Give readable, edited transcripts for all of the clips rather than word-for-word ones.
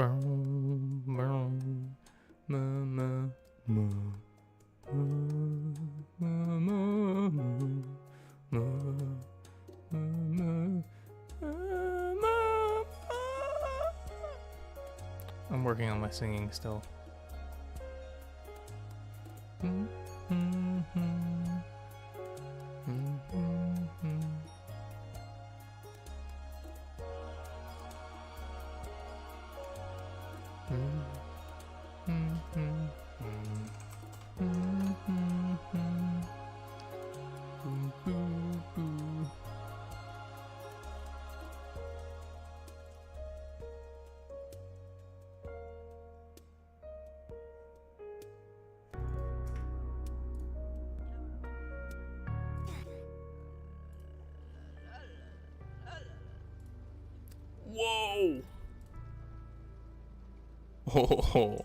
I'm working on my singing still. Whoa! Oh,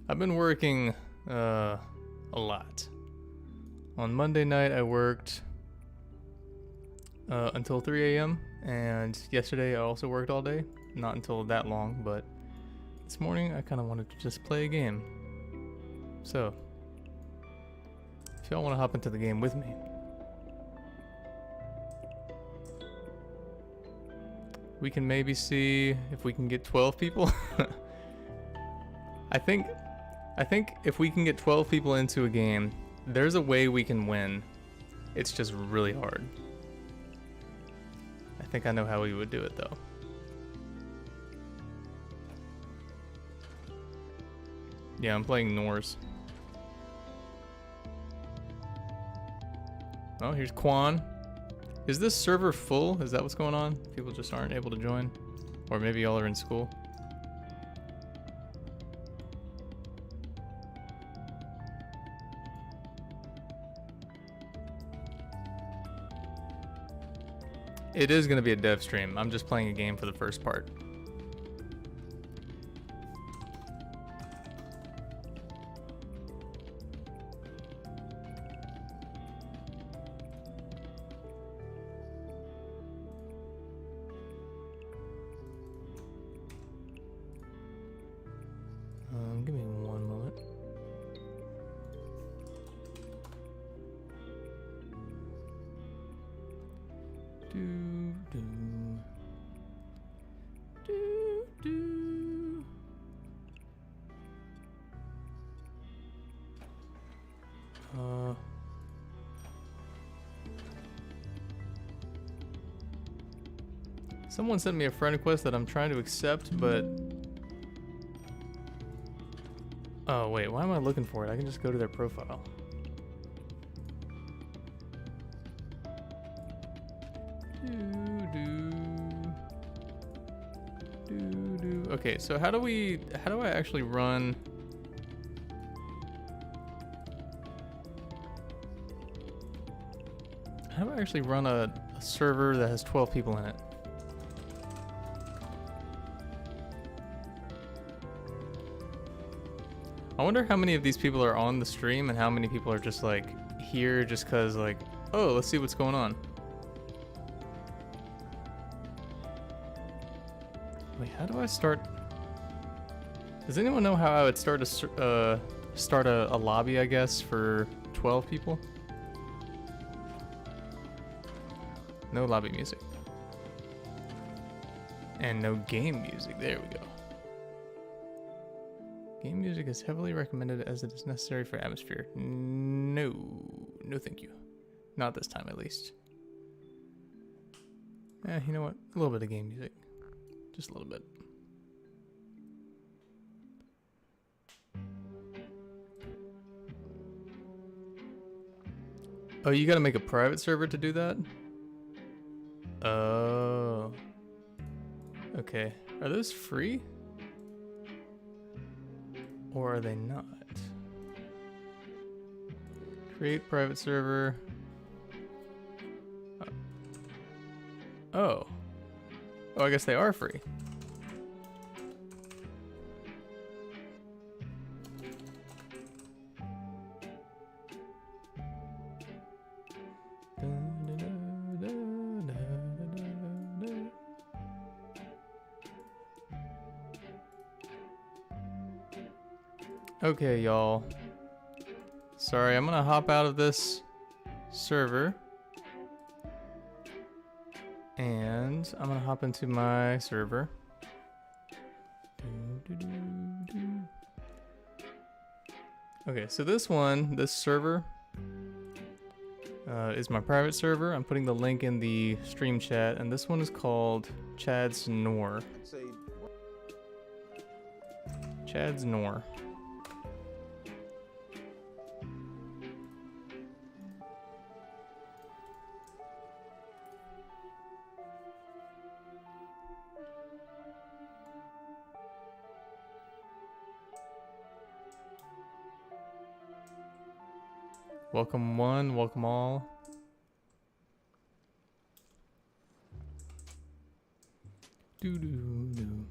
I've been working a lot. On Monday night, I worked until 3 a.m. and yesterday I also worked all day. Not until that long, but this morning I kind of wanted to just play a game. So, if y'all want to hop into the game with me, we can maybe see if we can get 12 people. I think if we can get 12 people into a game, there's a way we can win. It's just really hard. I think I know how we would do it though. Yeah, I'm playing Norse. Oh, here's Quan. Is this server full? Is that what's going on? People just aren't able to join? Or maybe y'all are in school? It is going to be a dev stream. I'm just playing a game for the first part. Give me one moment. Someone sent me a friend request that I'm trying to accept, but... Oh, wait, why am I looking for it? I can just go to their profile. Okay, so how do I actually run... How do I actually run a server that has 12 people in it? I wonder how many of these people are on the stream and how many people are just like here just cause like, oh, let's see what's going on. Wait, how do I start? Does anyone know how I would start a lobby, I guess, for 12 people? No lobby music. And no game music. There we go. Game music is heavily recommended as it is necessary for atmosphere. No. No thank you. Not this time, at least. You know what? A little bit of game music. Just a little bit. Oh, you gotta make a private server to do that? Oh. Okay. Are those free? Or are they not? Create private server. Oh. Oh, I guess they are free. Okay, y'all. Sorry, I'm gonna hop out of this server. And I'm gonna hop into my server. Okay, so this server, is my private server. I'm putting the link in the stream chat, and this one is called Chad's Snore. Chad's Snore. Welcome one, welcome all. Doo-doo-doo.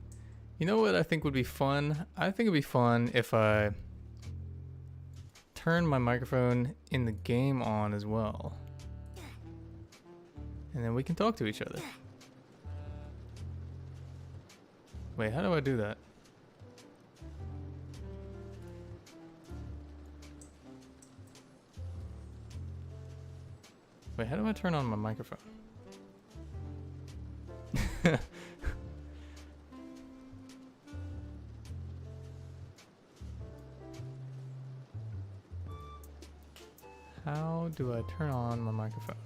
You know what I think would be fun? I think it'd be fun if I turn my microphone in the game on as well. And then we can talk to each other. Wait, how do I do that? Wait, how do I turn on my microphone? How do I turn on my microphone?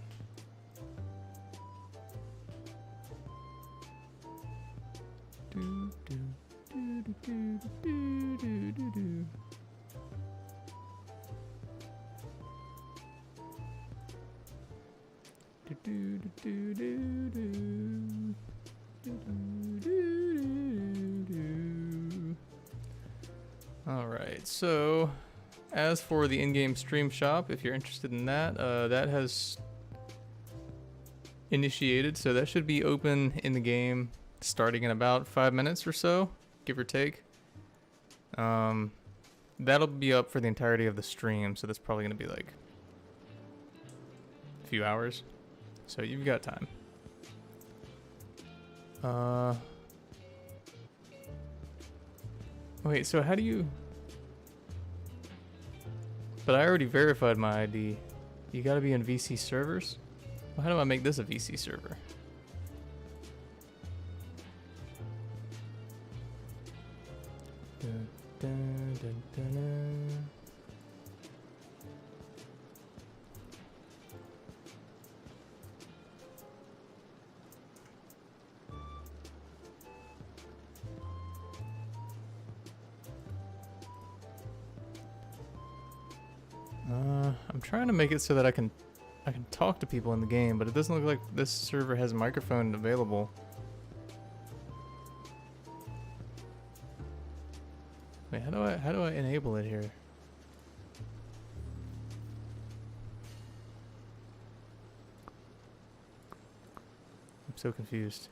Do, do, do, do, do, do, do, do, do. Do, do, do, do, do. Do, do, do, do. All right, so as for the in-game stream shop, if you're interested in that, that has initiated, so that should be open in the game starting in about 5 minutes or so, give or take. That'll be up for the entirety of the stream, so that's probably going to be like a few hours. So you've got time. Wait, so how do you... But I already verified my ID. You gotta be in VC servers? Well, how do I make this a VC server? Dun, dun, dun, dun, dun. I'm trying to make it so that I can talk to people in the game, but it doesn't look like this server has a microphone available. Wait, how do I enable it here? I'm so confused.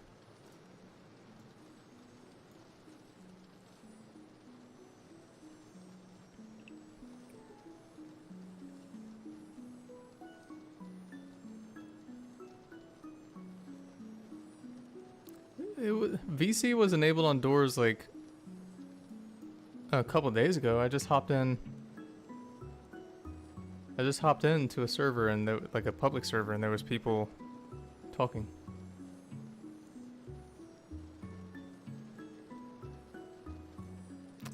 VC was enabled on doors like a couple days ago. I just hopped into a server, and there, like a public server, and there was people talking.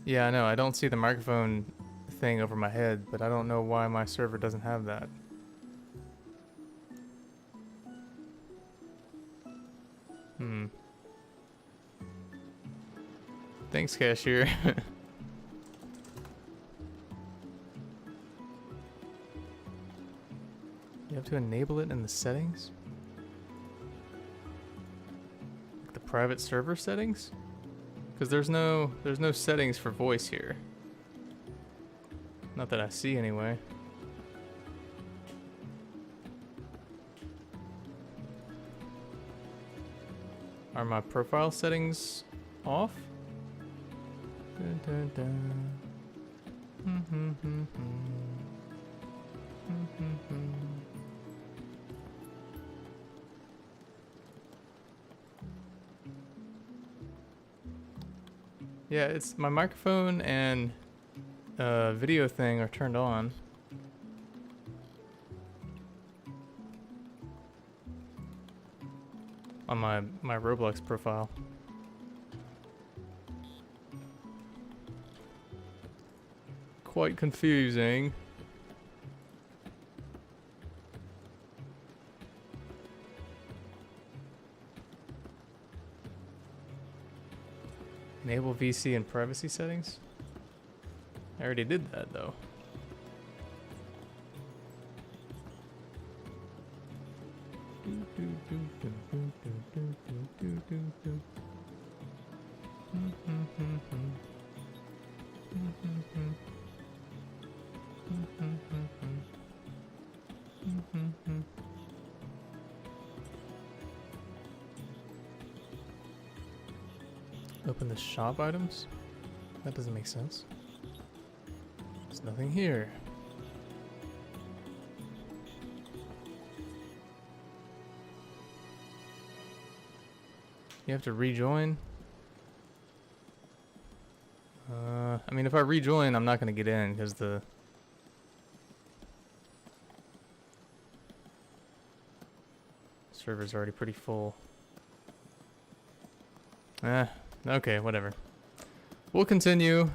Yeah, I know. I don't see the microphone thing over my head, but I don't know why my server doesn't have that. Thanks, cashier. You have to enable it in the settings? Like the private server settings? Because there's no settings for voice here. Not that I see anyway. Are my profile settings off? Dun, dun, dun. Yeah, it's my microphone and video thing are turned on. On my Roblox profile. Quite confusing. Enable VC and privacy settings? I already did that though. Open the shop items? That doesn't make sense. There's nothing here. You have to rejoin? I mean, if I rejoin, I'm not going to get in because the server's already pretty full. Okay, whatever. We'll continue.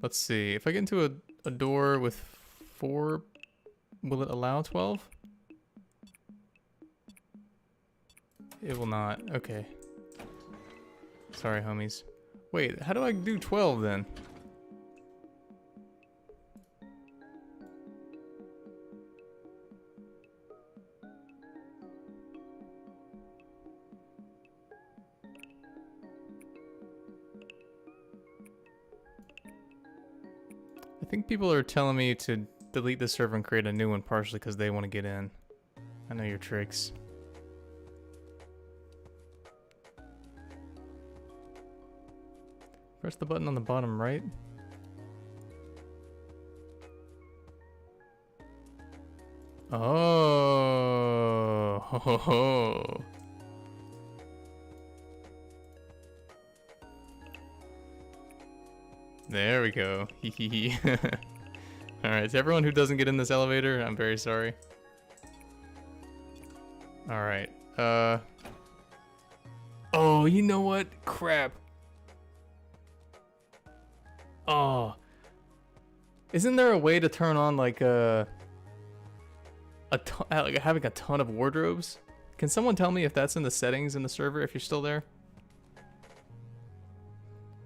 Let's see. If I get into a door with 4, will it allow 12? It will not. Okay. Sorry, homies. Wait, how do I do 12 then? I think people are telling me to delete the server and create a new one partially because they want to get in. I know your tricks. Press the button on the bottom right. Oh, ho, ho, ho. There we go. Hee hee hee. Alright, to everyone who doesn't get in this elevator, I'm very sorry. Alright, oh, you know what? Crap. Oh. Isn't there a way to turn on like like having a ton of wardrobes? Can someone tell me if that's in the settings in the server if you're still there?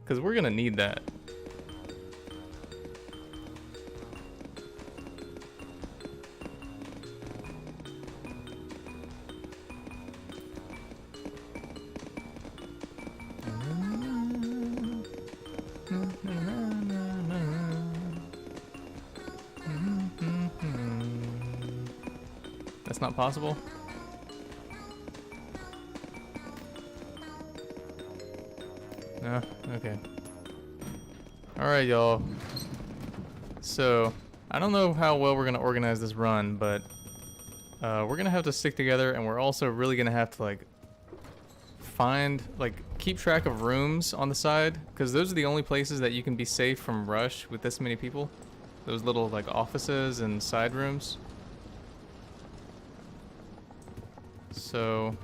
Because we're gonna need that. That's not possible? No? Okay. Alright, y'all. So, I don't know how well we're gonna organize this run, but we're gonna have to stick together, and we're also really gonna have to, like, keep track of rooms on the side, because those are the only places that you can be safe from rush with this many people. Those little, like, offices and side rooms. So,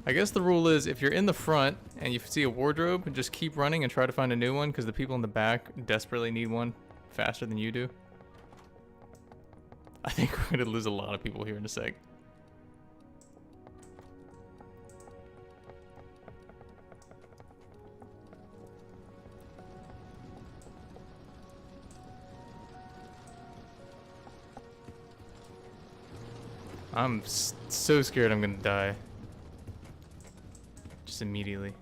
I guess the rule is if you're in the front and you see a wardrobe, just keep running and try to find a new one, because the people in the back desperately need one faster than you do. I think we're gonna lose a lot of people here in a sec. I'm so scared I'm gonna die. Just immediately.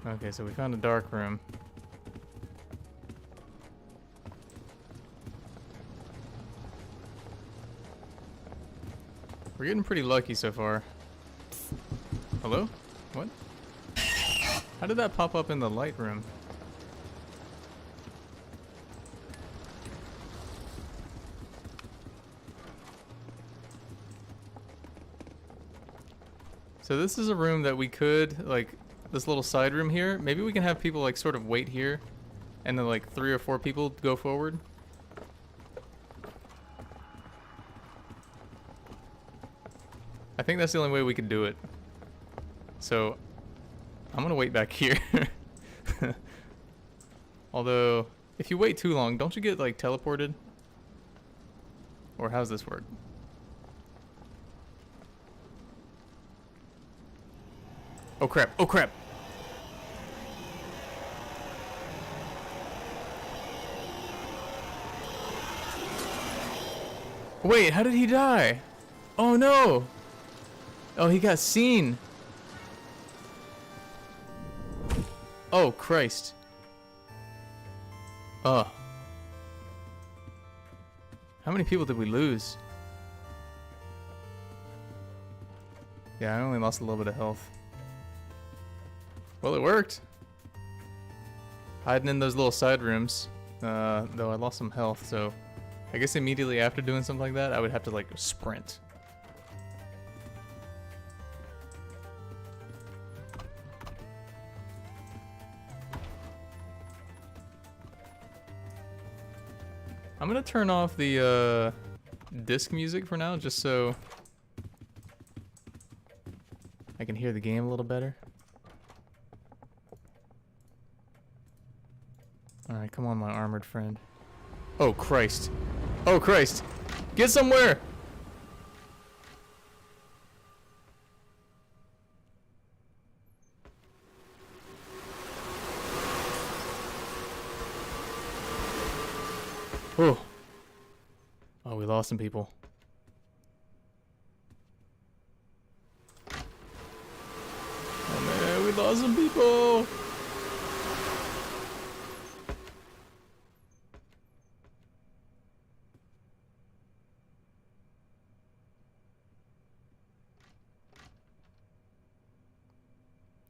Okay, so we found a dark room. We're getting pretty lucky so far. Hello? What? How did that pop up in the light room? So this is a room that we could, like, this little side room here. Maybe we can have people, like, sort of wait here. And then, like, 3 or 4 people go forward. I think that's the only way we could do it. So, I'm gonna wait back here. Although, if you wait too long, don't you get, like, teleported? Or how's this work? Oh crap, oh crap! Wait, how did he die? Oh no! Oh, he got seen! Oh, Christ. How many people did we lose? Yeah, I only lost a little bit of health. Well, it worked. Hiding in those little side rooms. Though I lost some health, so I guess immediately after doing something like that, I would have to, like, sprint. I'm gonna turn off the disc music for now, just so I can hear the game a little better. Alright, come on, my armored friend. Oh, Christ. Oh, Christ. Get somewhere! Oh. Oh, we lost some people. Oh man, we lost some people!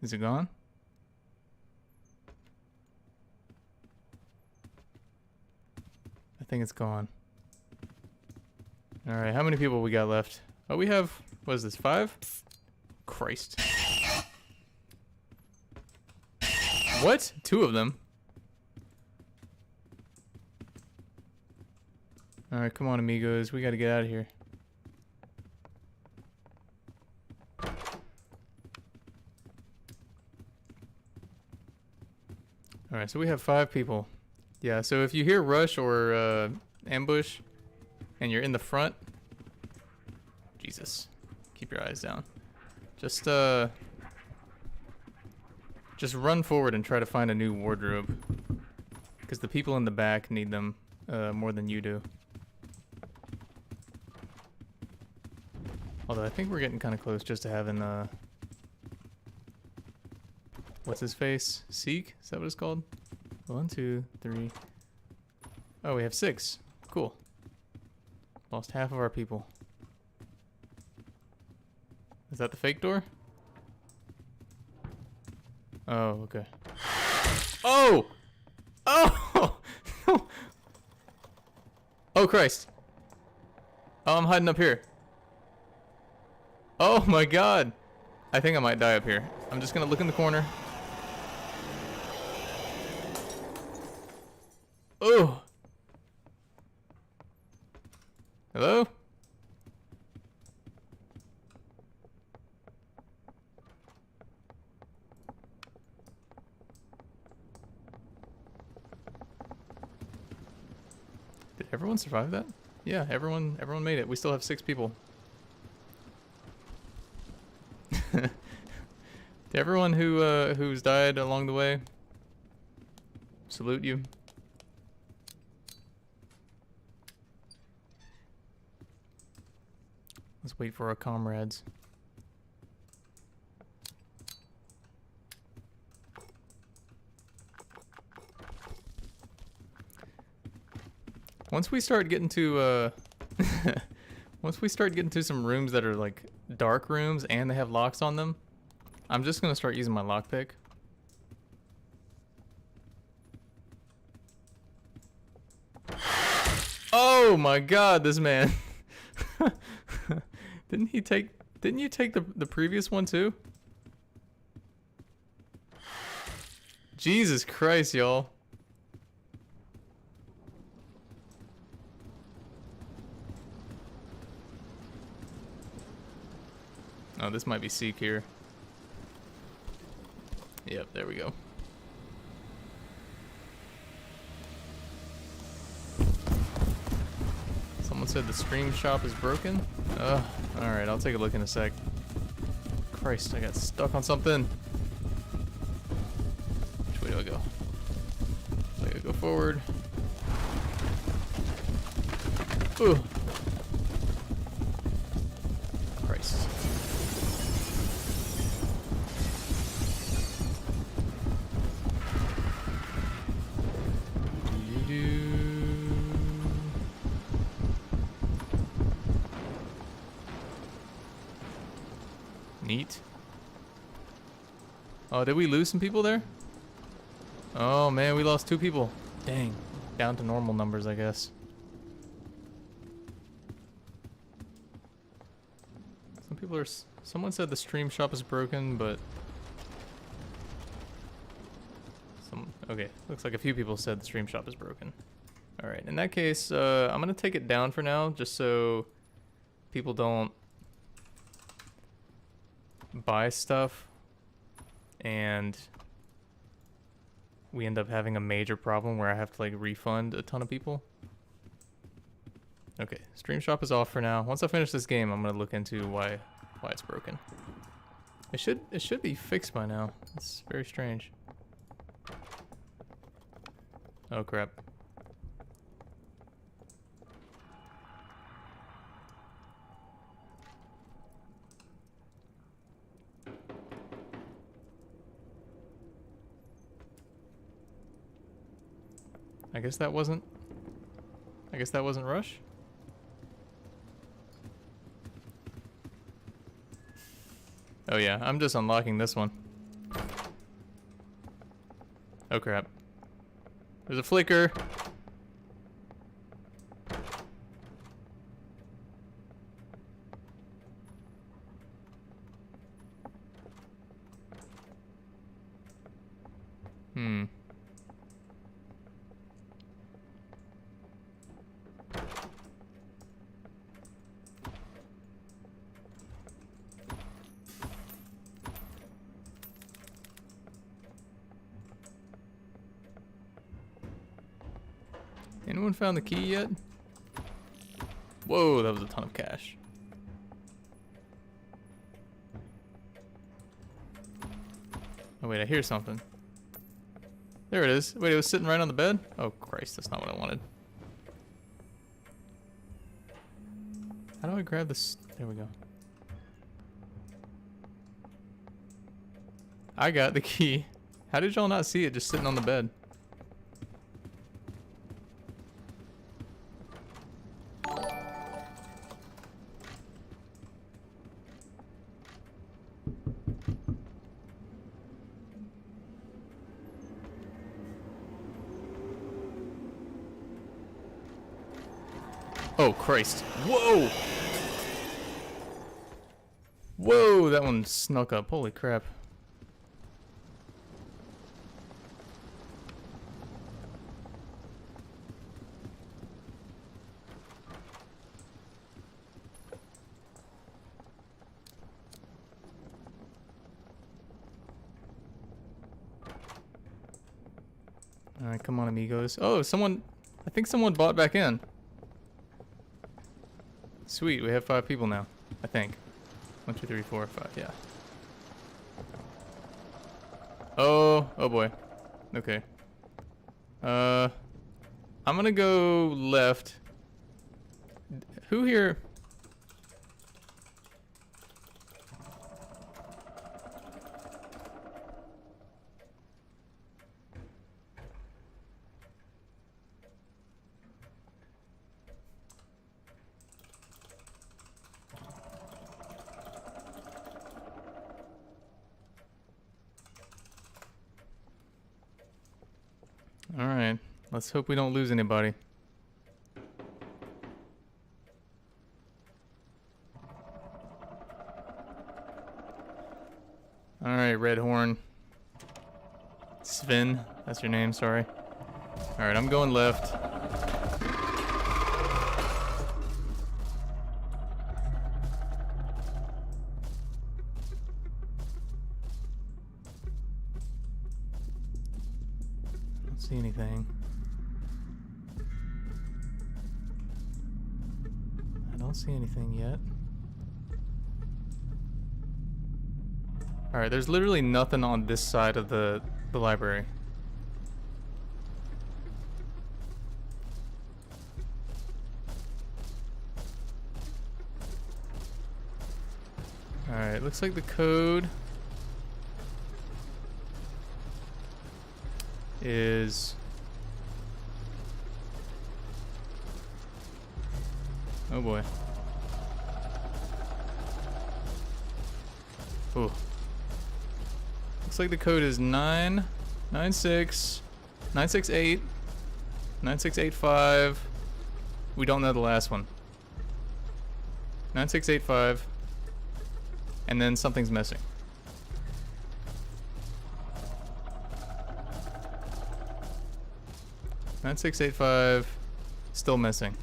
Is it gone? I think it's gone. Alright, how many people we got left? Oh, we have, what is this, 5? Christ. What? 2 of them? Alright, come on, amigos. We gotta get out of here. Alright, so we have 5 people. Yeah, so if you hear rush or ambush and you're in the front, Jesus, keep your eyes down. Just run forward and try to find a new wardrobe, because the people in the back need them more than you do. Although I think we're getting kind of close just to having what's his face? Seek? Is that what it's called? 1, 2, 3. Oh, we have 6. Cool. Lost half of our people. Is that the fake door? Oh, okay. Oh! Oh! Oh, Christ. Oh, I'm hiding up here. Oh my god. I think I might die up here. I'm just gonna look in the corner. Oh! Hello? Did everyone survive that? Yeah, everyone made it. We still have 6 people. To everyone who's died along the way, salute you. Let's wait for our comrades. Once we start getting to once we start getting to some rooms that are like dark rooms and they have locks on them, I'm just gonna start using my lockpick. Oh my god, this man. Didn't he take Didn't you take the previous one too? Jesus Christ, y'all. Oh, this might be Seek here. Yep, there we go. Someone said the stream shop is broken. Alright, I'll take a look in a sec. Christ, I got stuck on something. Which way do I go? I gotta go forward. Ooh. Christ. Neat. Oh, did we lose some people there? Oh man, we lost 2 people. Dang. Down to normal numbers, I guess. Some people are... Someone said the stream shop is broken, but... Okay, looks like a few people said the stream shop is broken. Alright, in that case, I'm gonna take it down for now, just so people don't buy stuff and we end up having a major problem where I have to like refund a ton of people. Okay, stream shop is off for now. Once I finish this game, I'm gonna look into why it's broken. It should be fixed by now. It's very strange. Oh crap. I guess that wasn't Rush? Oh yeah, I'm just unlocking this one. Oh crap. There's a flicker. Anyone found the key yet? Whoa, that was a ton of cash. Oh wait, I hear something. There it is. Wait, it was sitting right on the bed? Oh Christ, that's not what I wanted. How do I grab this? There we go. I got the key. How did y'all not see it just sitting on the bed? Oh, Christ. Whoa! Whoa, that one snuck up. Holy crap. Alright, come on, amigos. Oh, I think someone bought back in. Sweet, we have 5 people now, I think. 1, 2, 3, 4, 5, yeah. Oh boy. Okay. I'm gonna go left. Who here? Alright, let's hope we don't lose anybody. Finn, that's your name, sorry. Alright, I'm going left. I don't see anything. I don't see anything yet. Alright, there's literally nothing on this side of the library. Alright, looks like the code is... Oh boy. Ooh. Looks like the code is 996 968 9685. We don't know the last one. 9685. And then something's missing. Nine 685, still missing.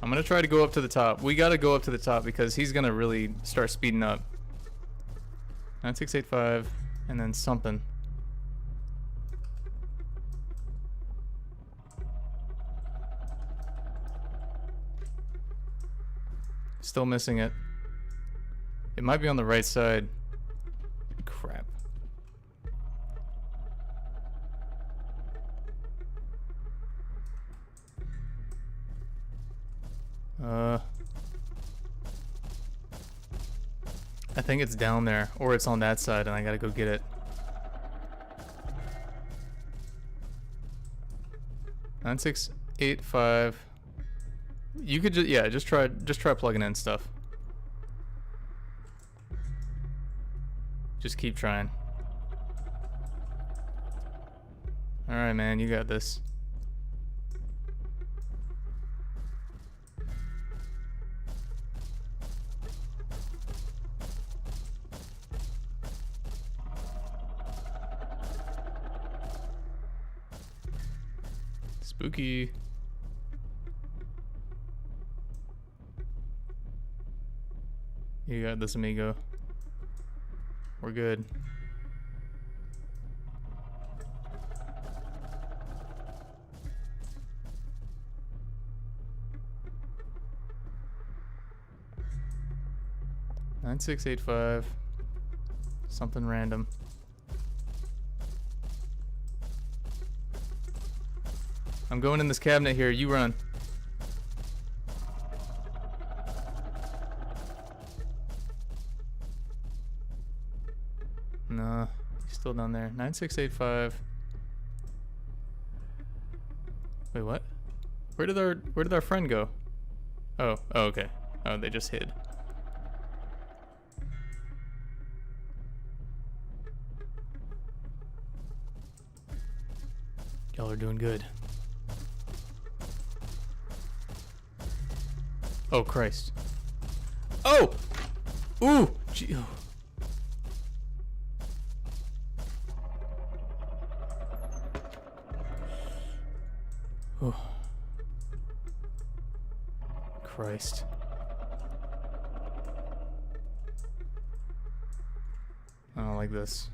I'm gonna try to go up to the top. We gotta go up to the top because he's gonna really start speeding up. 9685, and then something. Still missing it. It might be on the right side. Crap. I think it's down there, or it's on that side, and I gotta go get it. 9685. You could just, yeah, just try plugging in stuff. Just keep trying. All right, man, you got this. Spooky. You got this, amigo. We're good. Nine 685. Something random. I'm going in this cabinet here. You run. No, he's still down there. 9685. Wait, what? Where did our friend go? Oh, okay. Oh, they just hid. Y'all are doing good. Oh, Christ. Oh! Ooh! Gee. Oh. Christ. I don't like this.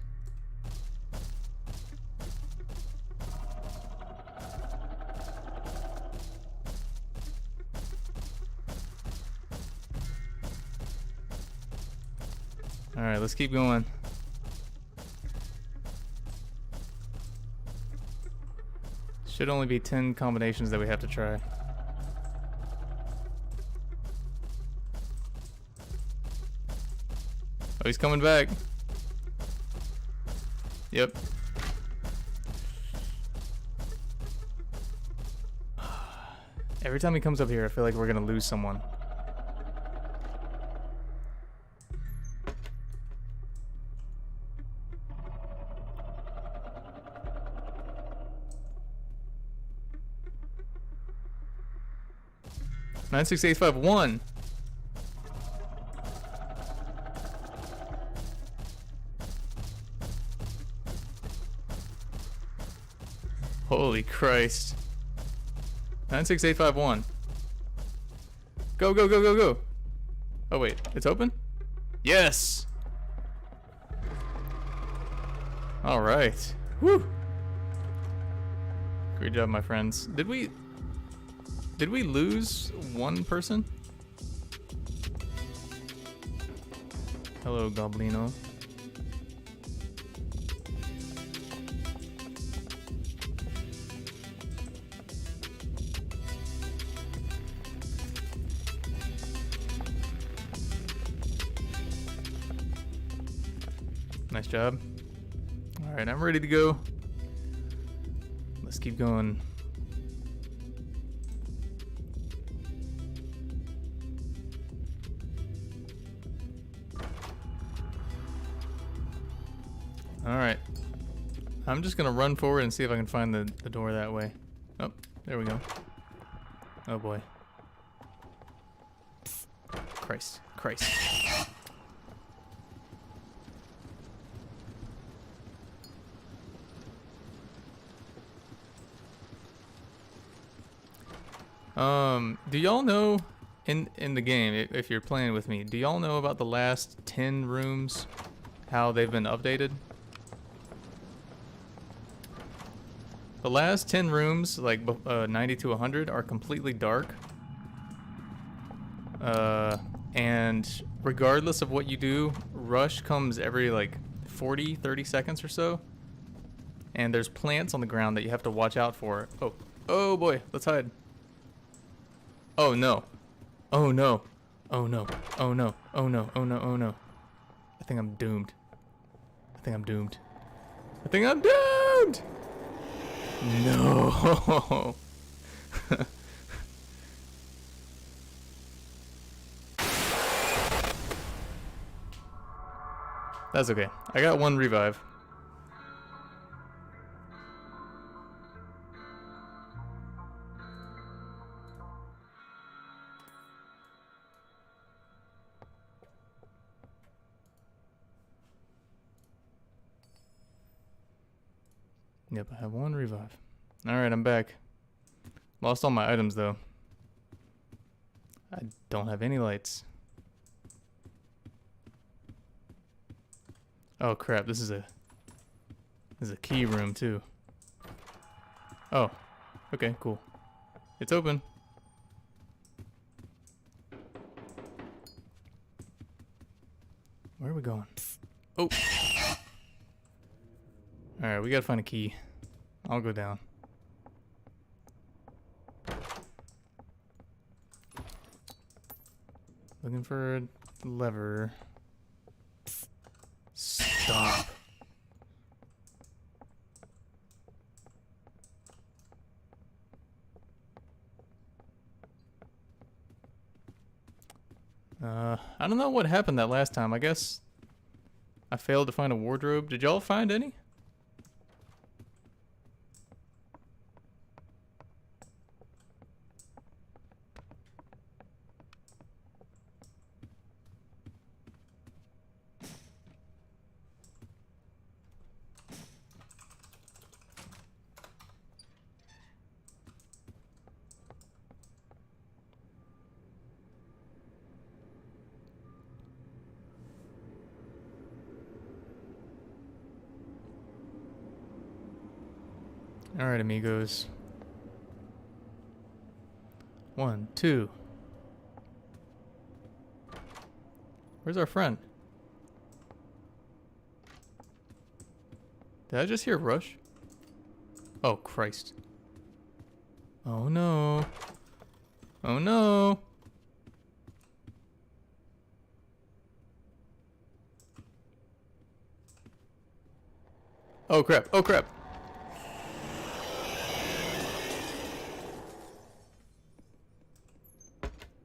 Alright, let's keep going. Should only be 10 combinations that we have to try. Oh, he's coming back. Yep. Every time he comes up here, I feel like we're gonna lose someone. Nine 6 8 5 1. Holy Christ. 96851. Go, go, go, go, go. Oh, wait. It's open? Yes! Alright. Woo! Great job, my friends. Did we lose one person? Hello, Goblino. Nice job. Alright, I'm ready to go. Let's keep going. Alright. I'm just gonna run forward and see if I can find the door that way. Oh, there we go. Oh boy. Christ. Christ. Do y'all know in the game, if you're playing with me, do y'all know about the last 10 rooms, how they've been updated? The last 10 rooms, like 90 to 100, are completely dark. And regardless of what you do, rush comes every like 40, 30 seconds or so. And there's plants on the ground that you have to watch out for. Oh, oh boy, let's hide. Oh no. Oh no. Oh no. Oh no. Oh no. Oh no. Oh no. I think I'm doomed. I think I'm doomed. I think I'm doomed! No. That's okay. I got one revive. Yep, I have one revive. Alright, I'm back. Lost all my items though. I don't have any lights. Oh crap, this is a key room too. Oh, okay, cool. It's open. Where are we going? Oh! Alright, we gotta find a key. I'll go down. Looking for a lever. Stop. I don't know what happened that last time. I guess I failed to find a wardrobe. Did y'all find any? Alright, amigos. 1, 2. Where's our friend? Did I just hear Rush? Oh, Christ. Oh no. Oh no. Oh crap. Oh crap.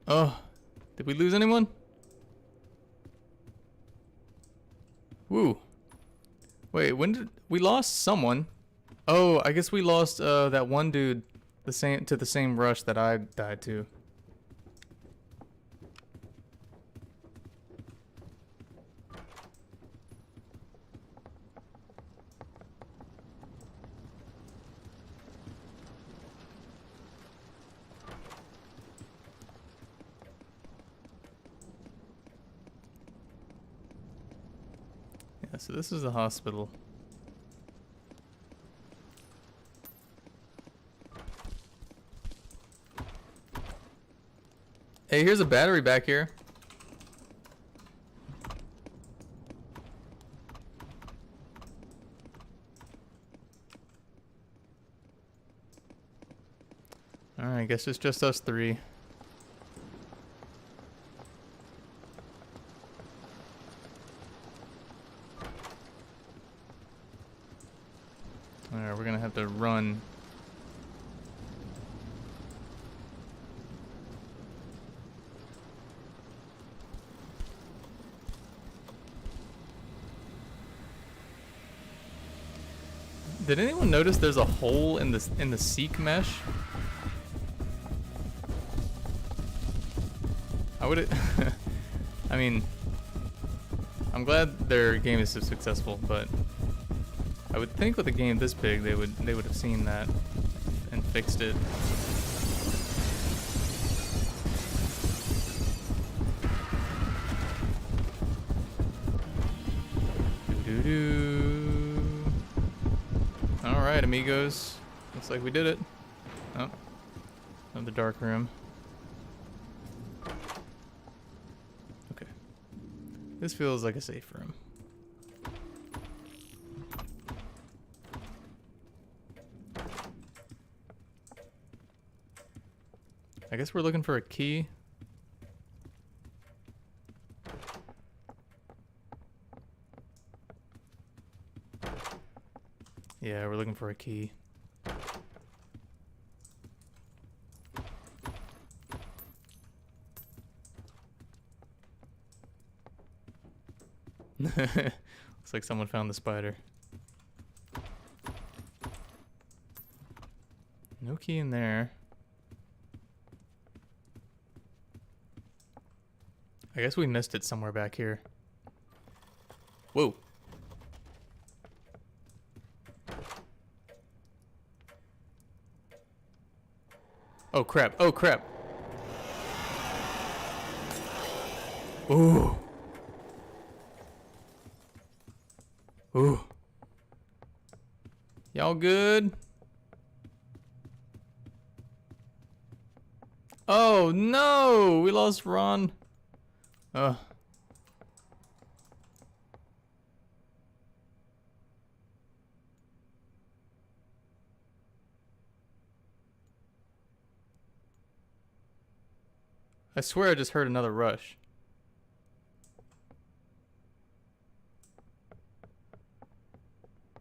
Oh, did we lose anyone? Woo. Wait, when did we lost someone? Oh, I guess we lost that one dude the same rush that I died to. So this is the hospital. Hey, here's a battery back here. Alright, I guess it's just us three. Alright, we're gonna have to run. Did anyone notice there's a hole in the seek mesh? I would. I mean, I'm glad their game is so successful, but I would think with a game this big, they would have seen that and fixed it. All right, amigos. Looks like we did it. Oh, another dark room. Okay. This feels like a safe room. I guess we're looking for a key. Yeah, we're looking for a key. Looks like someone found the spider. No key in there. I guess we missed it somewhere back here. Whoa. Oh crap, oh crap. Ooh. Ooh. Y'all good? Oh no, we lost Ron. Ugh. I swear I just heard another rush.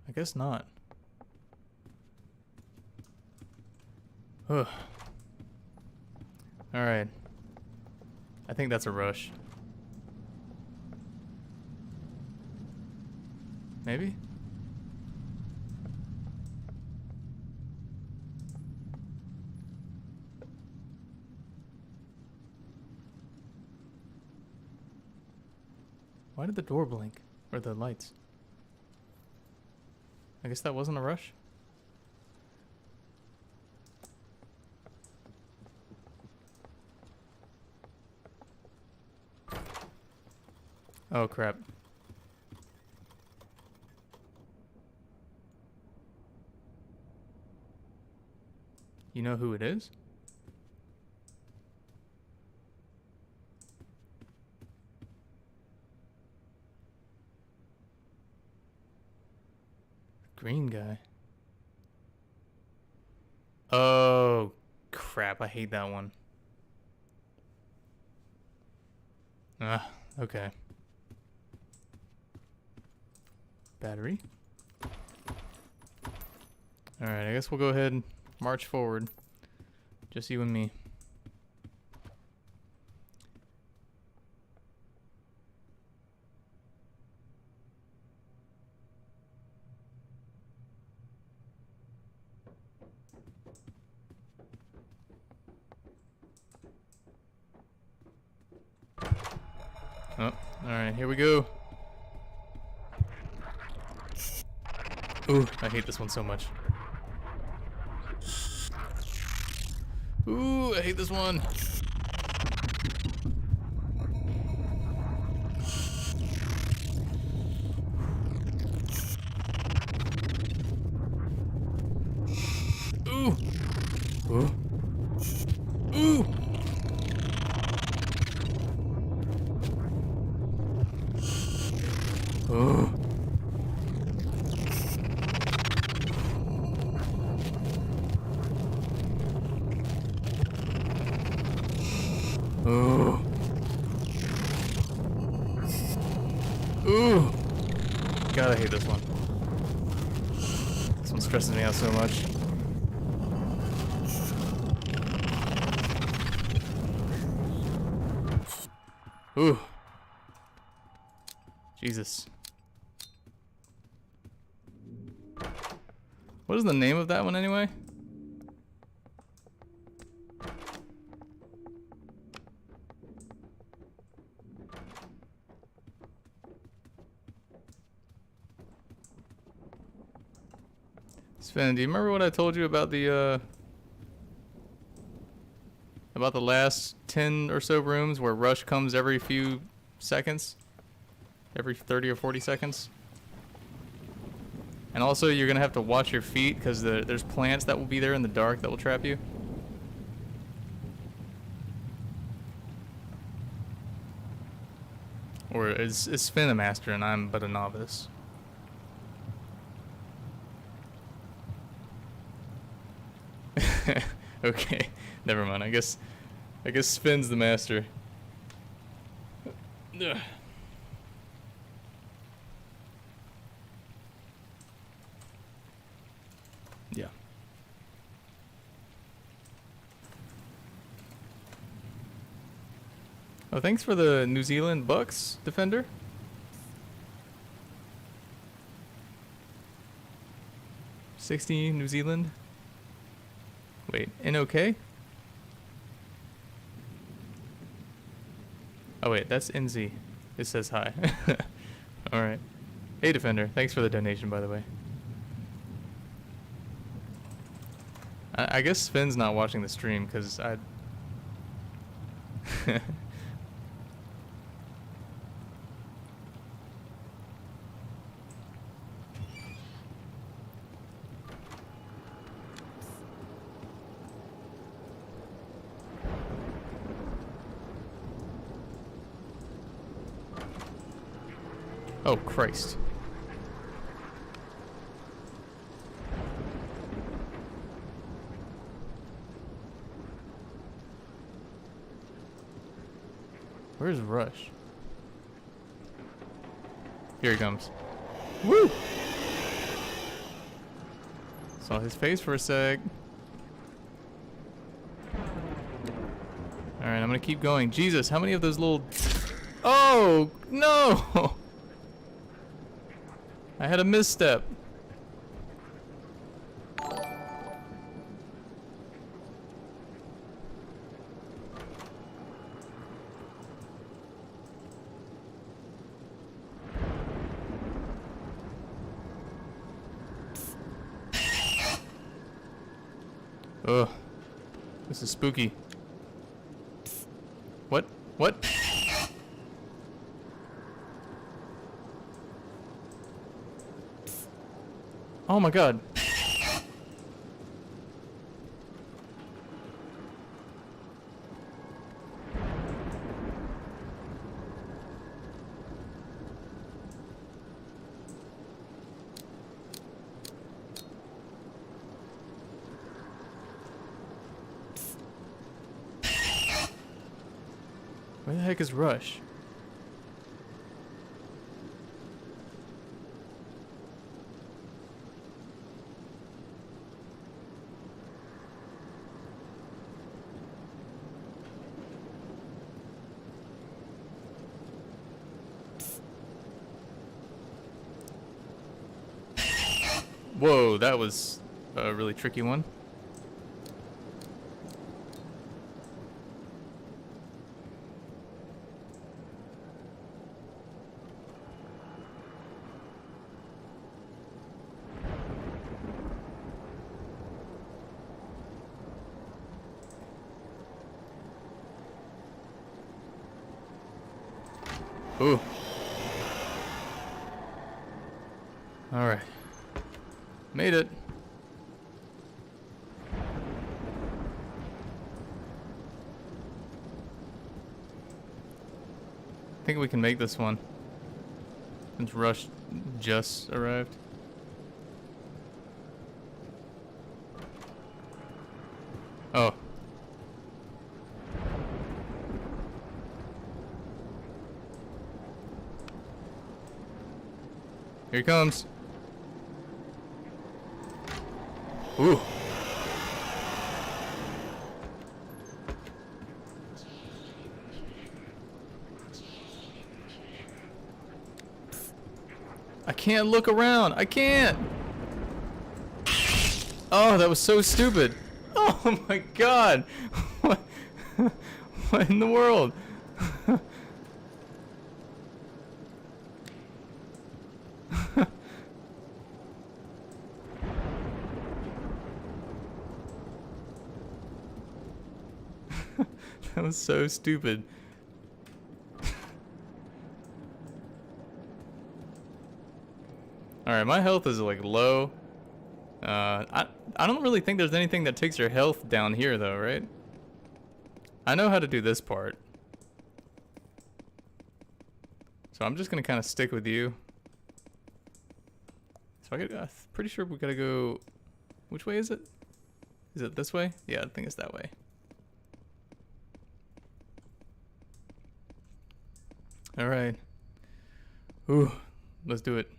I guess not. Ugh. Alright. I think that's a rush. Maybe? Why did the door blink? Or the lights? I guess that wasn't a rush? Oh crap. You know who it is? Green guy. Oh crap, I hate that one. Ah, okay. Battery. Alright, I guess we'll go ahead and march forward. Just you and me. Oh, alright, here we go. Ooh, I hate this one so much. Ooh, I hate this one. Ooh. Ooh. Ooh. Ooh. Ooh. God, I hate this one. This one stresses me out so much. Ooh. Jesus. What is the name of that one anyway? Sven, do you remember what I told you about the last 10 or so rooms where rush comes every few seconds? Every 30 or 40 seconds? And also, you're gonna have to watch your feet because there's plants that will be there in the dark that will trap you. Or is Sven a master and I'm but a novice? Okay, never mind. I guess Sven's the master. Ugh. Yeah. Oh, thanks for the New Zealand Bucks, Defender. $60 New Zealand. Wait, NOK? Oh wait, that's NZ. It says hi. Alright. Hey Defender, thanks for the donation, by the way. I guess Sven's not watching the stream because I... Oh, Christ. Where's Rush? Here he comes. Woo! Saw his face for a sec. Alright, I'm gonna keep going. Jesus, how many of those little... Oh, no! I had a misstep. Ugh. This is spooky. What? What? Oh my god. Where the heck is Rush? Whoa, that was a really tricky one. Ooh. All right. Made it. I think we can make this one. Since Rush just arrived. Oh. Here he comes. Ooh. I can't look around. I can't. Oh, that was so stupid. Oh my god. What? What in the world? That was so stupid. Alright, my health is like low. I don't really think there's anything that takes your health down here though, right? I know how to do this part. So I'm just gonna kind of stick with you. So I'm pretty sure we gotta go... Which way is it? Is it this way? Yeah, I think it's that way. Alright. Ooh, let's do it.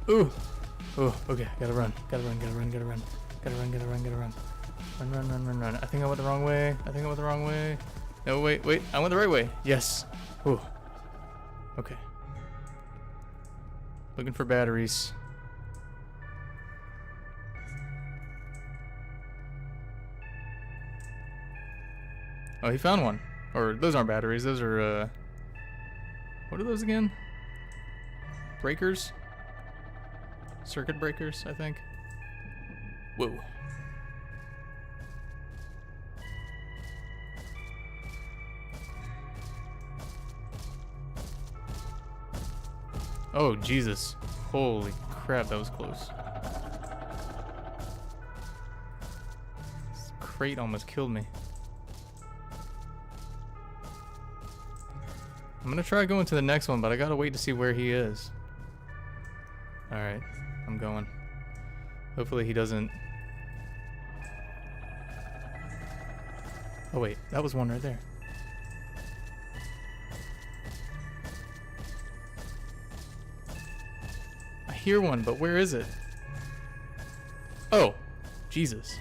Ooh. Oh, okay. Gotta run. Gotta run. Gotta run. Gotta run. Gotta run. Gotta run. Gotta run. Run, run, run, run, run. I think I went the wrong way. I think I went the wrong way. No, wait, wait. I went the right way. Yes. Ooh. Okay. Looking for batteries. Oh, he found one. Or those aren't batteries. Those are, what are those again? Breakers? Circuit breakers, I think. Whoa. Oh, Jesus. Holy crap, that was close. This crate almost killed me. I'm gonna try going to the next one, but I gotta wait to see where he is. Alright, I'm going. Hopefully he doesn't... Oh wait, that was one right there. I hear one, but where is it? Oh, Jesus.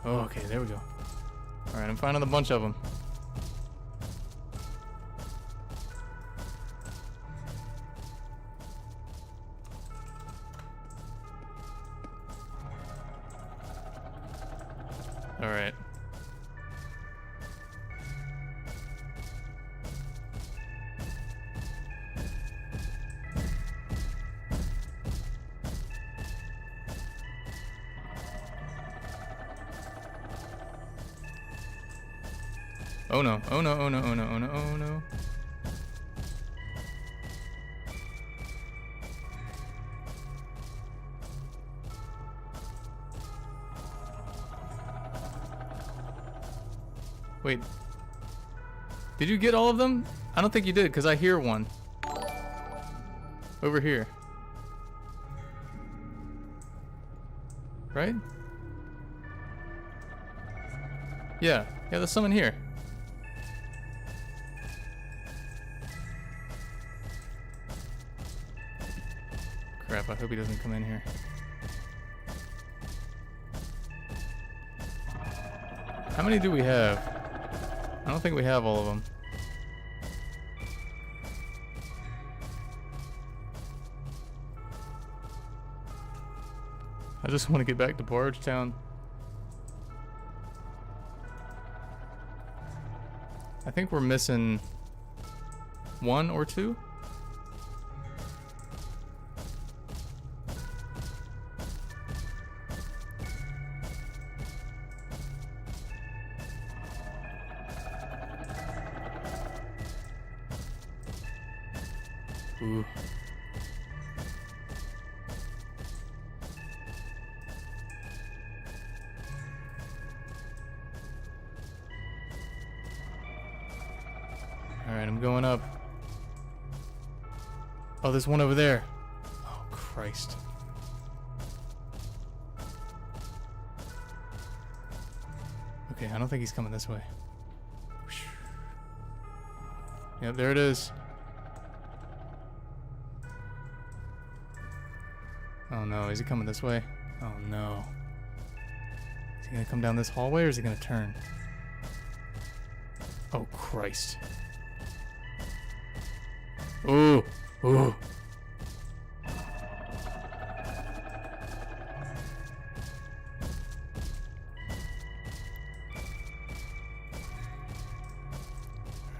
Oh, okay, there we go. Alright, I'm finding a bunch of them. Alright. Oh no, oh no, oh no, oh no, oh no, oh no. Wait. Did you get all of them? I don't think you did, because I hear one. Over here. Right? Yeah. Yeah, there's someone here. Crap, I hope he doesn't come in here. How many do we have? I don't think we have all of them. I just want to get back to Barge Town. I think we're missing one or two. Ooh. Alright, I'm going up. Oh, there's one over there. Oh, Christ. Okay, I don't think he's coming this way. Yep, there it is. Oh no, is he coming this way? Oh no. Is he gonna come down this hallway or is he gonna turn? Oh Christ. Ooh, ooh.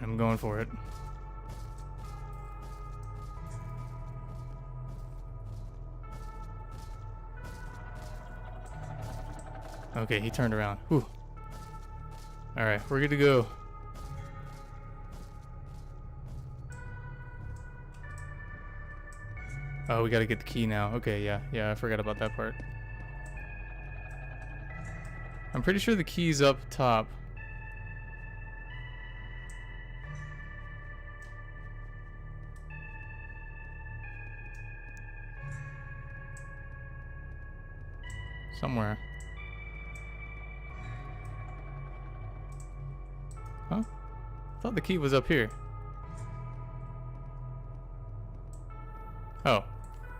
I'm going for it. Okay, he turned around. Whew. Alright, we're good to go. Oh, we gotta get the key now. Okay, yeah, I forgot about that part. I'm pretty sure the key's up top. Somewhere. Huh? I thought the key was up here. Oh,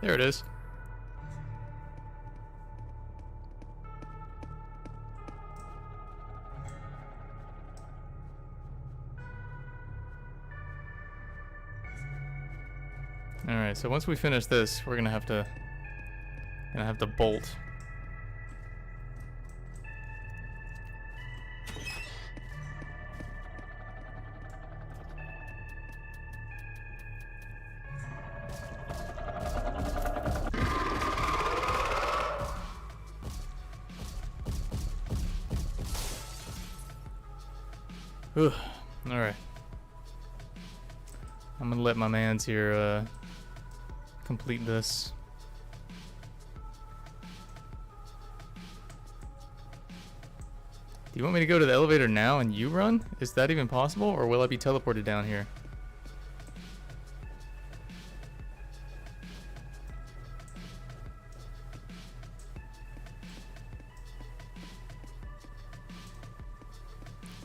there it is. Alright, so once we finish this, we're gonna have to bolt. Whew. Alright. I'm gonna let my mans here complete this. Do you want me to go to the elevator now and you run? Is that even possible, or will I be teleported down here?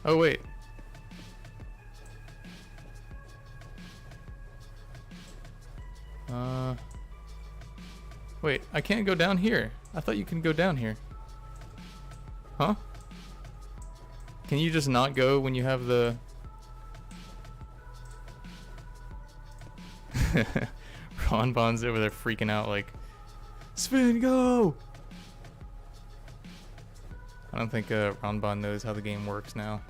Oh wait. Wait, I can't go down here. I thought you can go down here. Huh? Can you just not go when you have the... Ron Bon's over there freaking out like, Sven, go! I don't think Ron Bon knows how the game works now.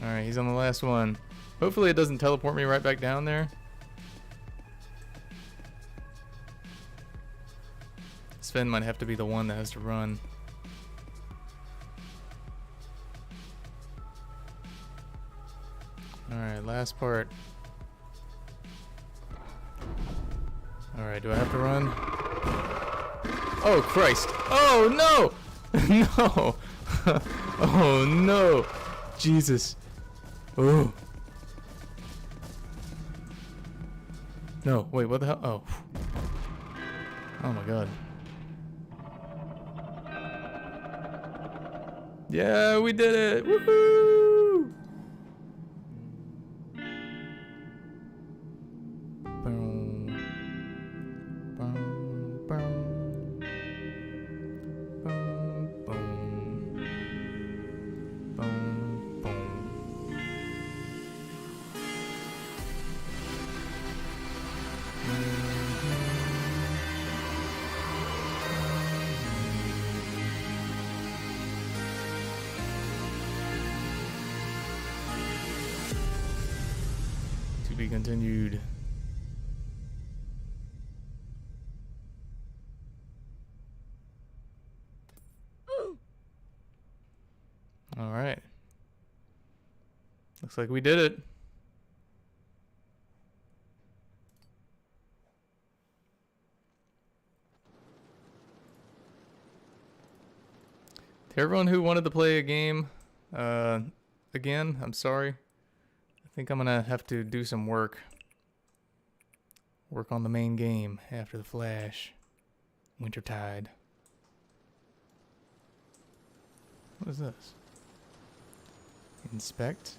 Alright, he's on the last one. Hopefully it doesn't teleport me right back down there. Sven might have to be the one that has to run. Alright, last part. Alright, do I have to run? Oh, Christ! Oh, no! No! Oh, no! Jesus. Oh. No, wait, what the hell? Oh. Oh my god. Yeah, we did it! Woohoo! Boom. Boom. Boom. Boom. Boom. Boom. Boom. To be continued. All right. Looks like we did it. To everyone who wanted to play a game, again, I'm sorry. I think I'm gonna have to do some work. Work on the main game after the Flash. Wintertide. What is this? Inspect.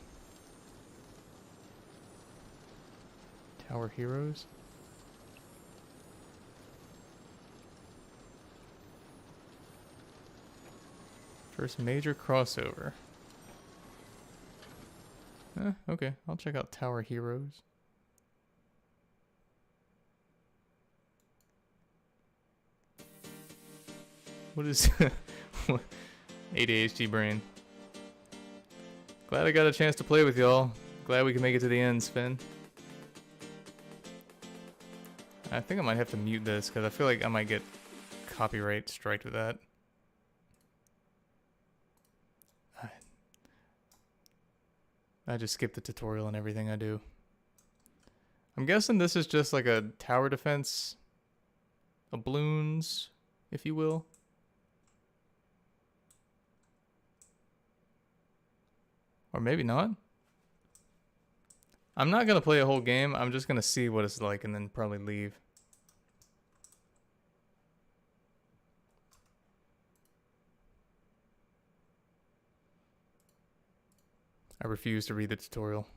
Tower Heroes. First major crossover. Okay, I'll check out Tower Heroes. What is ADHD brain? Glad I got a chance to play with y'all. Glad we can make it to the end, Sven. I think I might have to mute this because I feel like I might get copyright striked with that. I just skip the tutorial and everything I do. I'm guessing this is just like a tower defense, a balloons, if you will. Or maybe not. I'm not gonna play a whole game. I'm just gonna see what it's like and then probably leave. I refuse to read the tutorial.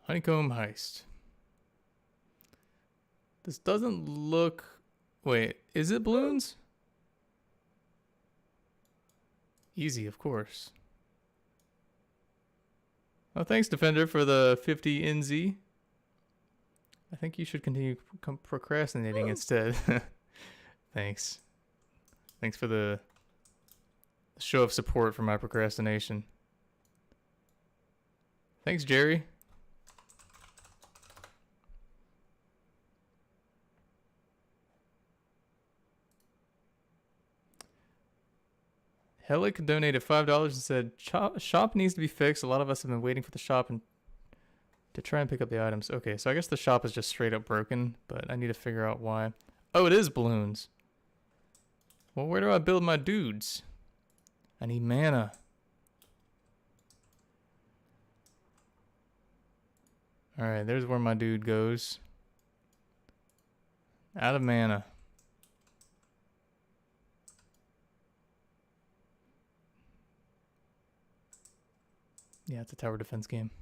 Honeycomb heist. This doesn't look... Wait, is it balloons? Easy, of course. Oh, thanks, Defender, for the 50 NZ. I think you should continue procrastinating instead. Thanks. Thanks for the show of support for my procrastination. Thanks, Jerry. Helic donated $5 and said, shop needs to be fixed. A lot of us have been waiting for the shop and to try and pick up the items. Okay, so I guess the shop is just straight up broken, but I need to figure out why. Oh, it is balloons. Well, where do I build my dudes? I need mana. Alright, there's where my dude goes. Out of mana. Yeah, it's a tower defense game.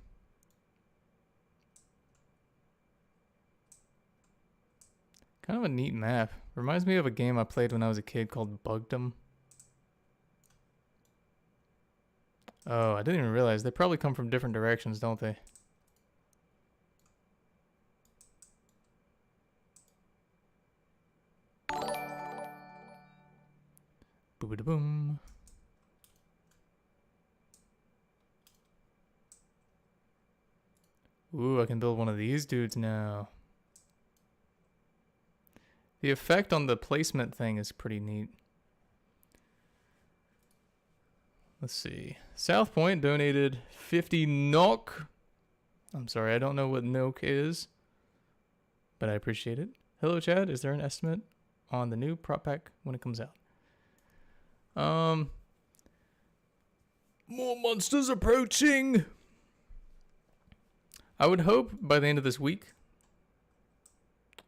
Kind of a neat map. Reminds me of a game I played when I was a kid called Bugdom. Oh, I didn't even realize. They probably come from different directions, don't they? Boom-a-da-boom. Ooh, I can build one of these dudes now. The effect on the placement thing is pretty neat. Let's see. South Point donated 50 NOK. I'm sorry, I don't know what NOK is, but I appreciate it. Hello, Chad. Is there an estimate on the new prop pack when it comes out? More monsters approaching. I would hope by the end of this week.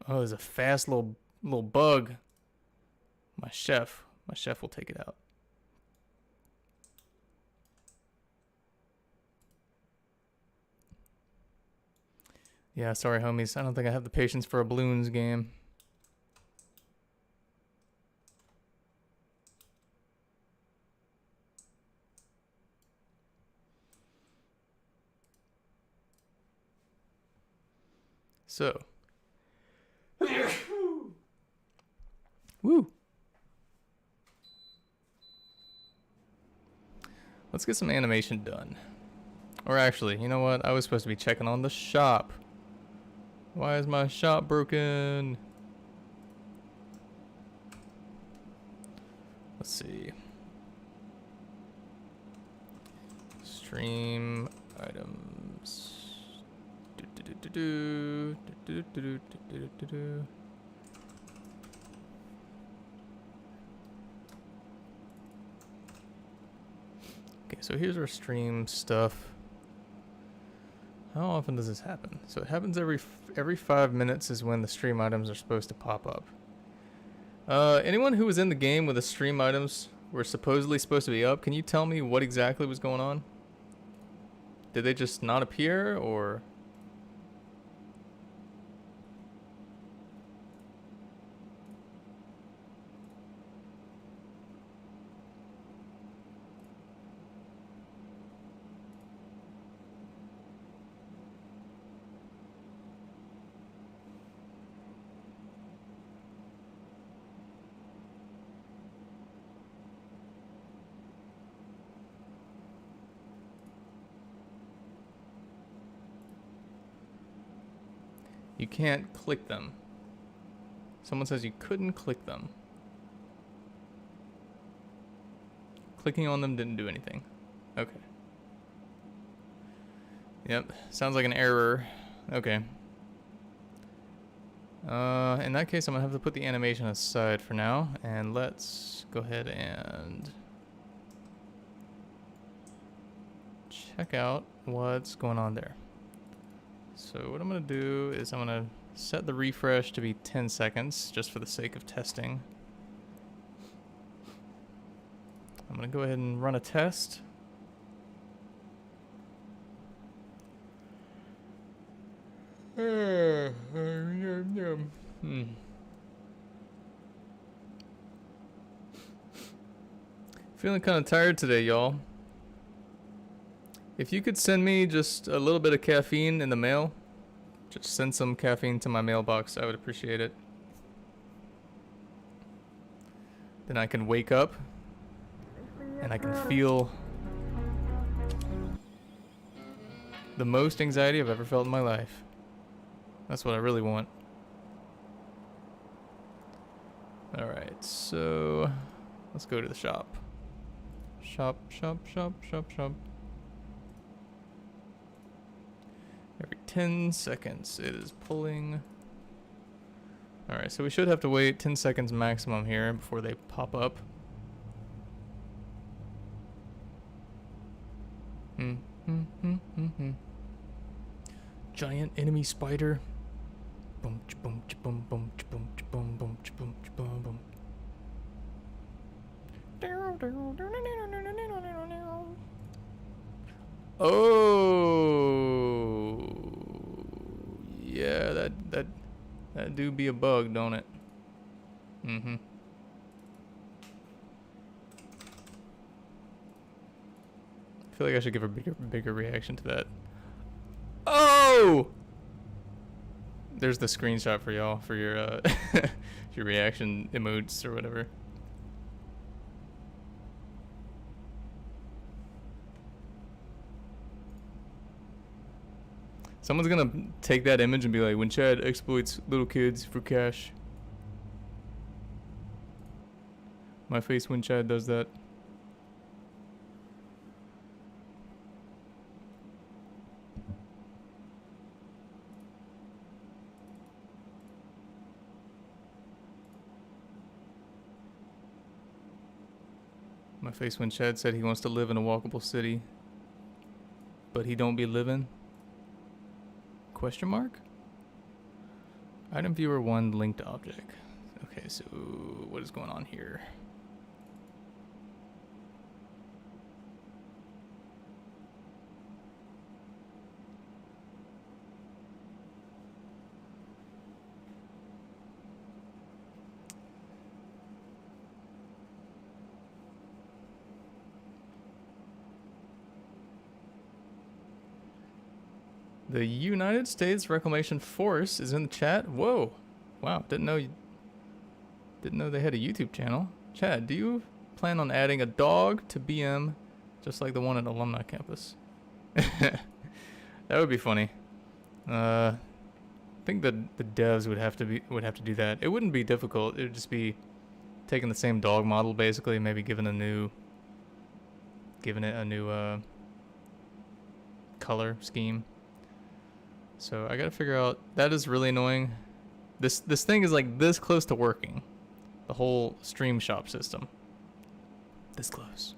Oh, there's a fast little bug. My chef will take it out. Yeah, sorry homies. I don't think I have the patience for a balloons game. So. Woo. Let's get some animation done. Or actually, you know what? I was supposed to be checking on the shop. Why is my shop broken? Let's see. Stream items. Okay, so here's our stream stuff. How often does this happen? So it happens every 5 minutes is when the stream items are supposed to pop up. Anyone who was in the game with the stream items were supposedly supposed to be up, can you tell me what exactly was going on? Did they just not appear, or? You can't click them. Someone says you couldn't click them. Clicking on them didn't do anything. Okay. Yep, sounds like an error. Okay. In that case, I'm gonna have to put the animation aside for now, and let's go ahead and check out what's going on there. So what I'm going to do is I'm going to set the refresh to be 10 seconds just for the sake of testing. I'm going to go ahead and run a test. Feeling kind of tired today, y'all. If you could send me just a little bit of caffeine in the mail, just send some caffeine to my mailbox, I would appreciate it. Then I can wake up and I can feel the most anxiety I've ever felt in my life. That's what I really want. Alright, so let's go to the shop. Shop. Every 10 seconds it is pulling. Alright, so we should have to wait 10 seconds maximum here before they pop up. Giant enemy spider. Boom, boom, boom, boom, boom, boom, boom, boom, boom. Oh, yeah, that do be a bug, don't it? I feel like I should give a bigger reaction to that. Oh! There's the screenshot for y'all for your your reaction emotes or whatever. Someone's gonna take that image and be like, when Chad exploits little kids for cash. My face when Chad does that. My face when Chad said he wants to live in a walkable city, but he don't be living. Question mark? Item viewer 1 linked object. Okay, so what is going on here? The United States Reclamation Force is in the chat. Whoa. Wow, didn't know they had a YouTube channel. Chad, do you plan on adding a dog to BM Just like the one at Alumni Campus. That would be funny. I think the devs would have to do that. It wouldn't be difficult. It would just be taking the same dog model basically, maybe giving it a new color scheme. So I gotta figure out. That is really annoying. This thing is like this close to working. The whole stream shop system. This close.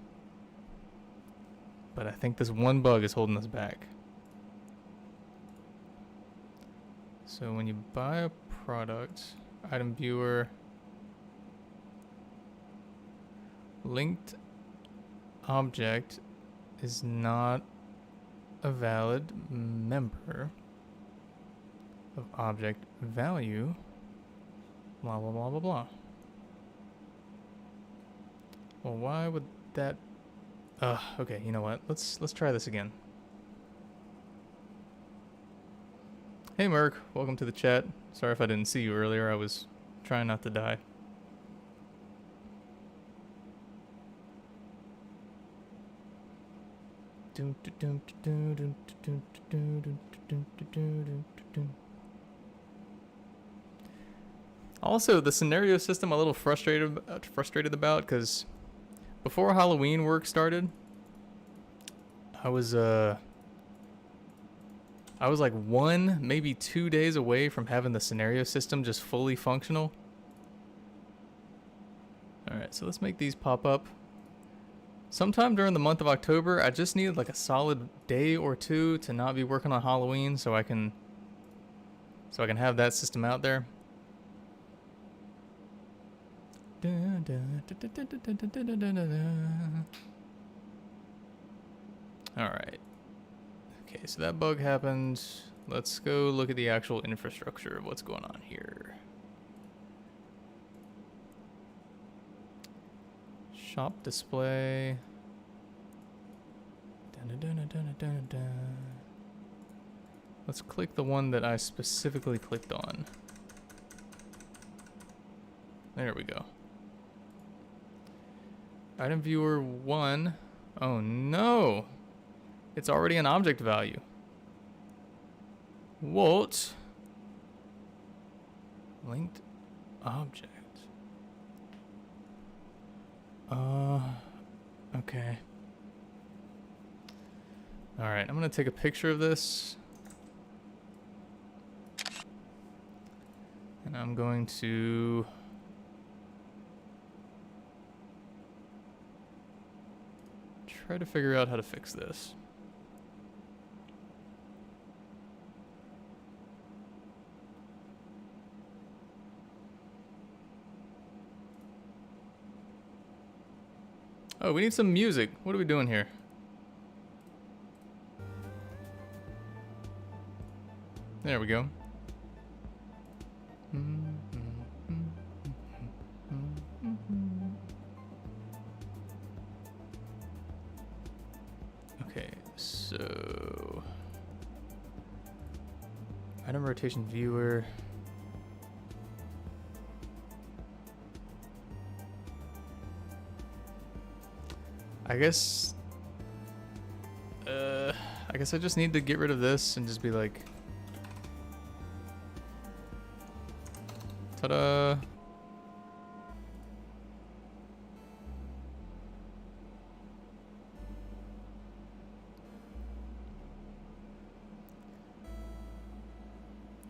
But I think this one bug is holding us back. So when you buy a product, item viewer, linked object is not a valid member of object value, blah blah blah blah blah. Well, why would that? Okay, you know what? Let's try this again. Hey Merc, welcome to the chat. Sorry if I didn't see you earlier. I was trying not to die. Also, the scenario system I'm a little frustrated about, because before Halloween work started, I was like 1, maybe 2 days away from having the scenario system just fully functional. Alright, so let's make these pop up. Sometime during the month of October, I just needed like a solid day or two to not be working on Halloween so I can have that system out there. Alright. Okay, so that bug happened. Let's go look at the actual infrastructure of what's going on here. Shop display. Let's click the one that I specifically clicked on. There we go. Item viewer 1. Oh no! It's already an object value. What? Linked object. Okay. Alright, I'm gonna take a picture of this. And I'm going to try to figure out how to fix this. Oh, we need some music. What are we doing here? There we go. Okay, so item rotation viewer. I guess I just need to get rid of this and just be like, ta-da.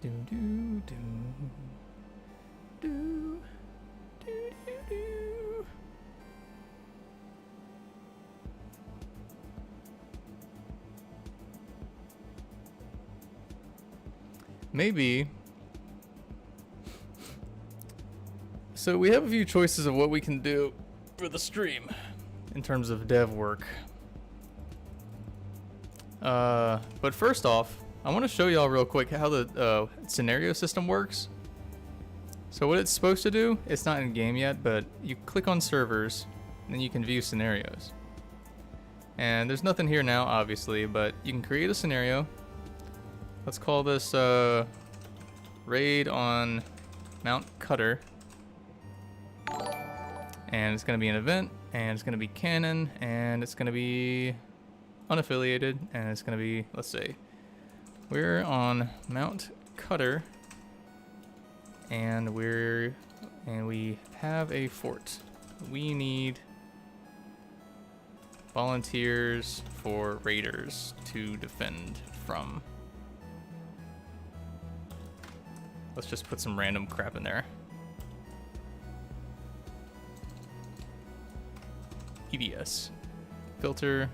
Do do do do do do do. Maybe. So we have a few choices of what we can do for the stream in terms of dev work. But first off, I want to show y'all real quick how the scenario system works. So what it's supposed to do, it's not in game yet, but you click on servers and then you can view scenarios. And there's nothing here now, obviously, but you can create a scenario. Let's call this raid on Mount Cutter. and it's going to be an event, and it's going to be canon, and it's going to be unaffiliated, and it's going to be, let's say, we're on Mount Cutter, and we have a fort. We need volunteers for raiders to defend from. Let's just put some random crap in there. EDS. Filter.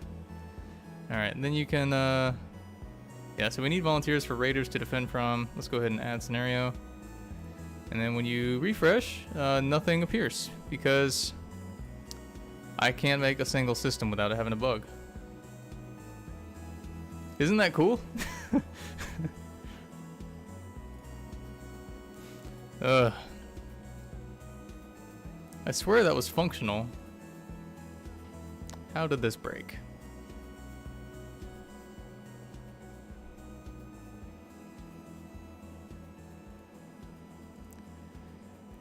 Alright, and then you can, yeah, so we need volunteers for raiders to defend from. Let's go ahead and add scenario. And then when you refresh, nothing appears because I can't make a single system without it having a bug. Isn't that cool? I swear that was functional. How did this break?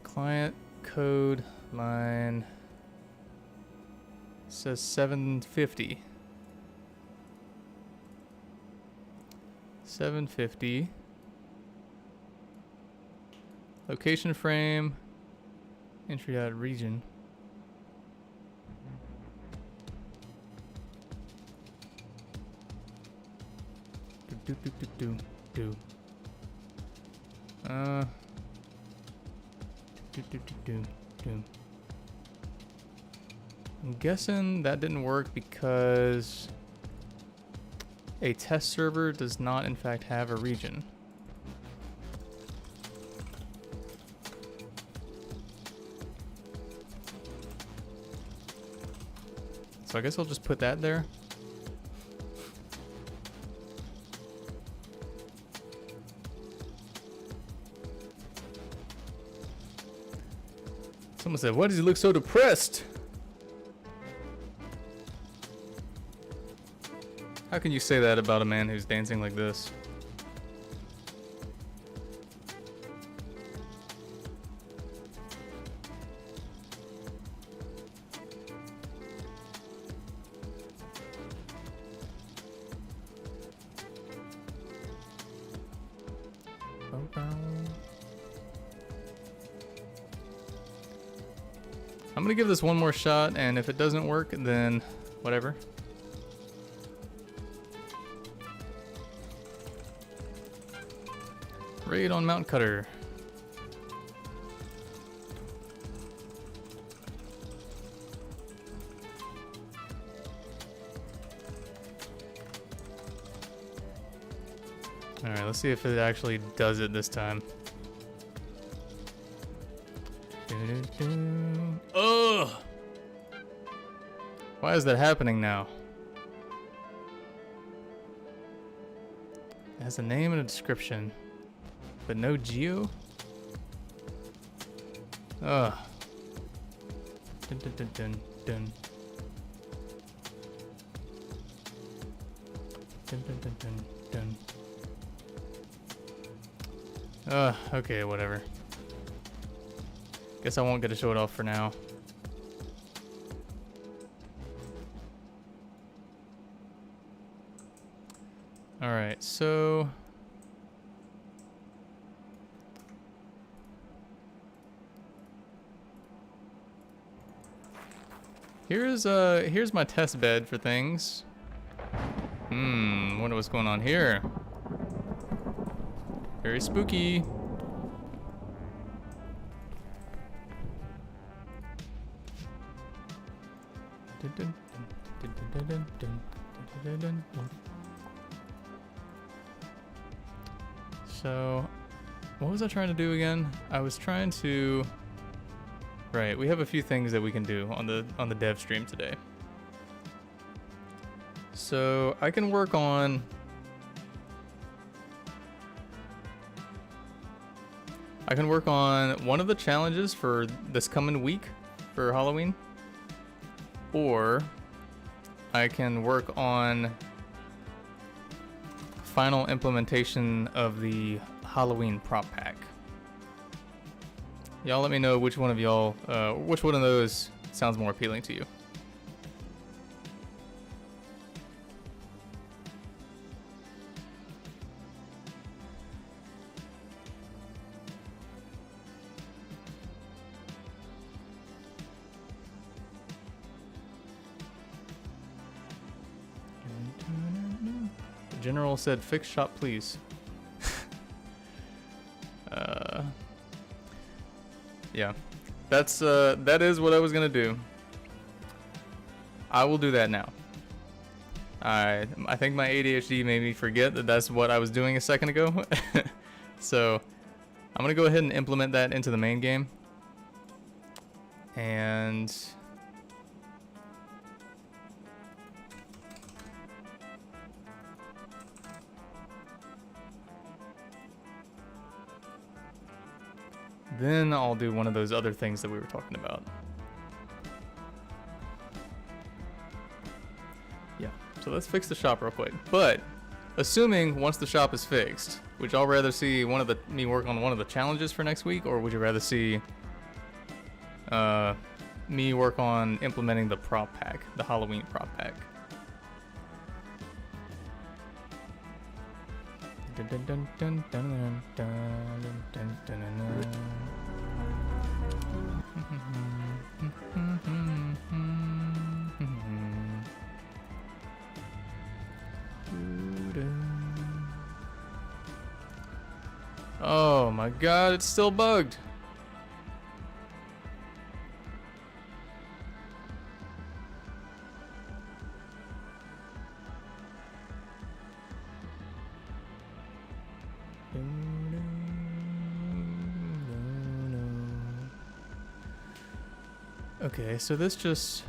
Client code line says 750. 750. Location frame. Entry out region. Do. I'm guessing that didn't work because a test server does not in fact have a region. So I guess I'll just put that there. Someone said, why does he look so depressed? How can you say that about a man who's dancing like this? I'm gonna give this one more shot, and if it doesn't work, then whatever. Raid on Mount Cutter. Alright, let's see if it actually does it this time. Ugh! Why is that happening now? It has a name and a description, but no geo? Ugh. Dun, dun, dun, dun, dun. Dun, dun, dun, dun, dun. Okay, whatever. Guess I won't get to show it off for now. Alright, so here's my test bed for things. Wonder what's going on here. Very spooky. So, what was I trying to do again? I was trying to... Right, we have a few things that we can do on the dev stream today. So, I can work on... one of the challenges for this coming week for Halloween. Or I can work on final implementation of the Halloween prop pack. Y'all let me know which one of y'all, which one of those sounds more appealing to you. The general said, "Fix shop, please." Yeah, that is what I was gonna do. I will do that now. I think my ADHD made me forget that that's what I was doing a second ago. So I'm gonna go ahead and implement that into the main game. And then I'll do one of those other things that we were talking about. Yeah, so let's fix the shop real quick. But assuming once the shop is fixed, would y'all rather see me work on one of the challenges for next week, or would you rather see me work on implementing the prop pack, the Halloween prop pack? Dun, dun, dun, dun, dun, dun, dun, dun, dun, Oh my god, it's still bugged. Okay, so this just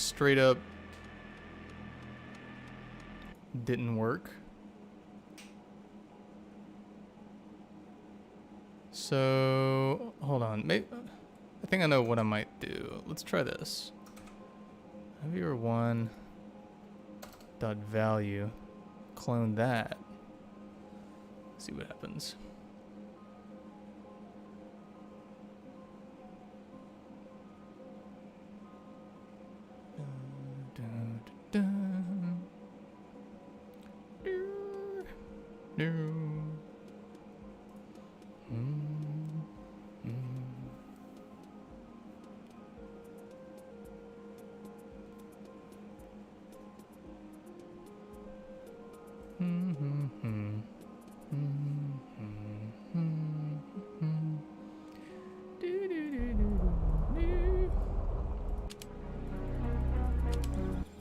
straight up didn't work. So, hold on. Maybe, I think I know what I might do. Let's try this. Viewer1 dot value. Clone that. See what happens.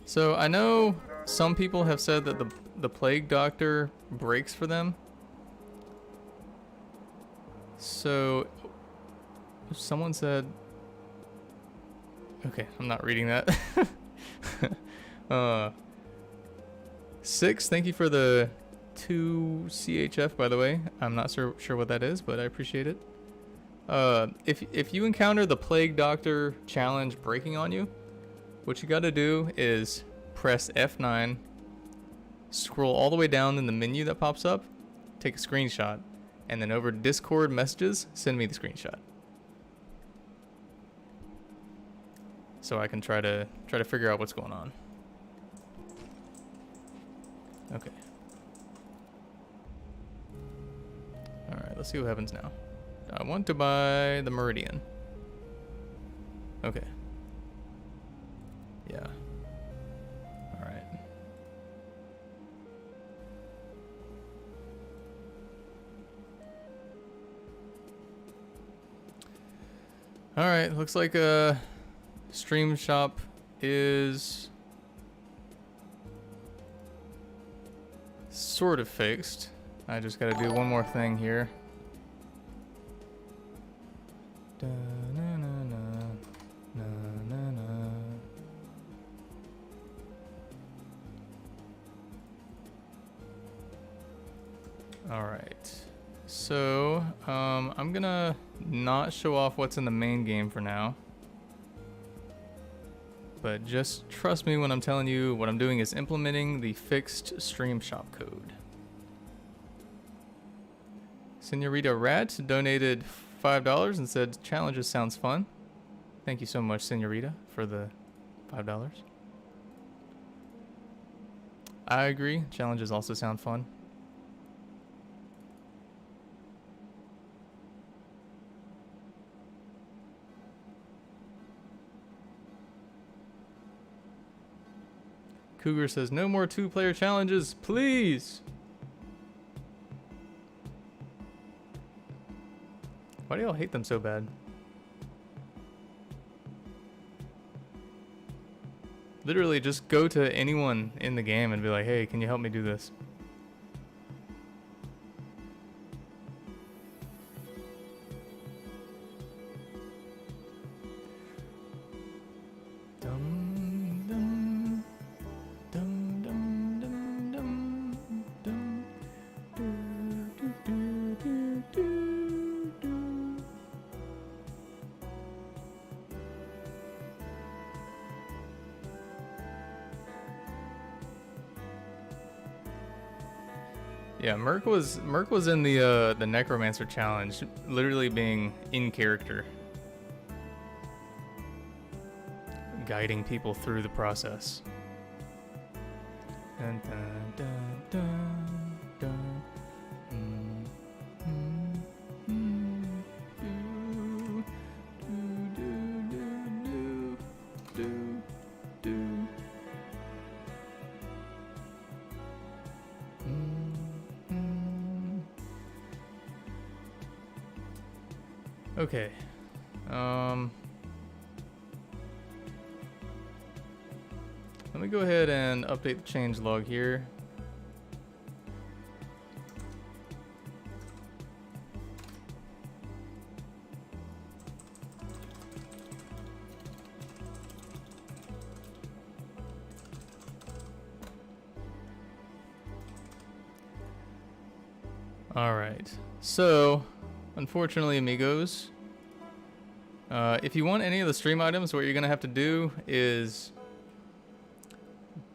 So I know some people have said that the Plague Doctor breaks for them. So someone said, okay, I'm not reading that. 6, thank you for the 2 CHF, by the way. I'm not sure what that is, but I appreciate it. If you encounter the Plague Doctor challenge breaking on you, what you gotta do is press F9, scroll all the way down in the menu that pops up, take a screenshot, and then over Discord messages, send me the screenshot. So I can try to figure out what's going on. Okay. Alright, let's see what happens now. I want to buy the Meridian. Okay. Yeah. Alright. Alright, looks like Stream Shop is sort of fixed. I just gotta do one more thing here. Alright, so I'm gonna not show off what's in the main game for now, but just trust me when I'm telling you what I'm doing is implementing the fixed Stream Shop code. Senorita Rat donated $5 and said challenges sounds fun. Thank you so much, Senorita, for the $5. I agree. Challenges also sound fun. Cougar says, no more 2-player challenges, please. Why do y'all hate them so bad? Literally just go to anyone in the game and be like, hey, can you help me do this? Yeah, Merc was in the Necromancer challenge, literally being in character, guiding people through the process. Dun, dun, dun, dun, dun. Okay. Let me go ahead and update the change log here. All right. So, unfortunately, amigos, if you want any of the stream items, what you're going to have to do is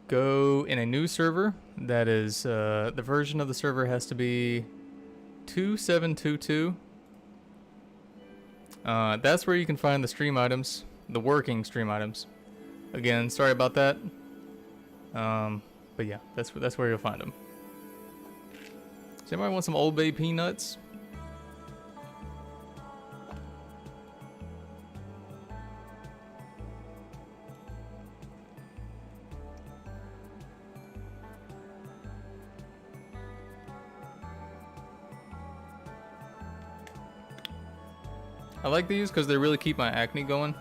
go in a new server. That is, the version of the server has to be 2722. That's where you can find the stream items, the working stream items. Again, sorry about that. But yeah, that's where you'll find them. Does anybody want some Old Bay peanuts? I like these because they really keep my acne going.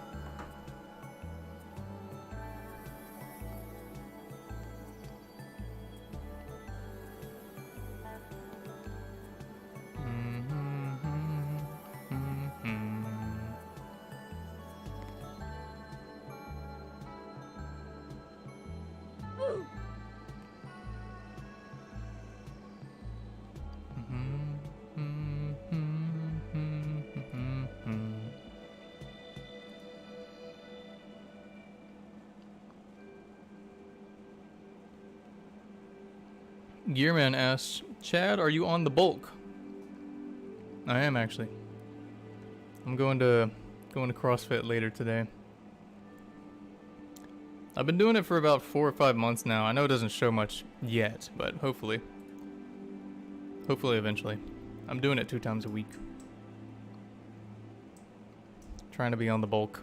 Gearman asks, Chad, are you on the bulk? I am actually. I'm going to CrossFit later today. I've been doing it for about 4 or 5 months now. I know it doesn't show much yet, but hopefully eventually. I'm doing it 2 times a week. Trying to be on the bulk.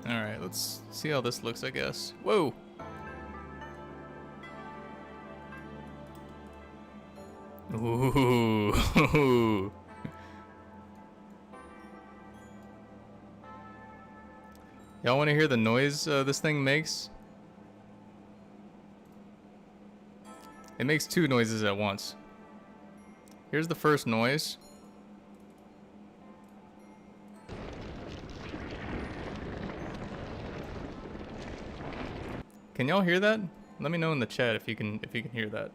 Alright, let's see how this looks, I guess. Whoa! Ooh. Y'all want to hear the noise this thing makes? It makes two noises at once. Here's the first noise. Can y'all hear that? Let me know in the chat if you can hear that.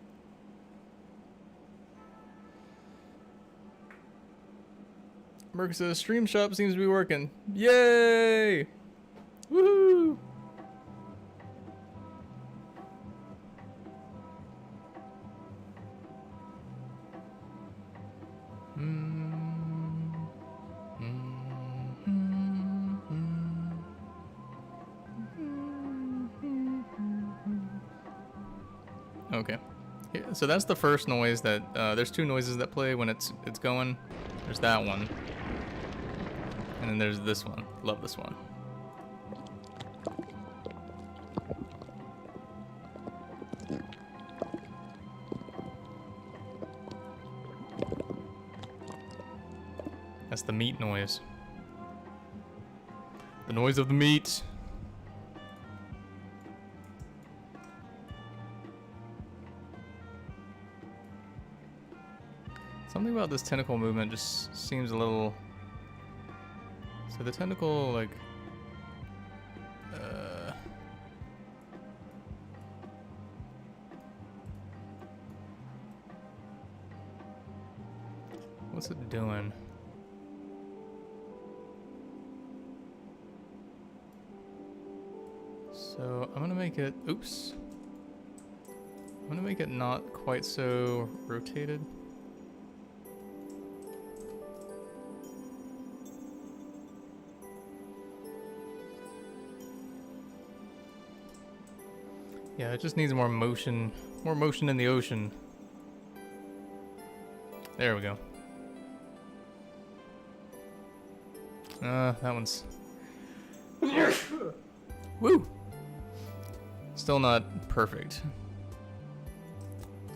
Merc says stream shop seems to be working. Yay! Woohoo! Okay. Yeah, so that's the first noise that there's two noises that play when it's going. There's that one. And then there's this one. Love this one. That's the meat noise. The noise of the meat. Something about this tentacle movement just seems a little... So the tentacle, like... What's it doing? So I'm gonna make it... Oops. I'm gonna make it not quite so rotated. Yeah, it just needs more motion in the ocean. There we go. That one's... Woo! Still not perfect.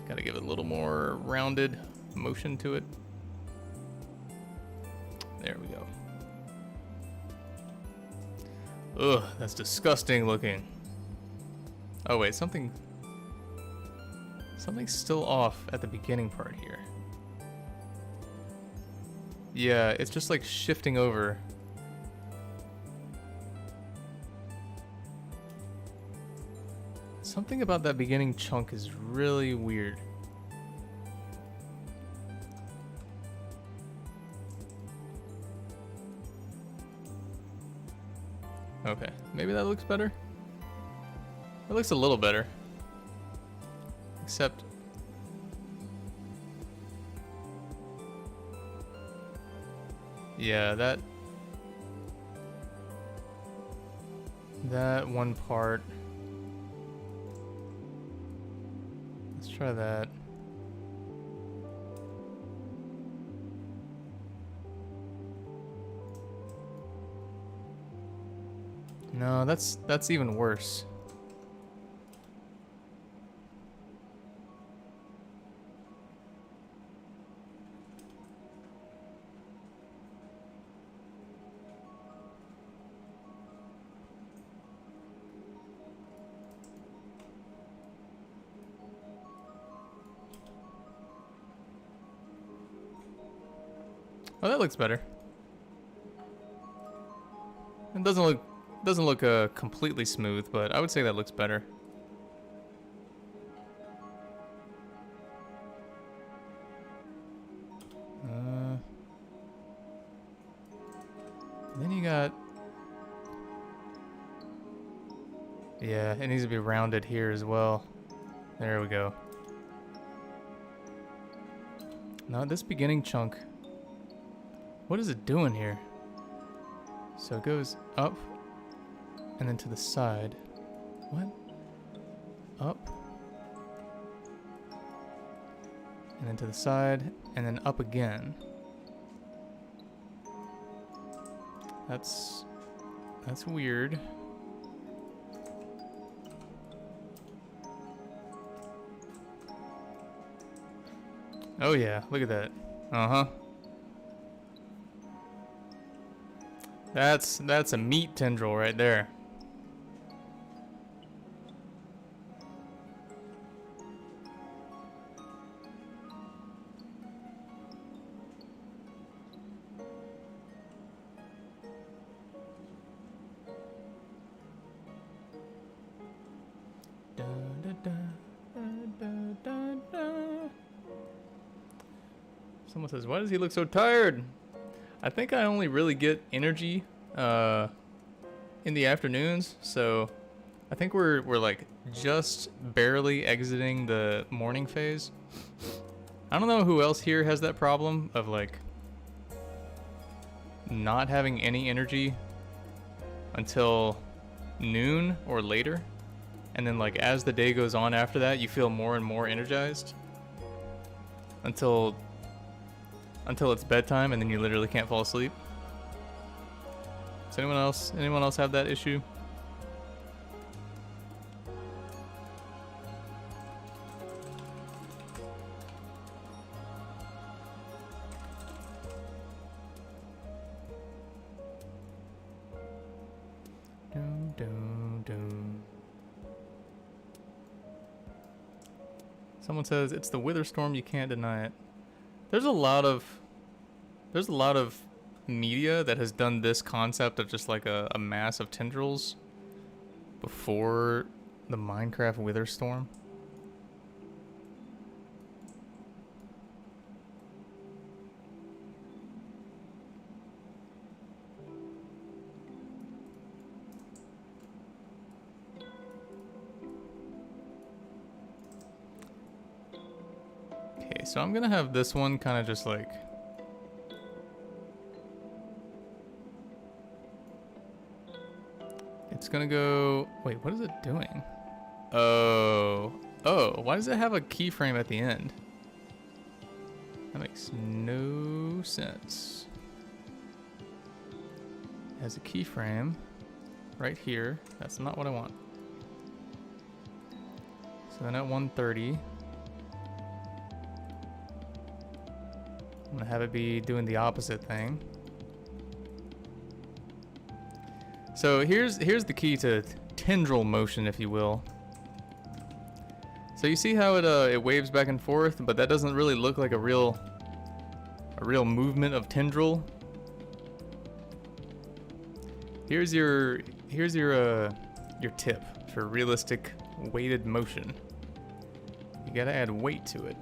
Gotta give it a little more rounded motion to it. There we go. Ugh, that's disgusting looking. Oh wait, something's still off at the beginning part here. Yeah, it's just like shifting over. Something about that beginning chunk is really weird. Okay, maybe that looks better. It looks a little better. Except... Yeah, that one part. Let's try that. No, that's even worse. Oh, that looks better. It doesn't look completely smooth, but I would say that looks better. Then you got... Yeah, it needs to be rounded here as well. There we go. Now this beginning chunk... What is it doing here? So it goes up and then to the side. What? Up. And then to the side and then up again. That's weird. Oh yeah, look at that. Uh-huh. That's a meat tendril right there. Someone says, why does he look so tired? I think I only really get energy in the afternoons, so I think we're like just barely exiting the morning phase. I don't know who else here has that problem of like not having any energy until noon or later, and then like as the day goes on after that, you feel more and more energized until it's bedtime, and then you literally can't fall asleep. Does anyone else have that issue? Dun, dun, dun. Someone says it's the wither storm, you can't deny it. There's a lot of media that has done this concept of just like a mass of tendrils before the Minecraft wither storm. Okay, so I'm gonna have this one kind of just like it's gonna go. Wait, what is it doing? Oh, why does it have a keyframe at the end? That makes no sense. It has a keyframe right here. That's not what I want. So then at 130, I'm gonna have it be doing the opposite thing. So here's the key to tendril motion, if you will. So you see how it waves back and forth, but that doesn't really look like a real movement of tendril. Here's your tip for realistic weighted motion. You gotta add weight to it.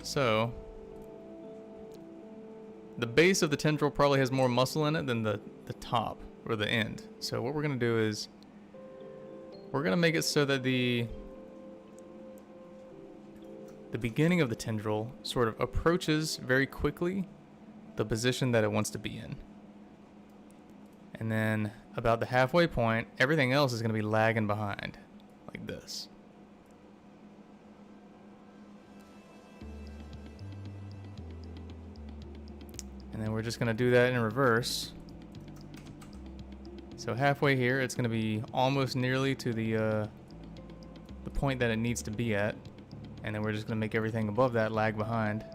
So the base of the tendril probably has more muscle in it than the top or the end. So what we're gonna do is we're gonna make it so that the beginning of the tendril sort of approaches very quickly the position that it wants to be in. And then about the halfway point, everything else is gonna be lagging behind, like this. And then we're just gonna do that in reverse. So halfway here, it's gonna be almost nearly to the point that it needs to be at. And then we're just gonna make everything above that lag behind.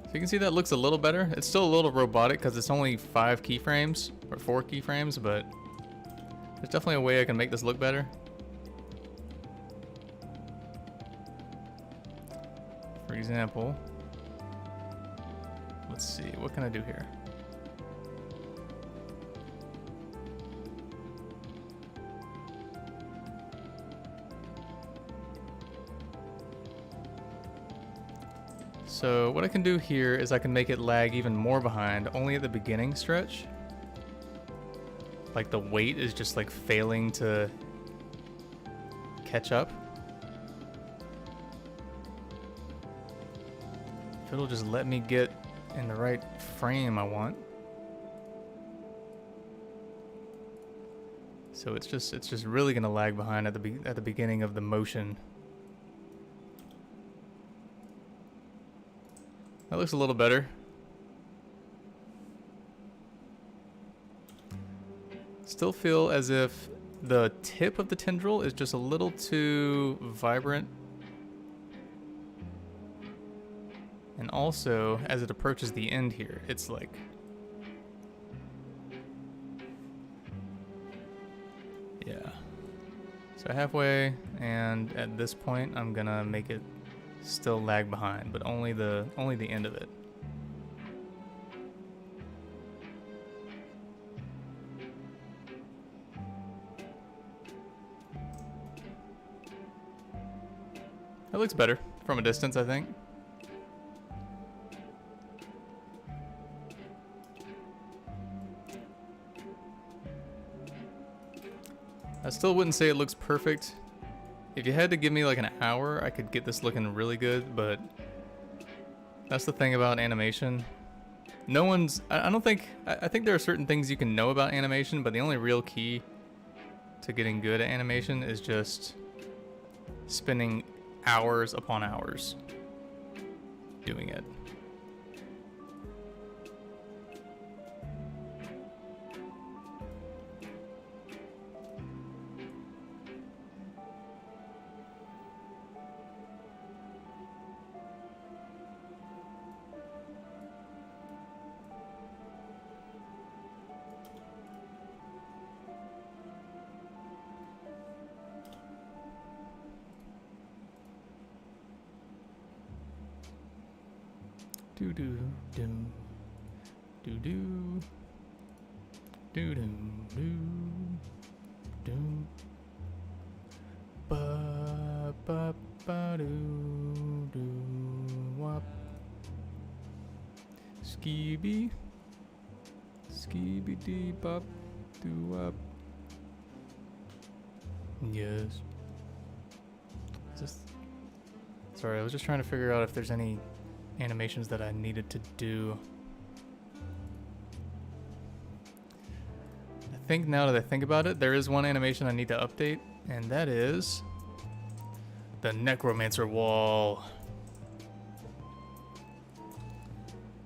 So you can see that looks a little better. It's still a little robotic because it's only 5 keyframes, or 4 keyframes, but there's definitely a way I can make this look better. For example, let's see, what can I do here? So what I can do here is I can make it lag even more behind, only at the beginning stretch. Like the weight is just like failing to catch up. If it'll just let me get in the right frame I want. So it's just really gonna lag behind at the beginning of the motion. That looks a little better. Still feel as if the tip of the tendril is just a little too vibrant. And also, as it approaches the end here, it's like... yeah. So halfway, and at this point, I'm gonna make it still lag behind, but only the end of it. That looks better from a distance, I think. I still wouldn't say it looks perfect. If you had to give me like an hour, I could get this looking really good, but that's the thing about animation. No one's, I don't think, I think there are certain things you can know about animation, but the only real key to getting good at animation is just spending hours upon hours doing it. Do do do do do do do do do ba ba ba do do wop skibby skibby dee bop do wop. Yes. Sorry, I was just trying to figure out if there's any animations that I needed to do. I think now that I think about it, there is one animation I need to update, and that is the Necromancer wall.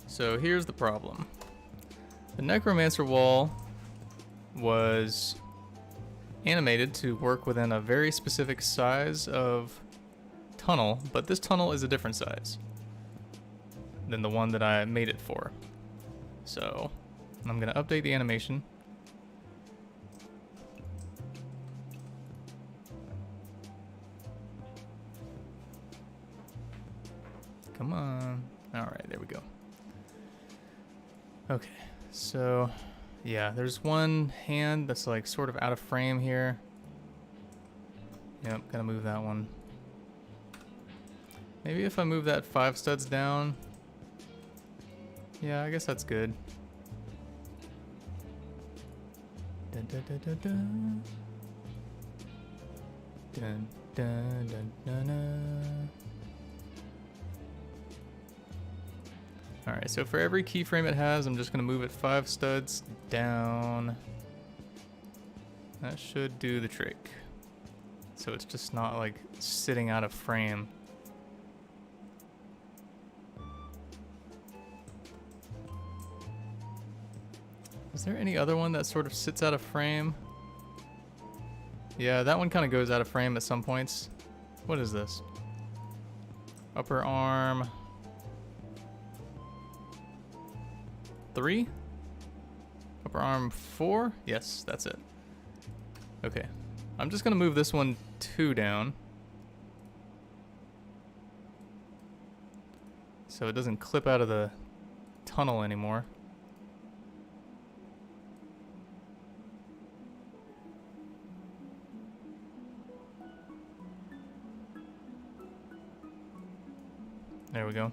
So here's the problem. The Necromancer wall was animated to work within a very specific size of tunnel, but this tunnel is a different size than the one that I made it for. So I'm gonna update the animation. Come on. All right, there we go. Okay, so yeah, there's one hand that's like sort of out of frame here. Yep, gotta move that one. Maybe if I move that 5 studs down. Yeah, I guess that's good. Dun, dun, dun, dun, dun. Dun, dun, dun, dun, dun. Alright, so for every keyframe it has, I'm just going to move it 5 studs down. That should do the trick. So it's just not like sitting out of frame. Is there any other one that sort of sits out of frame? Yeah, that one kind of goes out of frame at some points. What is this? Upper arm. 3? Upper arm 4? Yes, that's it. Okay. I'm just going to move this one 2 down. So it doesn't clip out of the tunnel anymore. There we go.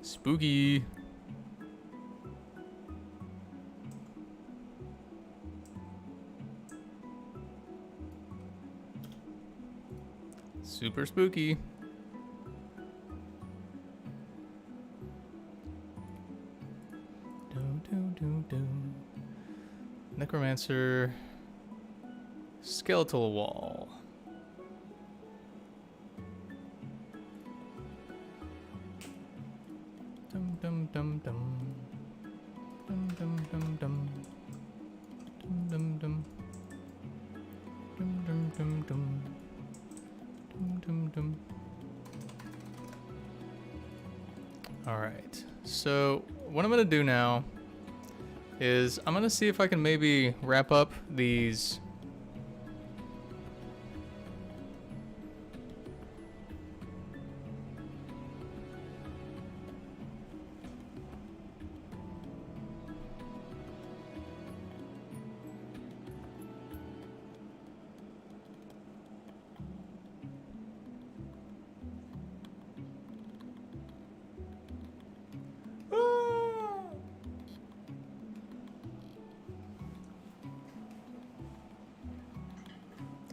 Spooky. Super spooky. Necromancer skeletal wall. Dum dum dum dum. Dum dum dum dum. Dum dum dum. Dum dum dum dum. Dum dum dum. Alright, so what I'm gonna do now is I'm gonna see if I can maybe wrap up these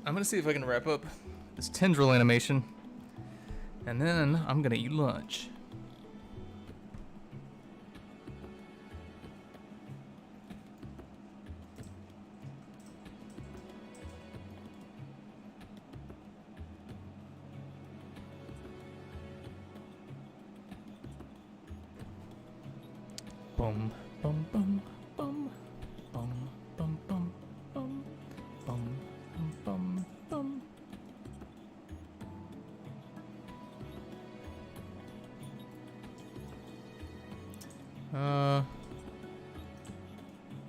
I'm gonna see if I can wrap up this tendril animation, and then I'm gonna eat lunch. Bum bum bum bum bum bum bum bum bum bum bum.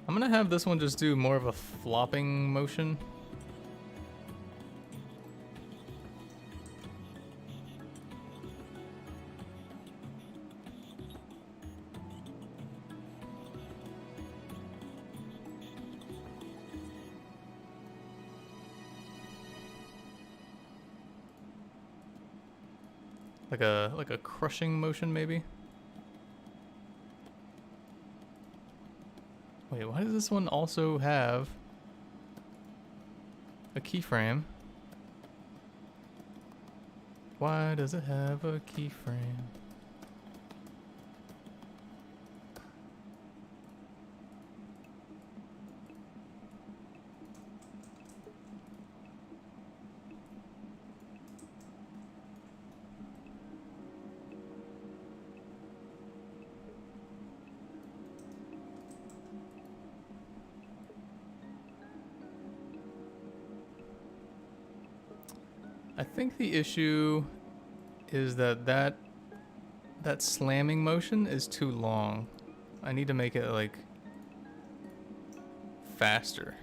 I'm gonna have this one just do more of a flopping motion. Like a crushing motion maybe. Wait, why does this one also have a keyframe? Why does it have a keyframe? I think the issue is that slamming motion is too long. I need to make it like faster.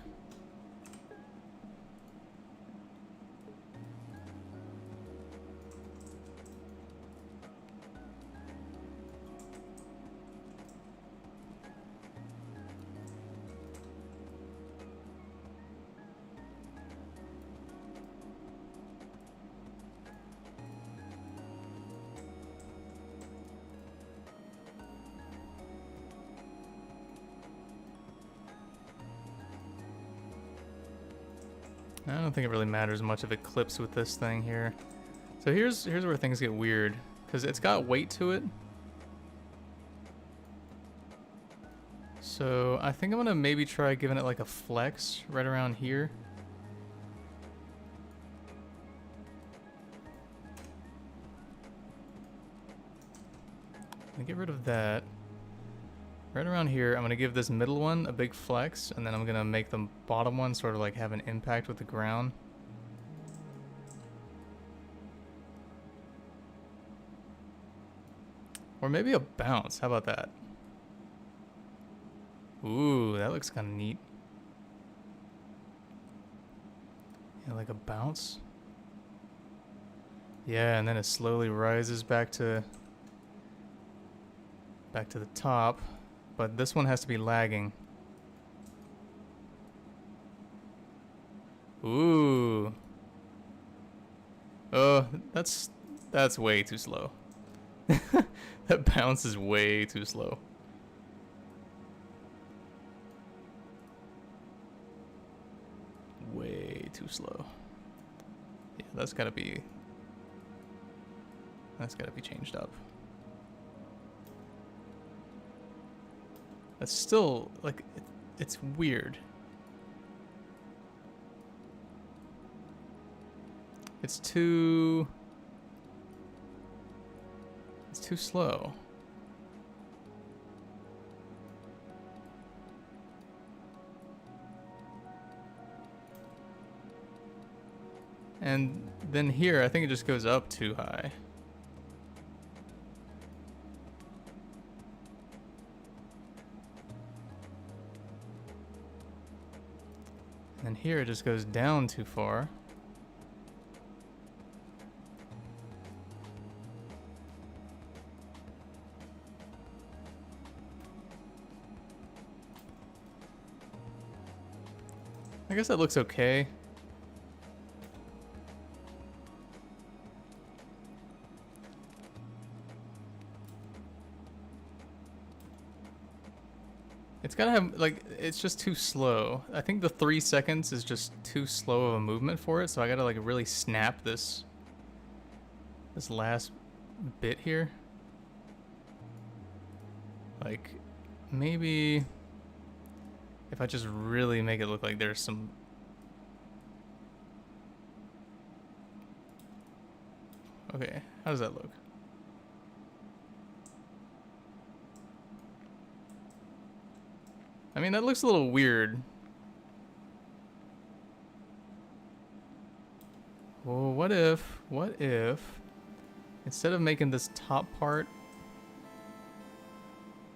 I don't think it really matters much if it clips with this thing here. So here's where things get weird, because it's got weight to it. So I think I'm gonna maybe try giving it like a flex right around here. I'm gonna get rid of that. Right around here, I'm gonna give this middle one a big flex, and then I'm gonna make the bottom one sort of like have an impact with the ground. Or maybe a bounce, how about that? Ooh, that looks kinda neat. Yeah, like a bounce. Yeah, and then it slowly rises back to the top. But this one has to be lagging. Ooh. Oh, that's way too slow. That bounce is way too slow. Way too slow. Yeah, that's gotta be changed up. That's still, like, it's weird. It's too slow. And then here, I think it just goes up too high. And here it just goes down too far. I guess that looks okay. It's gotta have, like, it's just too slow. I think the 3 seconds is just too slow of a movement for it, so I gotta, like, really snap this last bit here. Like, maybe if I just really make it look like there's some... Okay, how does that look? I mean, that looks a little weird. Well, what if, instead of making this top part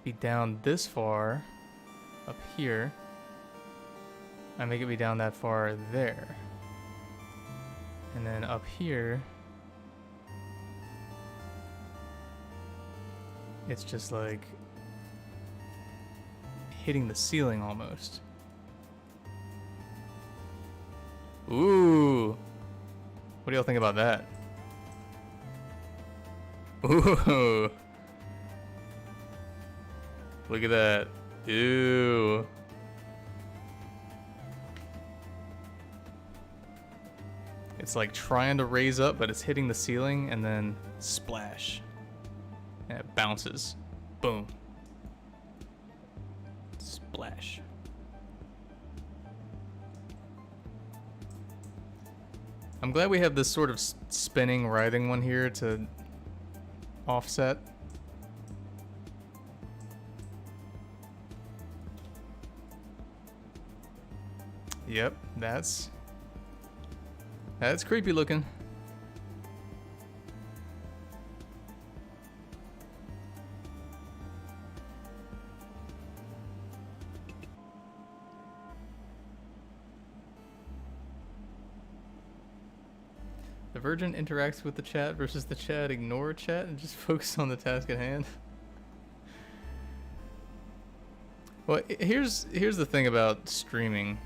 be down this far, up here, I make it be down that far there. And then up here, it's just like hitting the ceiling almost. Ooh. What do y'all think about that? Ooh. Look at that. Ew. It's like trying to raise up, but it's hitting the ceiling and then splash. And it bounces. Boom. Splash. I'm glad we have this sort of spinning, writhing one here to offset. Yep, that's creepy looking. The Virgin interacts with the chat versus the chat ignore chat and just focus on the task at hand. Well, here's the thing about streaming.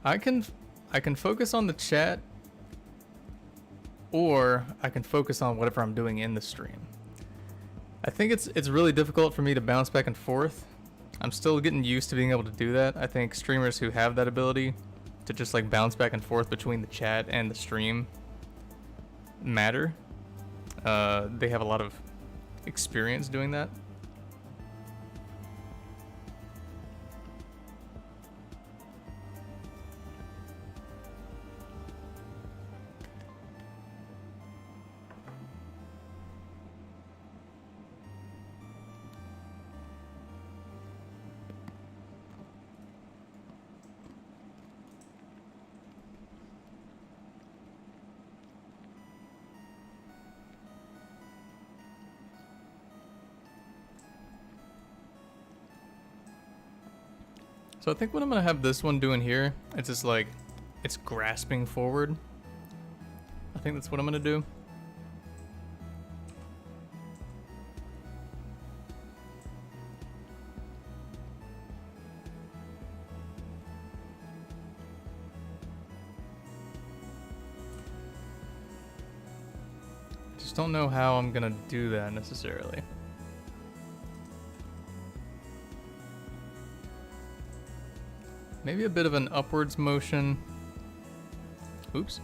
I can focus on the chat, or I can focus on whatever I'm doing in the stream. I think it's really difficult for me to bounce back and forth. I'm still getting used to being able to do that. I think streamers who have that ability to just like bounce back and forth between the chat and the stream matter. They have a lot of experience doing that. So I think what I'm gonna have this one doing here, it's just like, it's grasping forward. I think that's what I'm gonna do. I just don't know how I'm gonna do that necessarily. Maybe a bit of an upwards motion. Oops.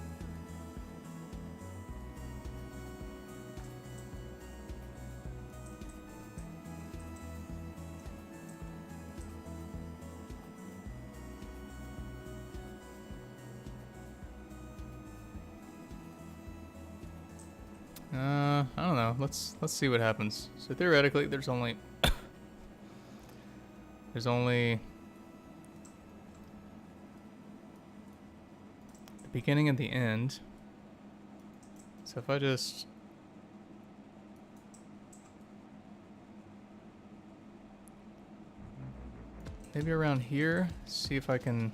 I don't know. Let's see what happens. So theoretically, there's only beginning and the end. So if I just... maybe around here, see if I can...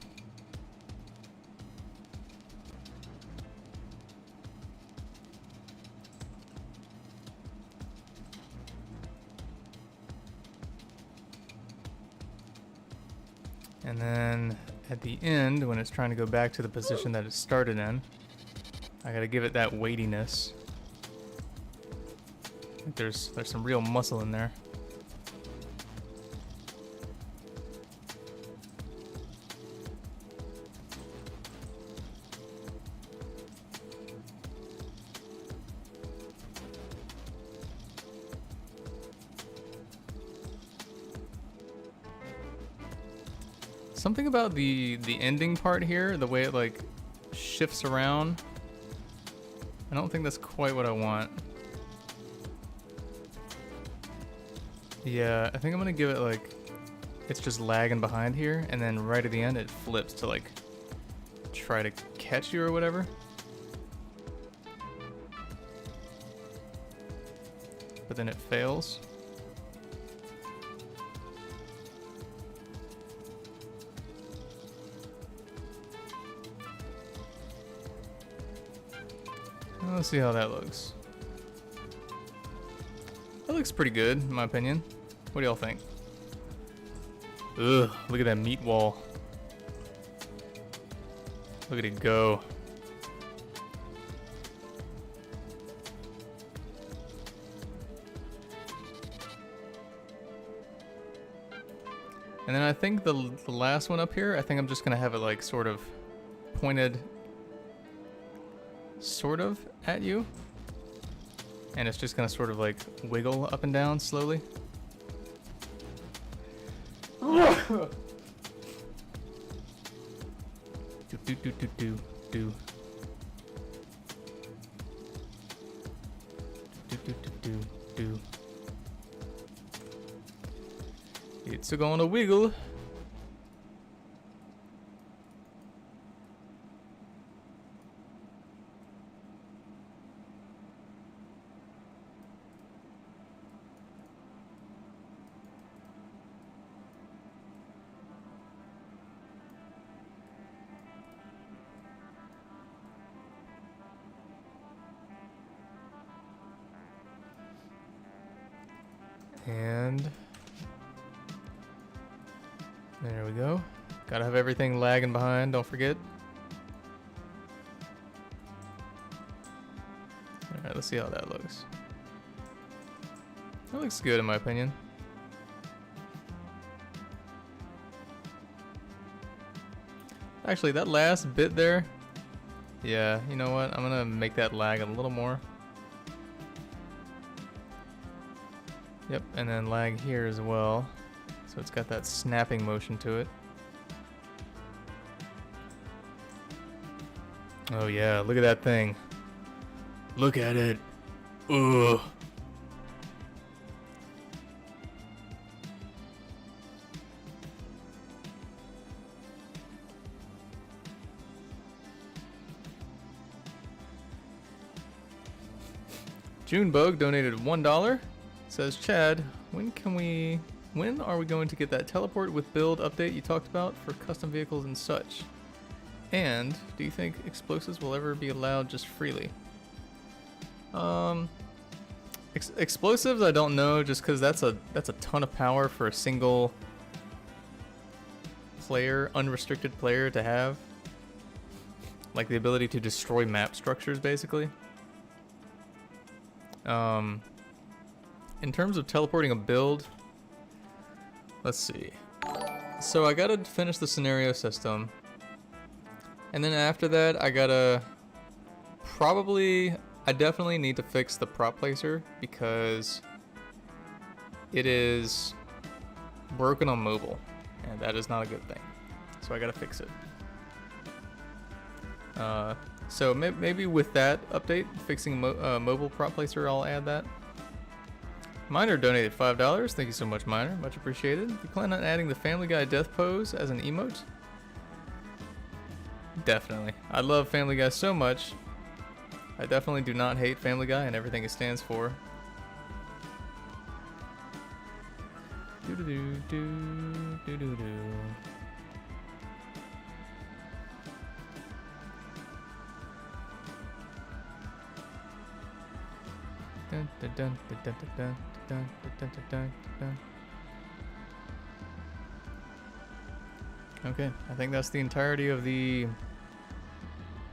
and then at the end, when it's trying to go back to the position that it started in, I gotta give it that weightiness. I think there's some real muscle in there. Something about the ending part here, the way it like shifts around, I don't think that's quite what I want. Yeah, I think I'm gonna give it like, it's just lagging behind here, and then right at the end it flips to like try to catch you or whatever. But then it fails. Let's see how that looks. That looks pretty good, in my opinion. What do y'all think? Ugh, look at that meat wall. Look at it go. And then I think the last one up here, I think I'm just gonna have it like sort of pointed sort of at you, and it's just gonna sort of like wiggle up and down slowly. Do do do do do do do do do do. It's gonna wiggle. And there we go. Gotta have everything lagging behind, don't forget. Alright, let's see how that looks. That looks good in my opinion. Actually, that last bit there, yeah, you know what? I'm gonna make that lag a little more. Yep, and then lag here as well. So it's got that snapping motion to it. Oh yeah, look at that thing. Look at it. Ugh. Junebug donated $1. Says, Chad, when are we going to get that teleport with build update you talked about for custom vehicles and such? And do you think explosives will ever be allowed just freely? Explosives, I don't know, just because that's a ton of power for a single player, unrestricted player to have. Like the ability to destroy map structures, basically. In terms of teleporting a build, let's see. So I gotta finish the scenario system. And then after that, I definitely need to fix the prop placer because it is broken on mobile. And that is not a good thing. So I gotta fix it. So maybe with that update, fixing mobile prop placer, I'll add that. Miner donated $5. Thank you so much, Miner. Much appreciated. You plan on adding the Family Guy death pose as an emote? Definitely. I love Family Guy so much. I definitely do not hate Family Guy and everything it stands for. Do-do-do-do-do-do-do. Dun, dun, dun, dun, dun, dun, dun, dun, dun, dun, dun. Okay, I think that's the entirety of the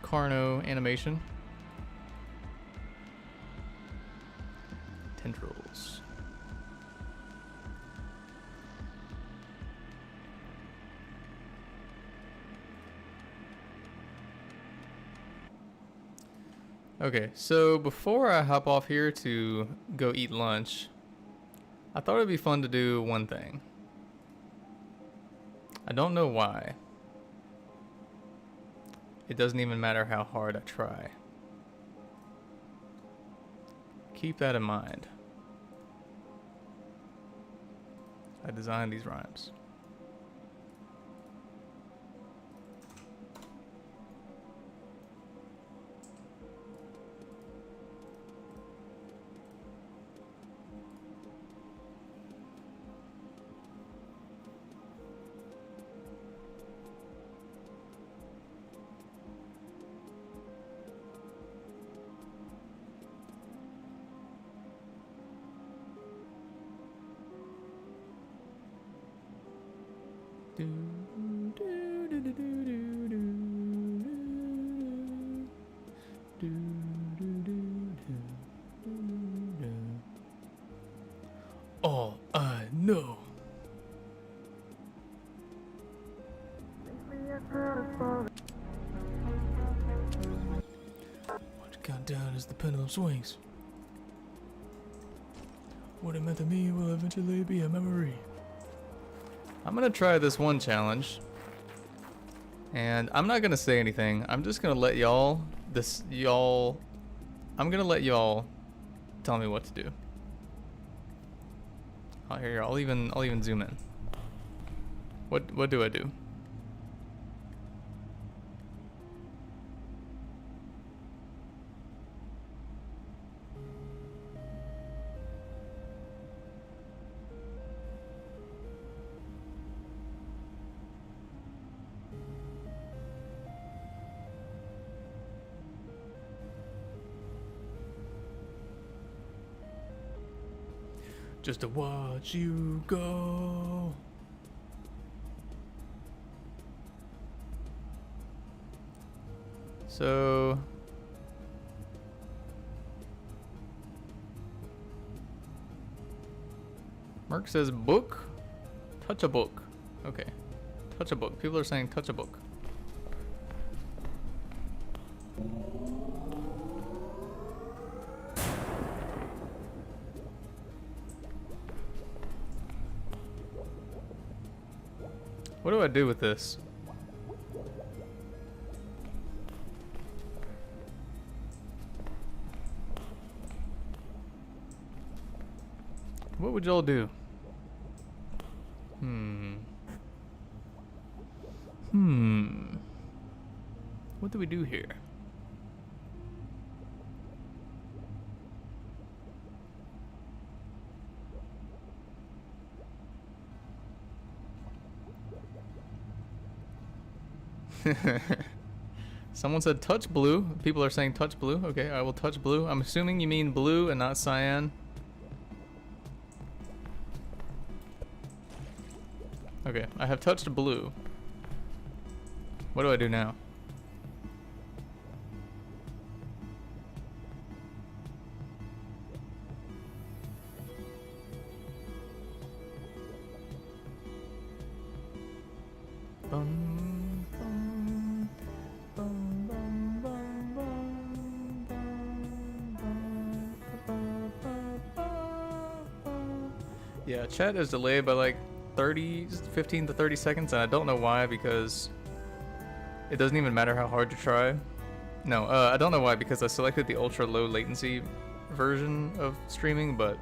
Carno animation. Tendrils. Okay, so before I hop off here to go eat lunch, I thought it'd be fun to do one thing. I don't know why. It doesn't even matter how hard I try. Keep that in mind. I designed these rhymes. All I know. Watch the countdown as the pendulum swings. What it meant to me will eventually be a memory. I'm gonna try this one challenge, and I'm not gonna say anything. I'm just gonna let y'all, I'm gonna let y'all tell me what to do. Oh, here, I'll even zoom in. What do I do? Just to watch you go. So Mark says book, touch a book. Okay, touch a book. People are saying touch a book. What do I do with this? What would y'all do? What do we do here? Someone said touch blue. People are saying touch blue. Okay, I will touch blue. I'm assuming you mean blue and not cyan. Okay, I have touched blue. What do I do now? Yeah, chat is delayed by like 15 to 30 seconds, and I don't know why, because it doesn't even matter how hard you try. No, I don't know why, because I selected the ultra low latency version of streaming, but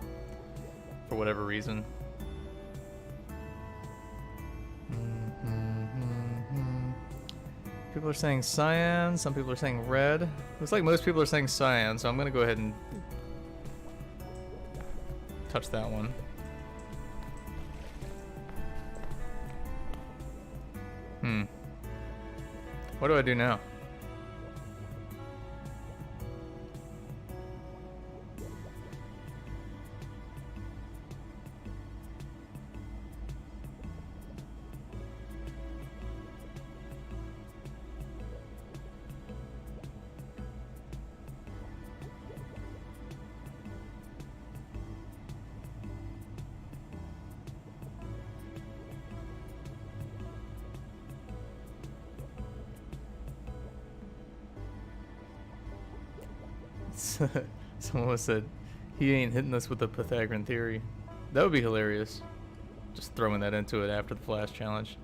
for whatever reason. People people are saying cyan, some people are saying red. Looks like most people are saying cyan, so I'm gonna go ahead and touch that one. What do I do now? Someone said he ain't hitting us with the Pythagorean theory. That would be hilarious. Just throwing that into it after the flash challenge.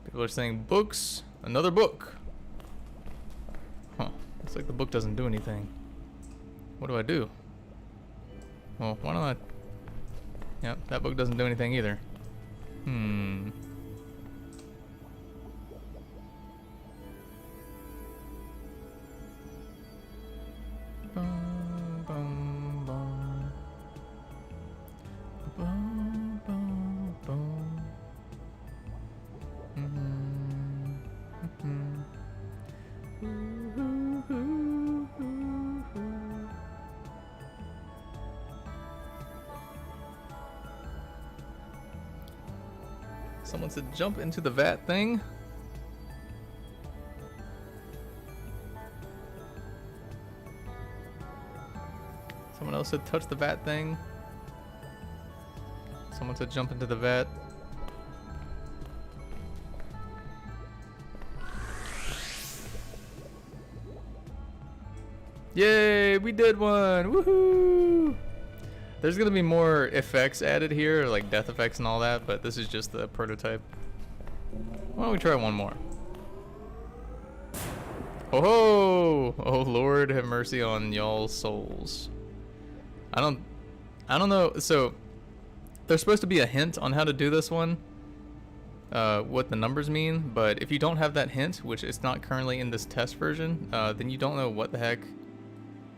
People are saying books. Another book. Huh. Looks like the book doesn't do anything. What do I do? Well, why don't I... Yep, that book doesn't do anything either. Someone said jump into the vat thing. Someone else said touch the vat thing. Someone said jump into the vat. Yay, we did one! Woohoo! There's gonna be more effects added here, like death effects and all that, but this is just the prototype. Why don't we try one more? Oh ho! Oh Lord, have mercy on y'all's souls. I don't know. So there's supposed to be a hint on how to do this one, what the numbers mean, but if you don't have that hint, which is not currently in this test version, then you don't know what the heck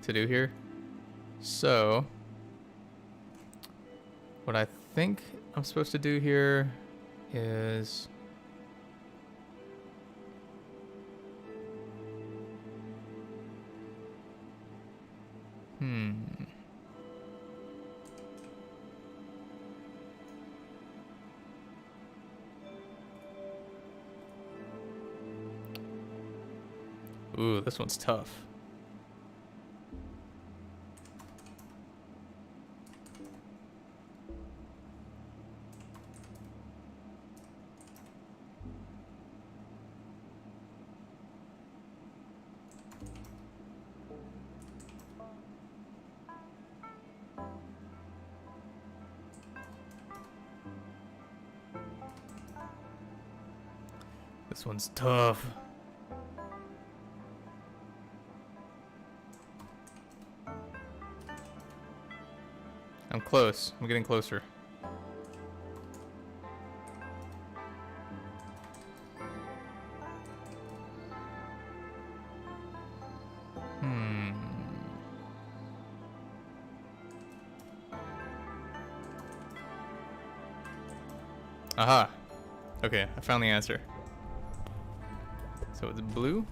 to do here. So what I think I'm supposed to do here is Ooh, this one's tough. This one's tough. I'm close. I'm getting closer. Aha. Okay, I found the answer. So it's blue.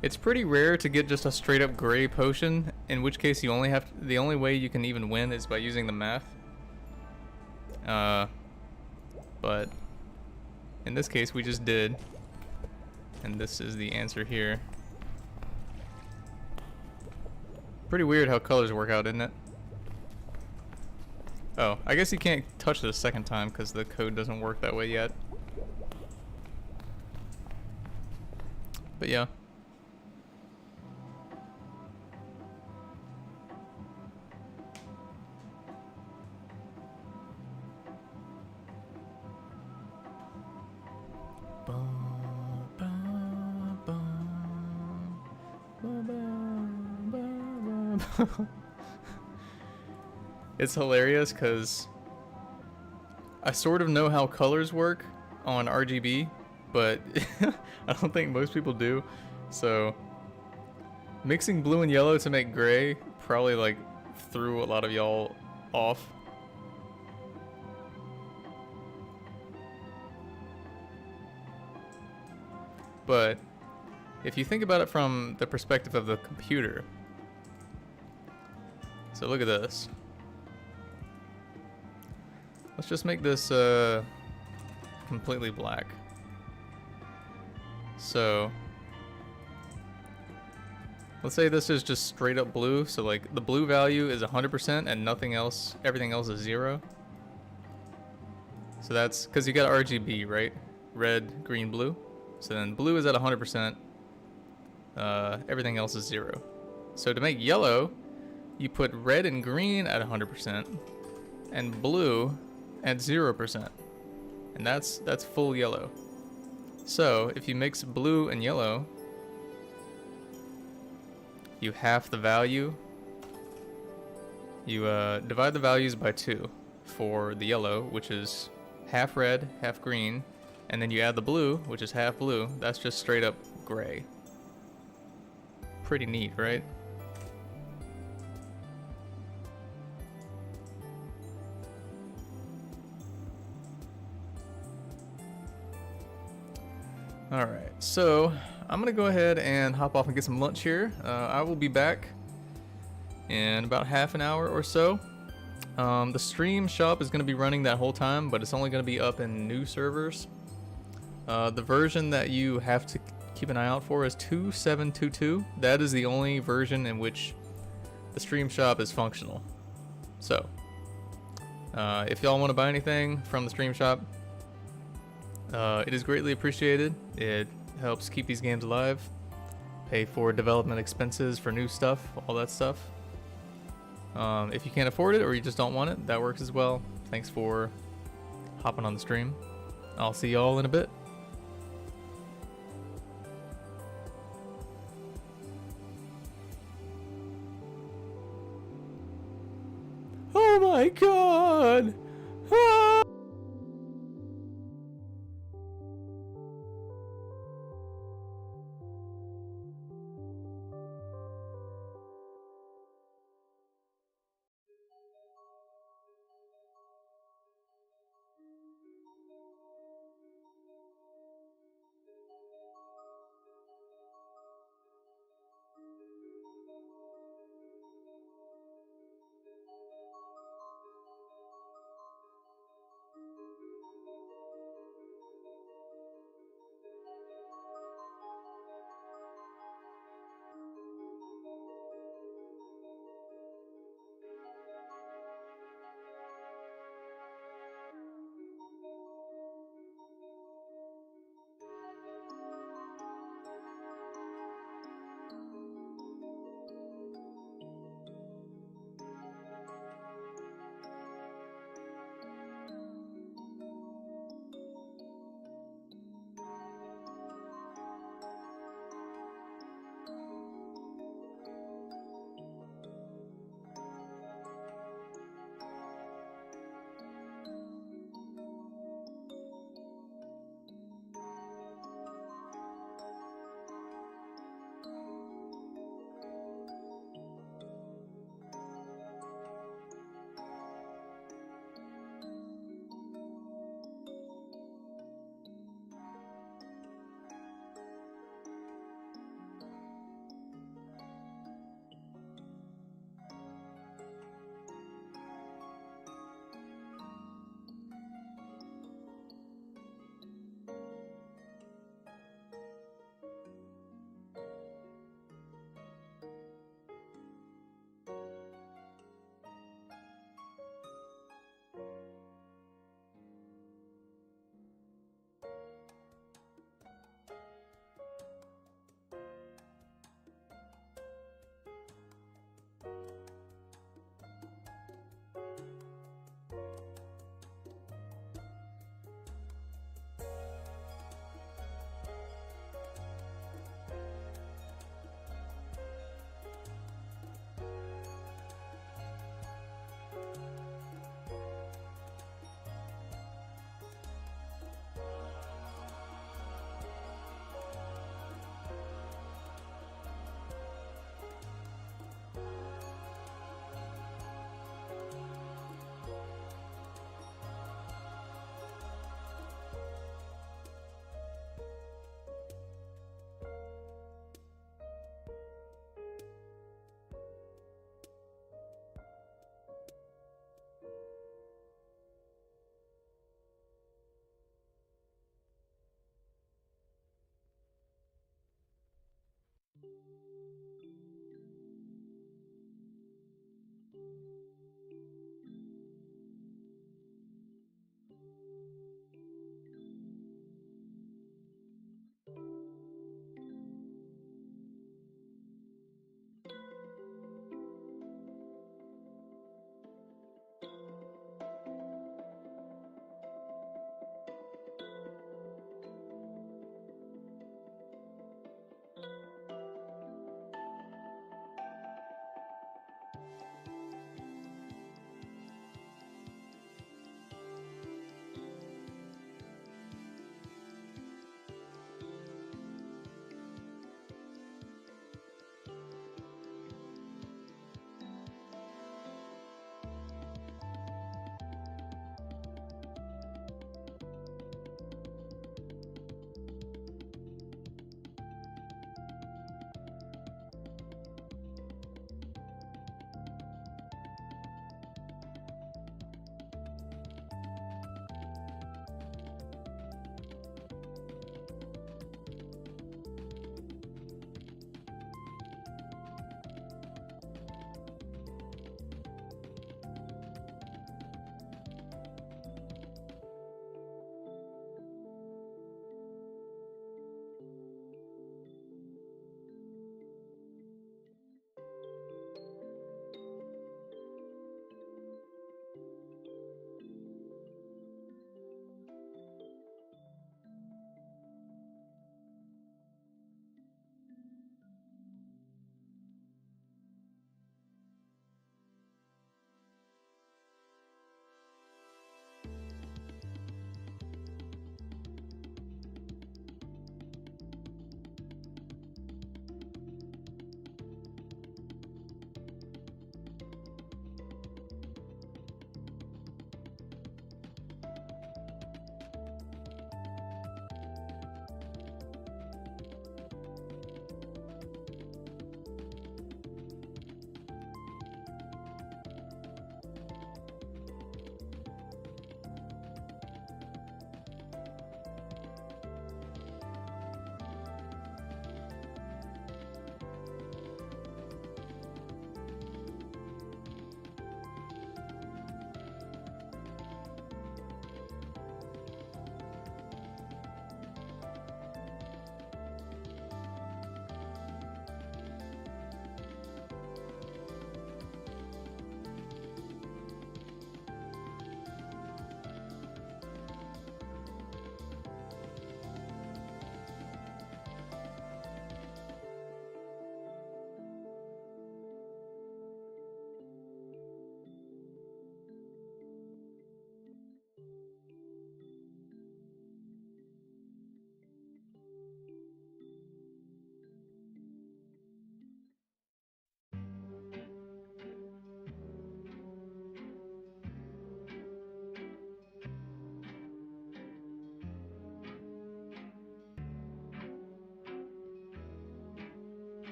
It's pretty rare to get just a straight up gray potion, in which case you only have the only way you can even win is by using the math. But in this case we just did, and this is the answer here. Pretty weird how colors work out, isn't it? Oh, I guess you can't touch it a second time because the code doesn't work that way yet. But yeah. It's hilarious because I sort of know how colors work on RGB, but I don't think most people do. So mixing blue and yellow to make gray probably like threw a lot of y'all off. But if you think about it from the perspective of the computer, so look at this. Let's just make this completely black. So let's say this is just straight up blue. So like the blue value is 100% and nothing else, everything else is 0. So that's because you got RGB, right? Red, green, blue. So then blue is at 100%. Everything else is 0. So to make yellow, you put red and green at 100% and blue at 0%. And that's full yellow. So if you mix blue and yellow, you half the value. You divide the values by 2 for the yellow, which is half red, half green, and then you add the blue, which is half blue. That's just straight up gray. Pretty neat, right? Alright, so I'm gonna go ahead and hop off and get some lunch here. I will be back in about half an hour or so. The stream shop is gonna be running that whole time, but it's only gonna be up in new servers. The version that you have to keep an eye out for is 2722. That is the only version in which the stream shop is functional. So, if y'all want to buy anything from the stream shop, it is greatly appreciated. It helps keep these games alive, pay for development expenses for new stuff, all that stuff. If you can't afford it or you just don't want it, that works as well. Thanks for hopping on the stream. I'll see y'all in a bit. Oh my god! Ah!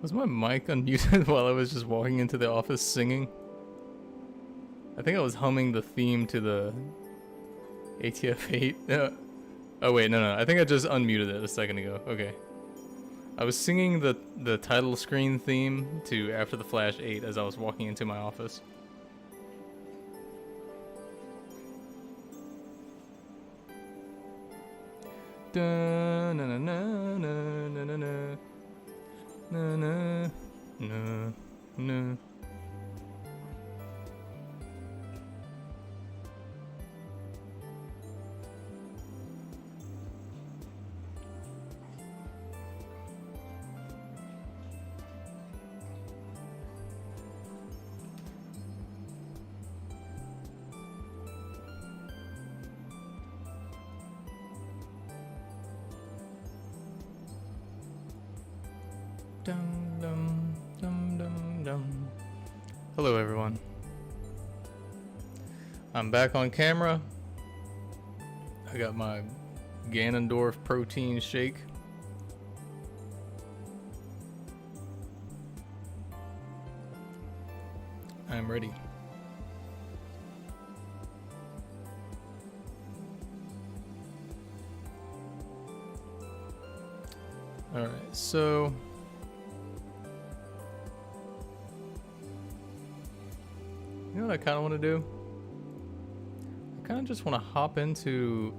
Was my mic unmuted while I was just walking into the office singing? I think I was humming the theme to the ATF-8. Oh wait, no. I think I just unmuted it a second ago. Okay. I was singing the title screen theme to After the Flash 8 as I was walking into my office. Da na na na na na na na na na na. Dum dum dum dum dum. Hello everyone. I'm back on camera. I got my Ganondorf protein shake. I'm ready. Alright, so you know what I kind of want to do? I kind of just want to hop into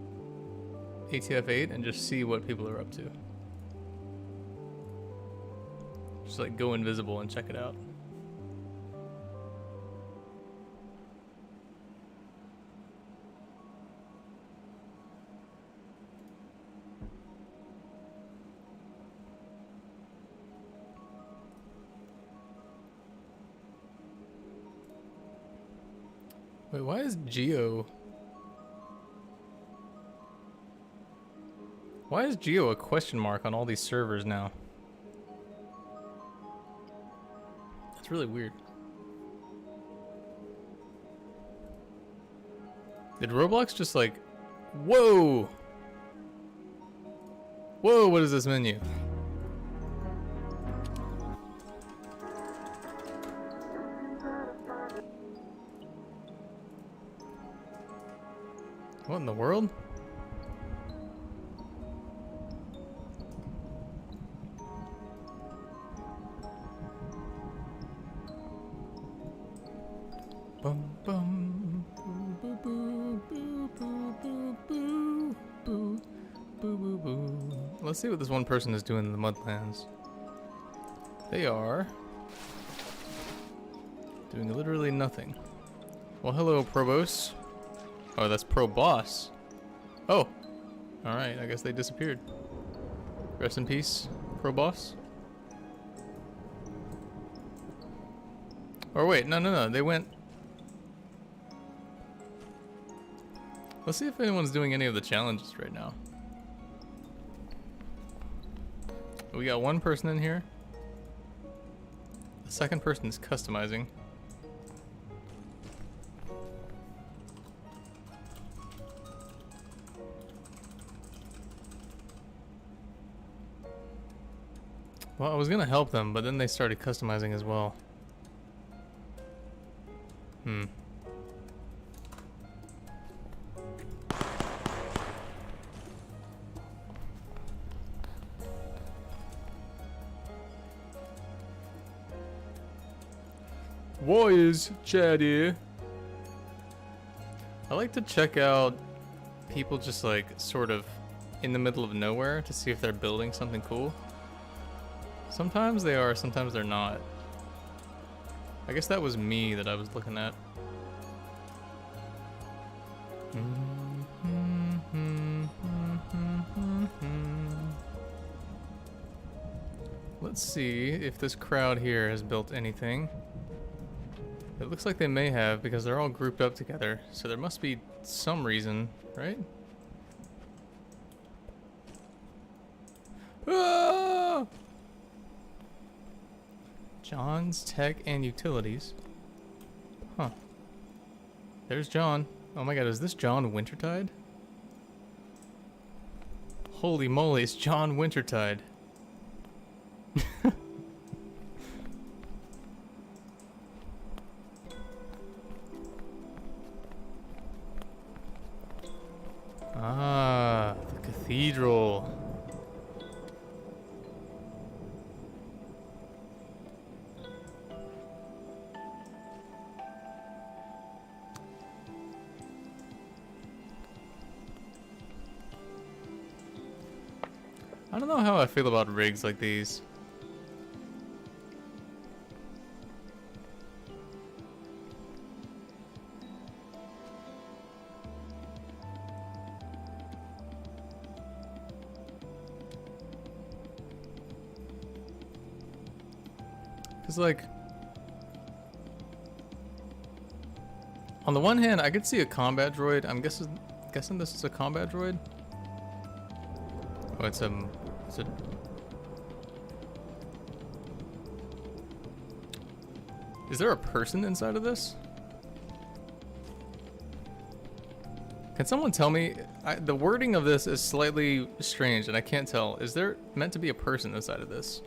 ATF-8 and just see what people are up to. Just like go invisible and check it out. Wait, why is Geo... Why is Geo a question mark on all these servers now? That's really weird. Did Roblox just like... Whoa! Whoa, what is this menu? What in the world? Bum bum boo boo boo boo boo boo boo boo boo boo. Let's see what this one person is doing in the Mudlands. They are doing literally nothing. Well, hello, Probos. Oh, that's Pro Boss. Oh, all right. I guess they disappeared. Rest in peace, Pro Boss. Or wait, no. They went. Let's see if anyone's doing any of the challenges right now. We got one person in here. The second person is customizing. Well, I was gonna help them, but then they started customizing as well. What is chatty? I like to check out people just like sort of in the middle of nowhere to see if they're building something cool. Sometimes they are, sometimes they're not. I guess that was me that I was looking at. Let's see if this crowd here has built anything. It looks like they may have because they're all grouped up together. So there must be some reason, right? Ah! John's Tech and Utilities. Huh. There's John. Oh my god, is this John Wintertide? Holy moly, it's John Wintertide. Cathedral. I don't know how I feel about rigs like these. Cause like, on the one hand, I could see a combat droid. I'm guessing this is a combat droid. Oh, it's a. Is there a person inside of this? Can someone tell me? The wording of this is slightly strange, and I can't tell. Is there meant to be a person inside of this?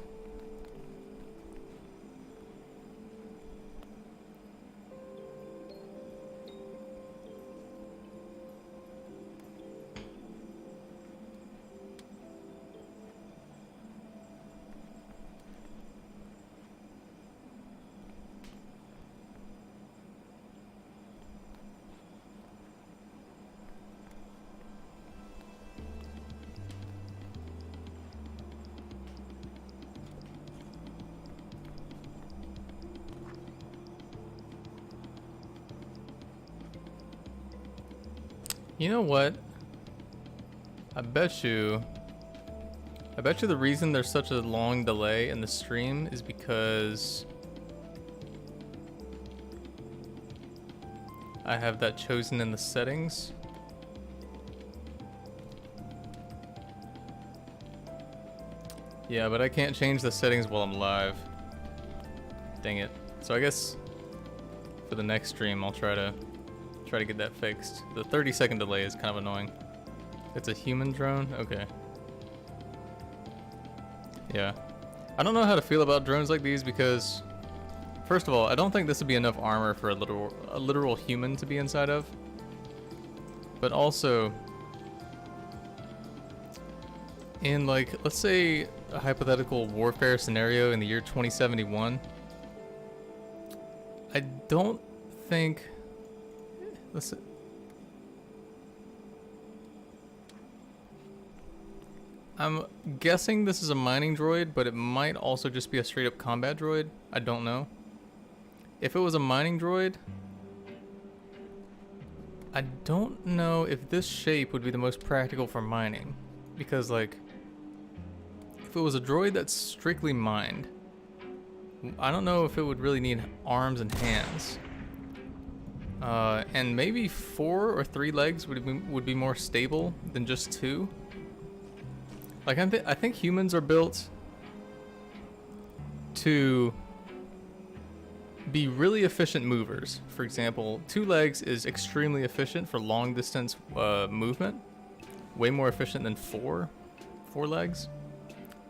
You know what? I bet you the reason there's such a long delay in the stream is because I have that chosen in the settings. Yeah, but I can't change the settings while I'm live. Dang it. So I guess for the next stream I'll try to get that fixed. The 30-second delay is kind of annoying. It's a human drone? Okay. Yeah. I don't know how to feel about drones like these because, first of all, I don't think this would be enough armor for a literal human to be inside of. But also, in like, let's say a hypothetical warfare scenario in the year 2071, I don't think... Listen. I'm guessing this is a mining droid, but it might also just be a straight up combat droid. I don't know. If it was a mining droid, I don't know if this shape would be the most practical for mining. Because like, if it was a droid that's strictly mined, I don't know if it would really need arms and hands. And maybe 4 or 3 legs would be more stable than just 2. Like I think humans are built to be really efficient movers. For example, 2 legs is extremely efficient for long distance movement, way more efficient than 4 legs.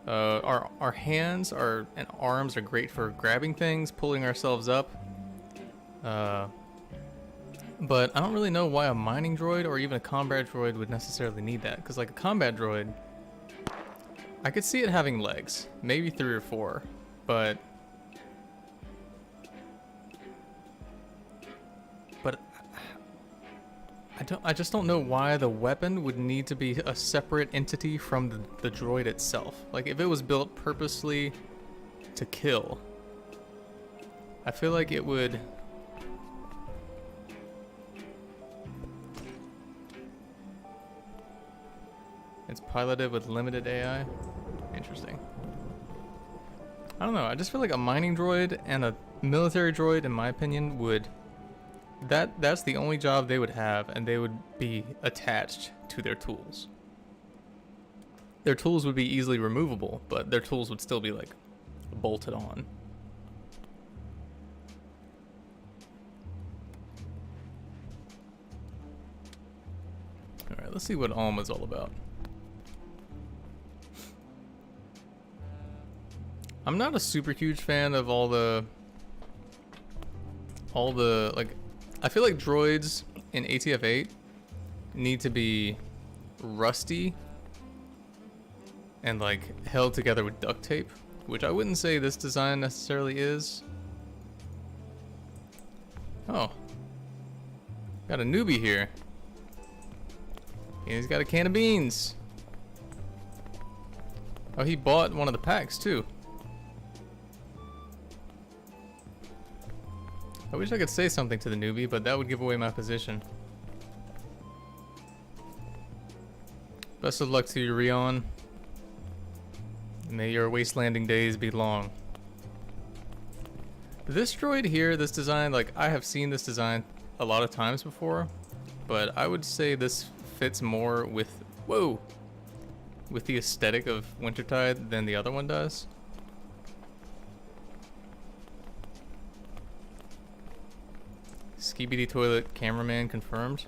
Our hands and arms are great for grabbing things, pulling ourselves up. But I don't really know why a mining droid or even a combat droid would necessarily need that. Because like a combat droid, I could see it having legs. Maybe 3 or 4. But I just don't know why the weapon would need to be a separate entity from the droid itself. Like if it was built purposely to kill, I feel like it would... It's piloted with limited AI. Interesting. I don't know. I just feel like a mining droid and a military droid, in my opinion, would... That's the only job they would have, and they would be attached to their tools. Their tools would be easily removable, but their tools would still be, like, bolted on. Alright, let's see what Alma's all about. I'm not a super huge fan of all the like, I feel like droids in ATF-8 need to be rusty and like held together with duct tape, which I wouldn't say this design necessarily is. Oh, got a newbie here. And he's got a can of beans. Oh, he bought one of the packs too. I wish I could say something to the newbie, but that would give away my position. Best of luck to you, Rion. May your wastelanding days be long. This droid here, this design, like I have seen this design a lot of times before, but I would say this fits more with, whoa, with the aesthetic of Wintertide than the other one does. Skibidi Toilet Cameraman confirmed.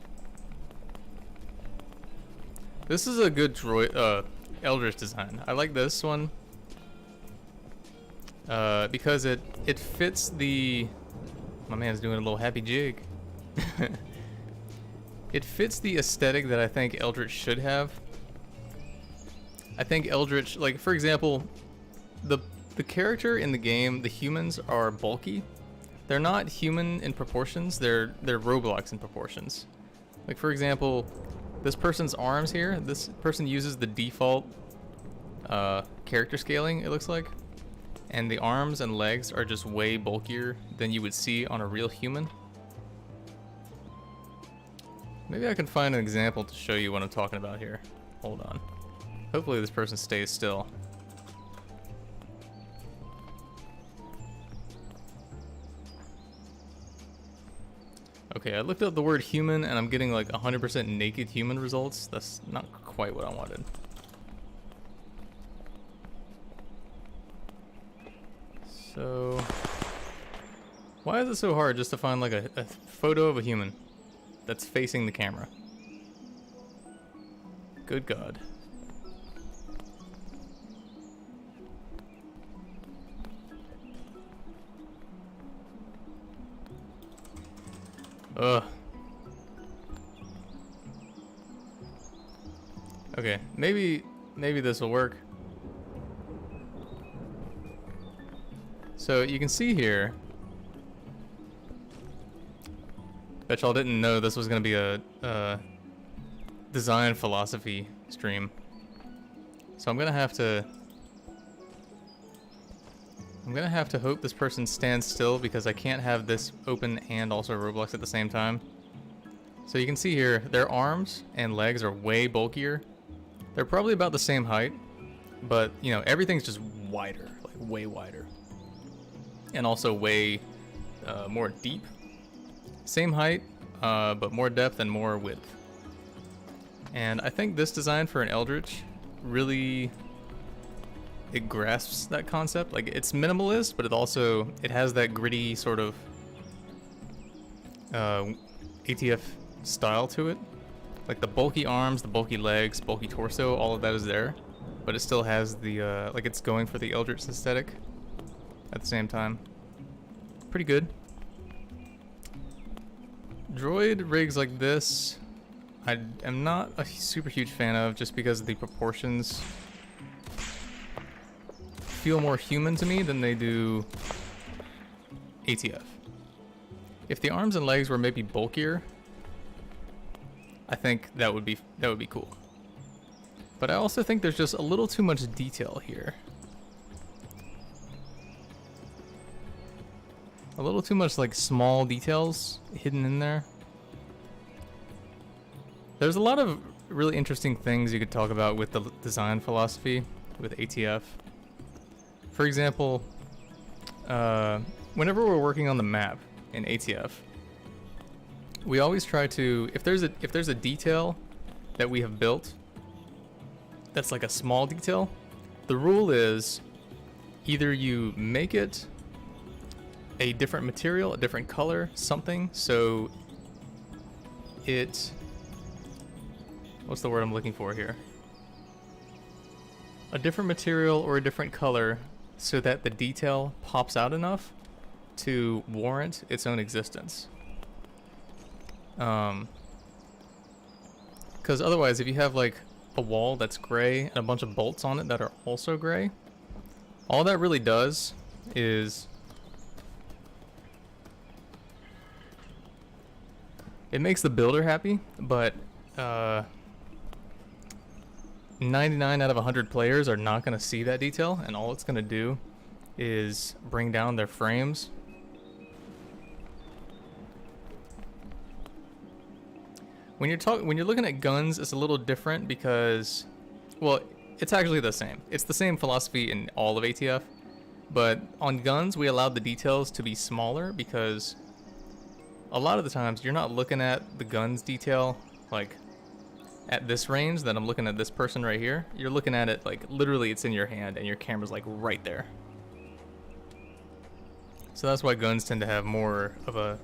This is a good droid, Eldritch design. I like this one because it fits the. My man's doing a little happy jig. It fits the aesthetic that I think Eldritch should have. I think Eldritch, like for example, the character in the game, the humans are bulky. They're not human in proportions. They're Roblox in proportions. Like for example, this person's arms here. This person uses the default character scaling. It looks like, and the arms and legs are just way bulkier than you would see on a real human. Maybe I can find an example to show you what I'm talking about here. Hold on. Hopefully this person stays still. Okay, I looked up the word human and I'm getting like 100% naked human results. That's not quite what I wanted. So, why is it so hard just to find like a photo of a human that's facing the camera? Good God. Ugh. Okay, maybe this will work. So you can see here. Bet y'all didn't know this was gonna be a design philosophy stream. So I'm gonna have to hope this person stands still because I can't have this open and also Roblox at the same time. So you can see here, their arms and legs are way bulkier. They're probably about the same height, but you know, everything's just wider, like way wider. And also way more deep. Same height, but more depth and more width. And I think this design for an Eldritch really, it grasps that concept. Like it's minimalist, but it has that gritty sort of ATF style to it. Like the bulky arms, the bulky legs, bulky torso, all of that is there, but it still has the like it's going for the Eldritch aesthetic at the same time. Pretty good. Droid rigs like this, I am not a super huge fan of just because the proportions feel more human to me than they do ATF. If the arms and legs were maybe bulkier, I think that would be cool. But I also think there's just a little too much detail here. A little too much like small details hidden in there. There's a lot of really interesting things you could talk about with the design philosophy with ATF. For example, whenever we're working on the map in ATF, we always try to, if there's a detail that we have built that's like a small detail, the rule is either you make it a different material, a different color, something, so it, what's the word I'm looking for here? A different material or a different color so that the detail pops out enough to warrant its own existence. Because otherwise, if you have like a wall that's gray and a bunch of bolts on it that are also gray. All that really does is it makes the builder happy, but 99 out of 100 players are not going to see that detail, and all it's going to do is bring down their frames. When you're looking at guns, it's a little different because, well, it's actually the same. It's the same philosophy in all of ATF, but on guns we allowed the details to be smaller because a lot of the times you're not looking at the gun's detail like at this range that I'm looking at this person right here. You're looking at it like literally it's in your hand and your camera's like right there. So that's why guns tend to have more of a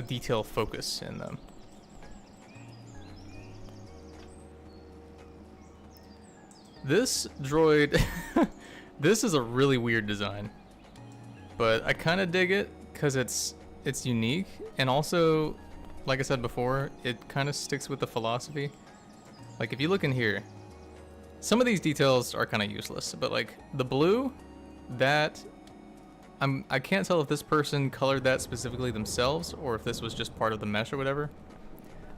detail focus in them. This droid, this is a really weird design, but I kind of dig it because it's unique, and also, like I said before, it kind of sticks with the philosophy. Like if you look in here, some of these details are kind of useless, but like the blue, that I can't tell if this person colored that specifically themselves or if this was just part of the mesh or whatever.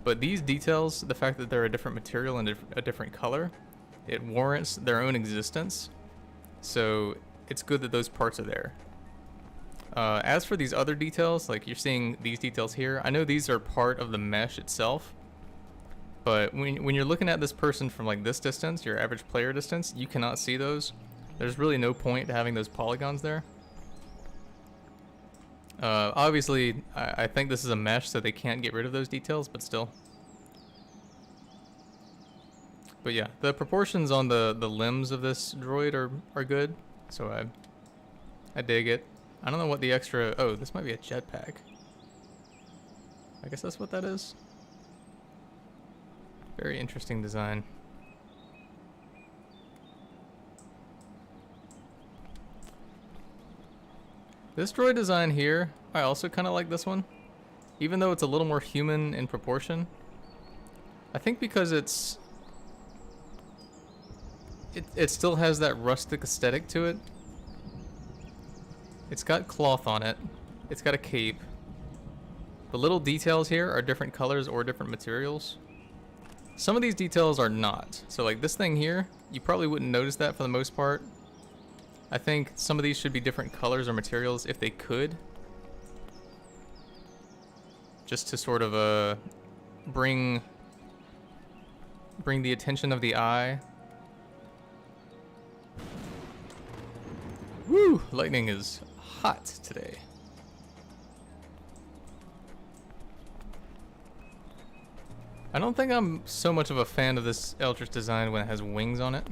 But these details, the fact that they're a different material and a different color, it warrants their own existence, so it's good that those parts are there. As for these other details, like you're seeing these details here, I know these are part of the mesh itself, but when you're looking at this person from like this distance, your average player distance, you cannot see those. There's really no point to having those polygons there. Obviously, I think this is a mesh, so they can't get rid of those details, but still. But yeah, the proportions on the limbs of this droid are good, so I dig it. I don't know what the extra... Oh, this might be a jetpack. I guess that's what that is. Very interesting design. This droid design here, I also kind of like this one. Even though it's a little more human in proportion. I think because it still has that rustic aesthetic to it. It's got cloth on it. It's got a cape. The little details here are different colors or different materials. Some of these details are not. So like this thing here, you probably wouldn't notice that for the most part. I think some of these should be different colors or materials if they could. Just to sort of bring the attention of the eye. Woo! Lightning is hot today. I don't think I'm so much of a fan of this Eldritch design when it has wings on it.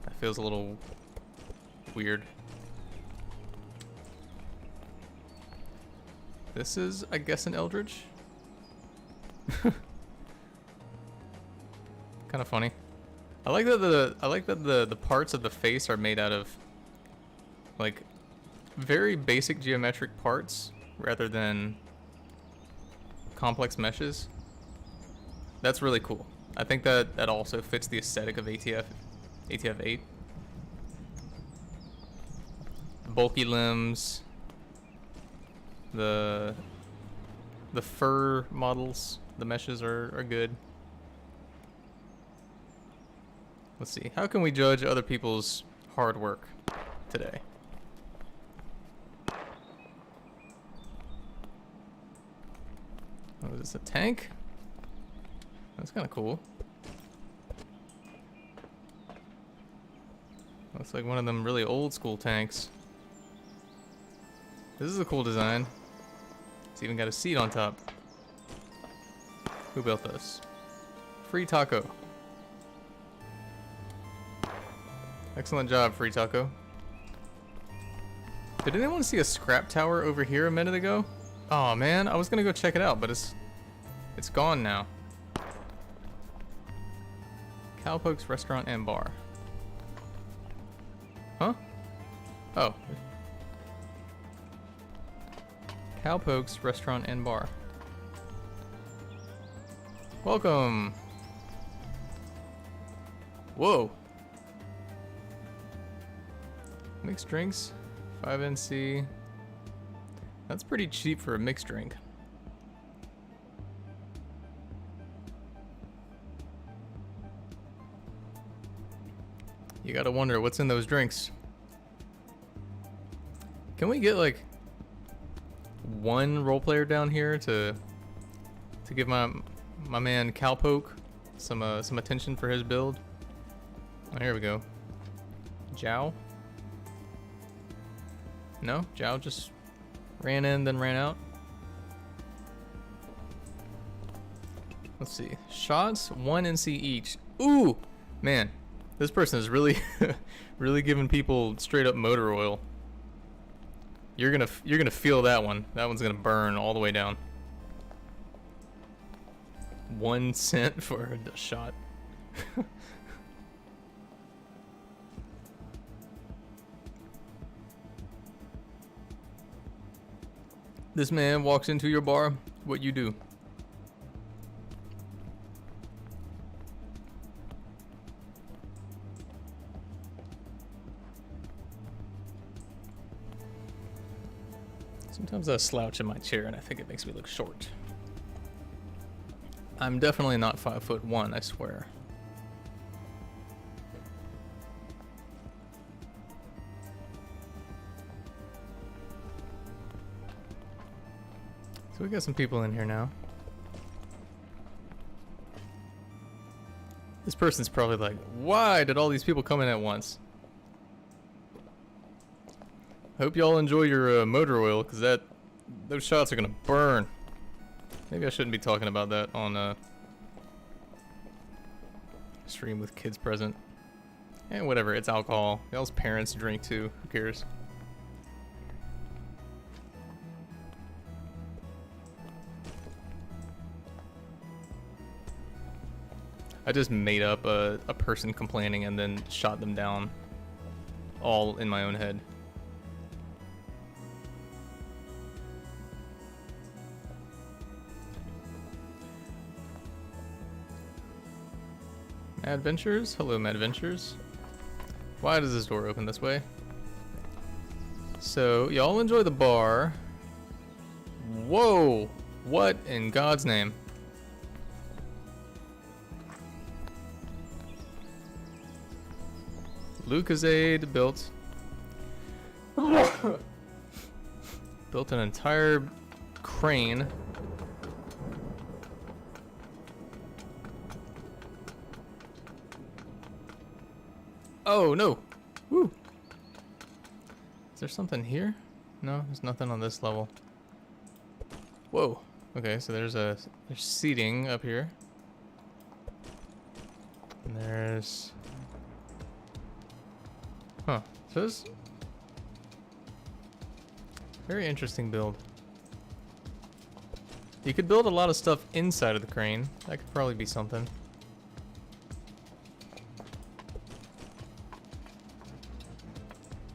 That feels a little weird. This is, I guess, an Eldritch. Kind of funny. I like that the parts of the face are made out of like very basic geometric parts rather than complex meshes. That's really cool. I think that also fits the aesthetic of ATF 8. The bulky limbs, the fur models, the meshes are good. Let's see. How can we judge other people's hard work today? Oh, is this a tank? That's kind of cool. Looks like one of them really old school tanks. This is a cool design. It's even got a seat on top. Who built this? Free Taco. Excellent job, Free Taco. Did anyone see a scrap tower over here a minute ago? Oh man, I was gonna go check it out, but it's gone now. Cowpoke's Restaurant and Bar. Huh? Oh. Cowpoke's Restaurant and Bar. Welcome. Whoa. Mixed drinks, 5NC. That's pretty cheap for a mixed drink. You gotta wonder what's in those drinks. Can we get like one role player down here to give my man Cowpoke some attention for his build? Oh, here we go. Jow? No, Jow just ran in, then ran out. Let's see. Shots, 1 NC each. Ooh, man, this person is really, really giving people straight up motor oil. You're gonna feel that one. That one's gonna burn all the way down. 1 cent for a shot. This man walks into your bar, what you do? Sometimes I slouch in my chair and I think it makes me look short. I'm definitely not 5'1", I swear. So we got some people in here now. This person's probably like, why did all these people come in at once? Hope y'all enjoy your motor oil, because those shots are gonna burn. Maybe I shouldn't be talking about that on stream with kids present. And whatever, it's alcohol. Y'all's parents drink too. Who cares? I just made up a person complaining and then shot them down, all in my own head. Adventures? Hello, Madventures. Why does this door open this way? So, y'all enjoy the bar. Whoa! What in God's name? Lucasade built an entire crane. Oh no! Woo! Is there something here? No, there's nothing on this level. Whoa! Okay, so there's seating up here. And there's... Huh. So this... Very interesting build. You could build a lot of stuff inside of the crane. That could probably be something.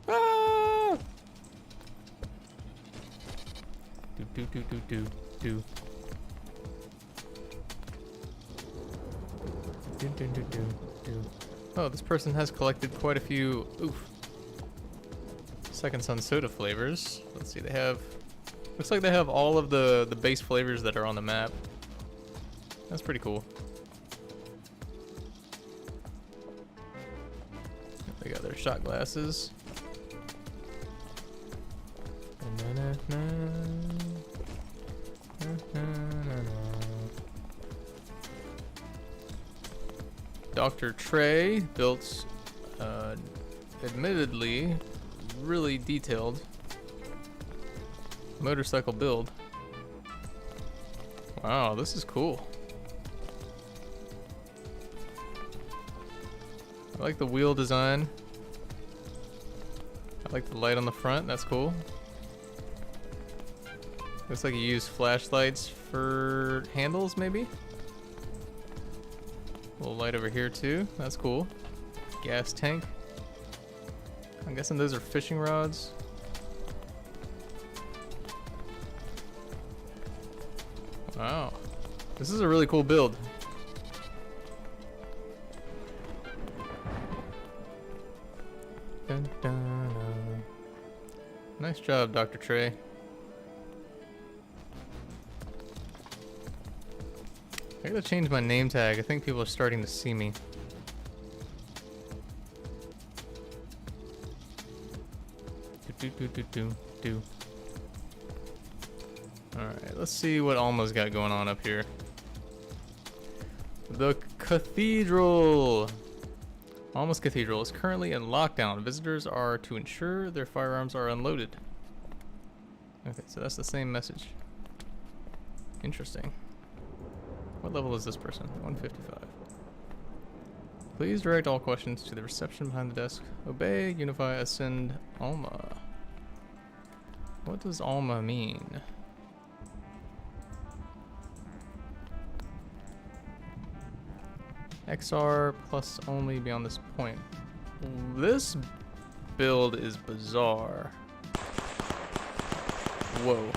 Ah! Do. Oh, this person has collected quite a few. Oof. Second Sun soda flavors. Let's see, they have. Looks like they have all of the base flavors that are on the map. That's pretty cool. They got their shot glasses. Dr. Trey built, admittedly, really detailed motorcycle build. Wow, this is cool. I like the wheel design. I like the light on the front, that's cool. Looks like you use flashlights for handles, maybe? A little light over here too, that's cool. Gas tank. I'm guessing those are fishing rods. Wow, this is a really cool build. dun, dun. Nice job, Dr. Trey. I gotta change my name tag. I think people are starting to see me. Do. Alright, let's see what Alma's got going on up here. The Cathedral! Alma's Cathedral is currently in lockdown. Visitors are to ensure their firearms are unloaded. Okay, so that's the same message. Interesting. What level is this person? 155. Please direct all questions to the reception behind the desk. Obey, unify, ascend, Alma. What does Alma mean? XR plus only beyond this point. This build is bizarre. Whoa.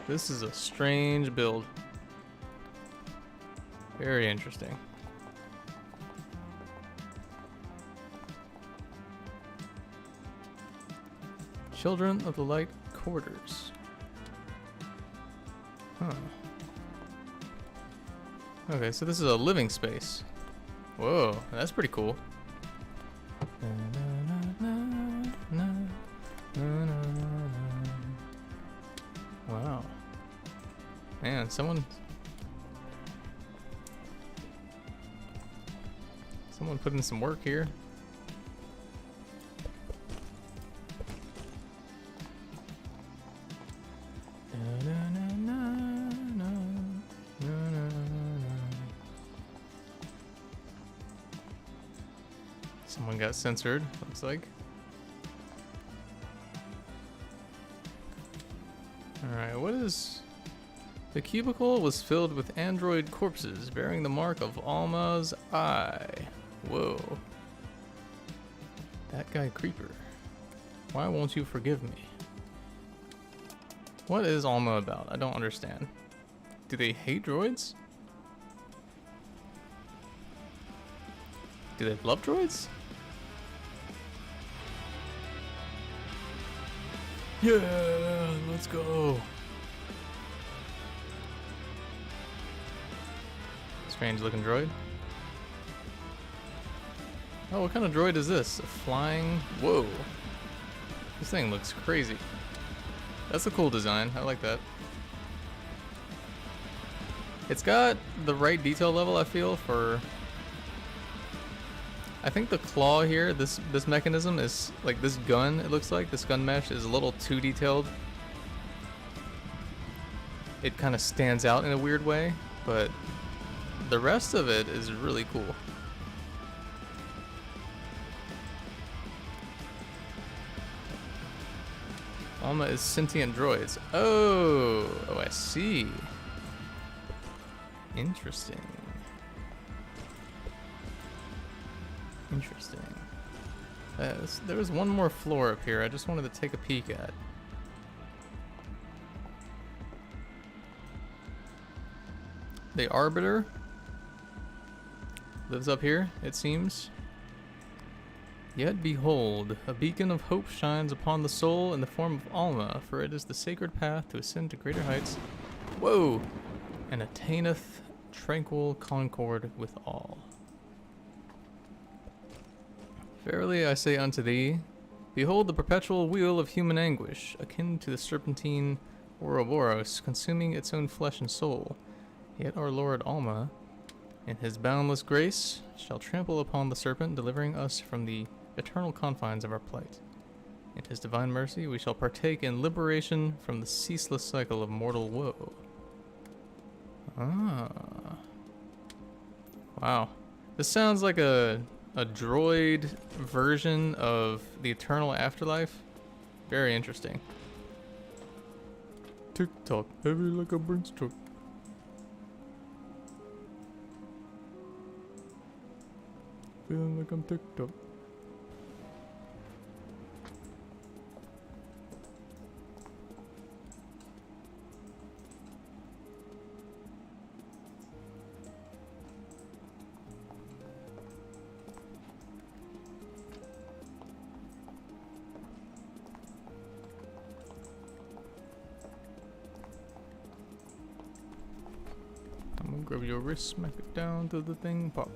This is a strange build. Very interesting. Children of the Light Quarters. Huh. Okay, so this is a living space. Whoa, that's pretty cool. Wow. Man, someone put in some work here. Someone got censored, looks like. Alright, what is... The cubicle was filled with android corpses bearing the mark of Alma's eye. Whoa. That guy creeper. Why won't you forgive me? What is Alma about? I don't understand. Do they hate droids? Do they love droids? Yeah, let's go. Strange looking droid. Oh, what kind of droid is this? A flying... Whoa. This thing looks crazy. That's a cool design. I like that. It's got the right detail level, I feel, for... I think the claw here, this mechanism is like this gun, it looks like. This gun mesh is a little too detailed. It kind of stands out in a weird way, but the rest of it is really cool. Alma is sentient droids. Oh, I see. Interesting. Interesting. There was one more floor up here I just wanted to take a peek at. The Arbiter lives up here, it seems. Yet behold, a beacon of hope shines upon the soul in the form of Alma, for it is the sacred path to ascend to greater heights. Whoa! And attaineth tranquil concord with all. Verily I say unto thee, behold the perpetual wheel of human anguish, akin to the serpentine Ouroboros, consuming its own flesh and soul. Yet our Lord Alma, in his boundless grace, shall trample upon the serpent, delivering us from the eternal confines of our plight. In his divine mercy we shall partake in liberation from the ceaseless cycle of mortal woe. Ah. Wow. This sounds like a droid version of the Eternal Afterlife. Very interesting. Tick tock, heavy like a Brinks truck. Feeling like I'm ticked up. Grab your wrist, smack it down to the thing, pop.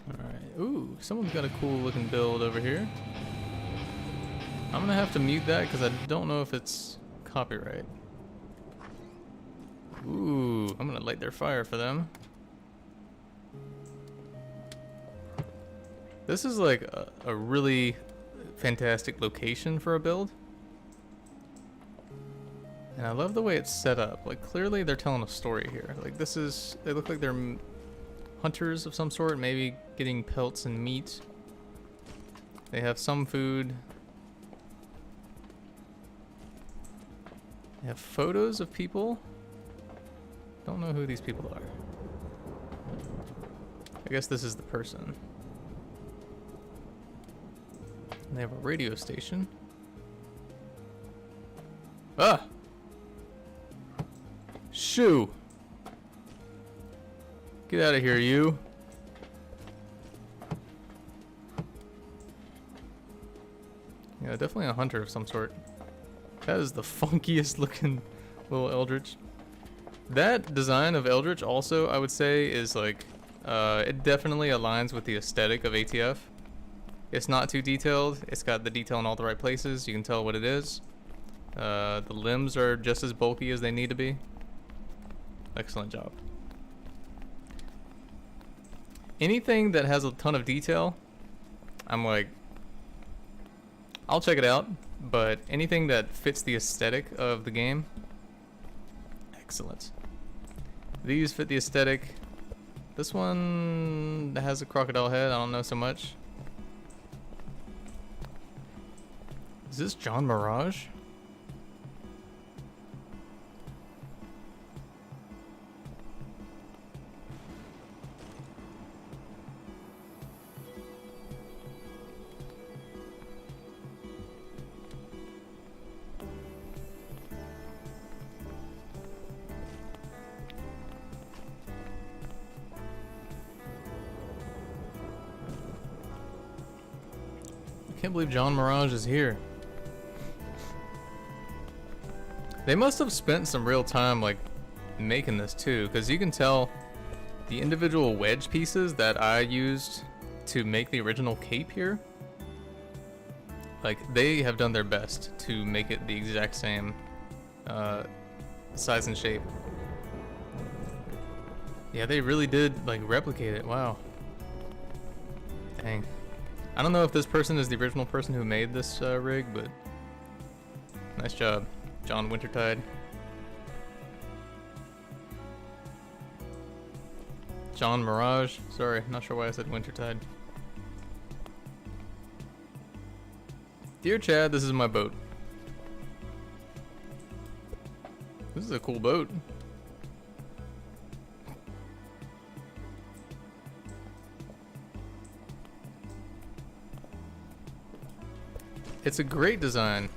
Alright, ooh, someone's got a cool looking build over here. I'm gonna have to mute that because I don't know if it's copyright. Ooh, I'm gonna light their fire for them. This is like a really fantastic location for a build. And I love the way it's set up. Like clearly they're telling a story here. Like this is, they look like they're hunters of some sort, maybe getting pelts and meat. They have some food. They have photos of people. Don't know who these people are. I guess this is the person. And they have a radio station. Ah! Shoo! Get out of here, you. Yeah, definitely a hunter of some sort. That is the funkiest looking little eldritch. That design of eldritch also, I would say, is like, it definitely aligns with the aesthetic of ATF. It's not too detailed. It's got the detail in all the right places. You can tell what it is. The limbs are just as bulky as they need to be. Excellent job. Anything that has a ton of detail, I'm like, I'll check it out. But anything that fits the aesthetic of the game, excellent. These fit the aesthetic. This one has a crocodile head, I don't know so much. Is this John Mirage? I can't believe John Mirage is here. They must have spent some real time like making this too, because you can tell the individual wedge pieces that I used to make the original cape here, like they have done their best to make it the exact same size and shape. Yeah, they really did like replicate it. Wow. Dang. I don't know if this person is the original person who made this rig, but nice job, John Wintertide. John Mirage. Sorry, not sure why I said Wintertide. Dear Chad, this is my boat. This is a cool boat. It's a great design.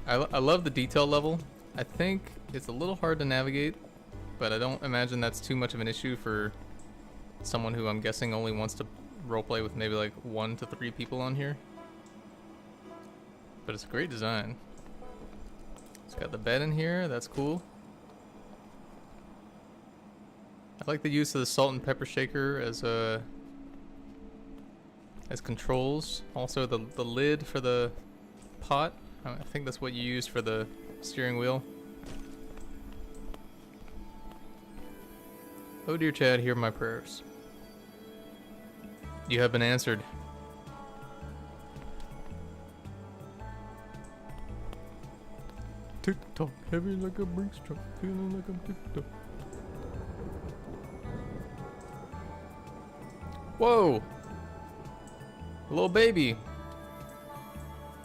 I love the detail level. I think it's a little hard to navigate, but I don't imagine that's too much of an issue for someone who I'm guessing only wants to roleplay with maybe like 1 to 3 people on here. But it's a great design. It's got the bed in here, that's cool. I like the use of the salt and pepper shaker as controls. Also the lid for the pot. I think that's what you use for the steering wheel. Oh dear Chad, hear my prayers. You have been answered. Tick tock, heavy like a Brinks truck, feeling like I'm tick tock. Whoa! A little baby.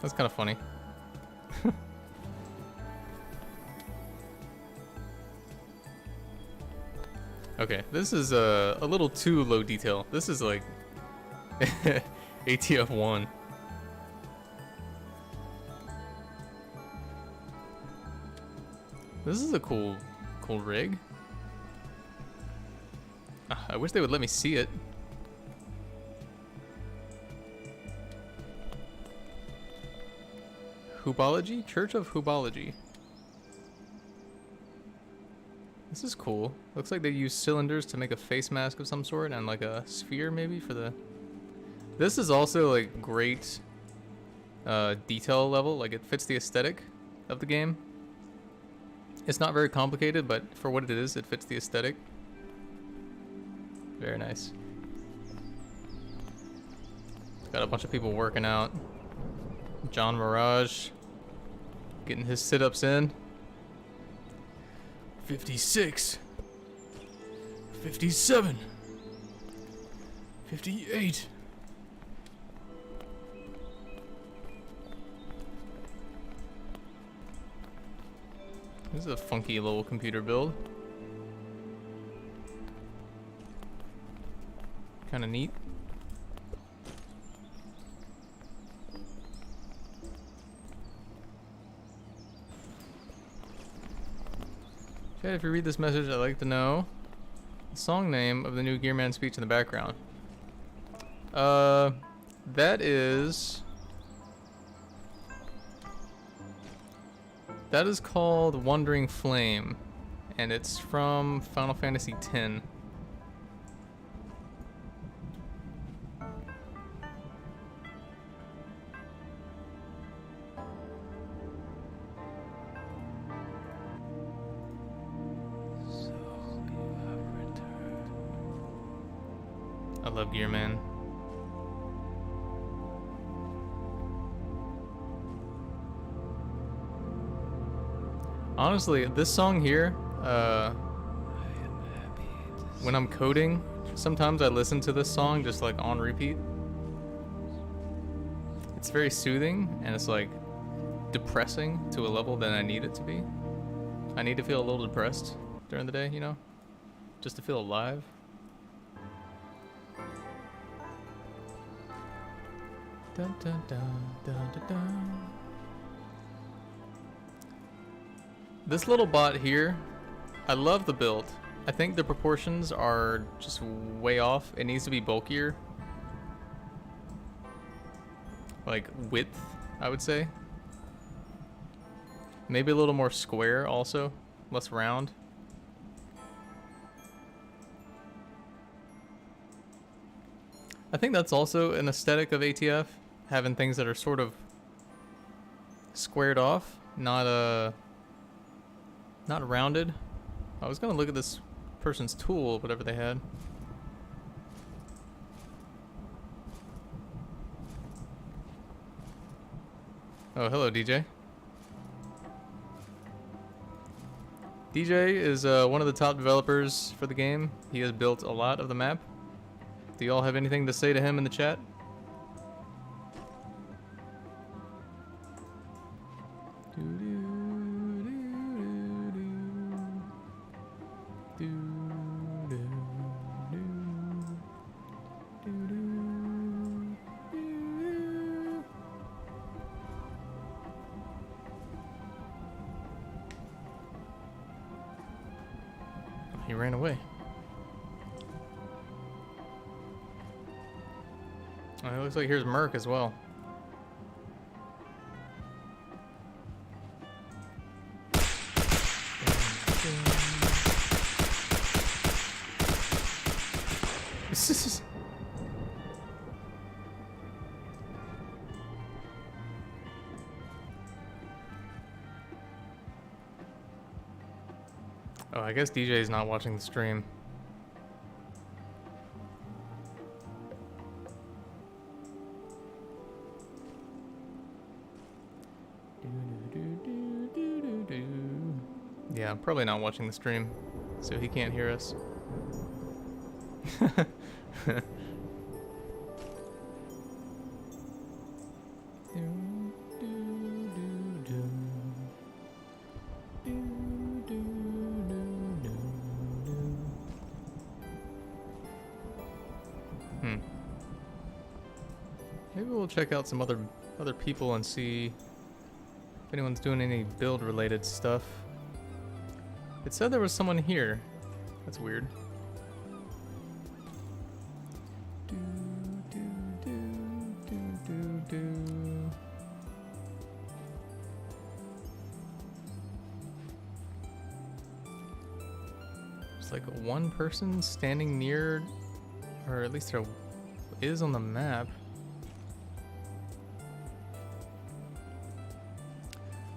That's kind of funny. Okay, this is a little too low detail. This is like ATF 1. This is a cool rig. I wish they would let me see it. Hoobology? Church of Hoobology. This is cool. Looks like they use cylinders to make a face mask of some sort and like a sphere maybe for the... This is also like great detail level. Like it fits the aesthetic of the game. It's not very complicated, but for what it is, it fits the aesthetic. Very nice. Got a bunch of people working out. John Mirage getting his sit-ups in. 56. 57. 58. This is a funky little computer build. Kind of neat. Okay, if you read this message, I'd like to know the song name of the new Gearman speech in the background. That is called Wandering Flame, and it's from Final Fantasy X. I love Gearman. Honestly, this song here, when I'm coding, sometimes I listen to this song just like on repeat. It's very soothing and it's like depressing to a level that I need it to be. I need to feel a little depressed during the day, you know, just to feel alive. Dun, dun, dun, dun, dun, dun. This little bot here, I love the build. I think the proportions are just way off. It needs to be bulkier. Like width, I would say. Maybe a little more square also, less round. I think that's also an aesthetic of ATF, having things that are sort of squared off, not rounded. I was gonna look at this person's tool, whatever they had. Oh, hello, DJ. DJ is one of the top developers for the game. He has built a lot of the map. Do y'all have anything to say to him in the chat? He ran away. Oh, it looks like here's Merc as well. Oh, I guess DJ is not watching the stream. Yeah, I'm probably not watching the stream, so he can't hear us. Maybe we'll check out some other people and see if anyone's doing any build related stuff. It said there was someone here. That's weird. like one person standing near, or at least there is on the map.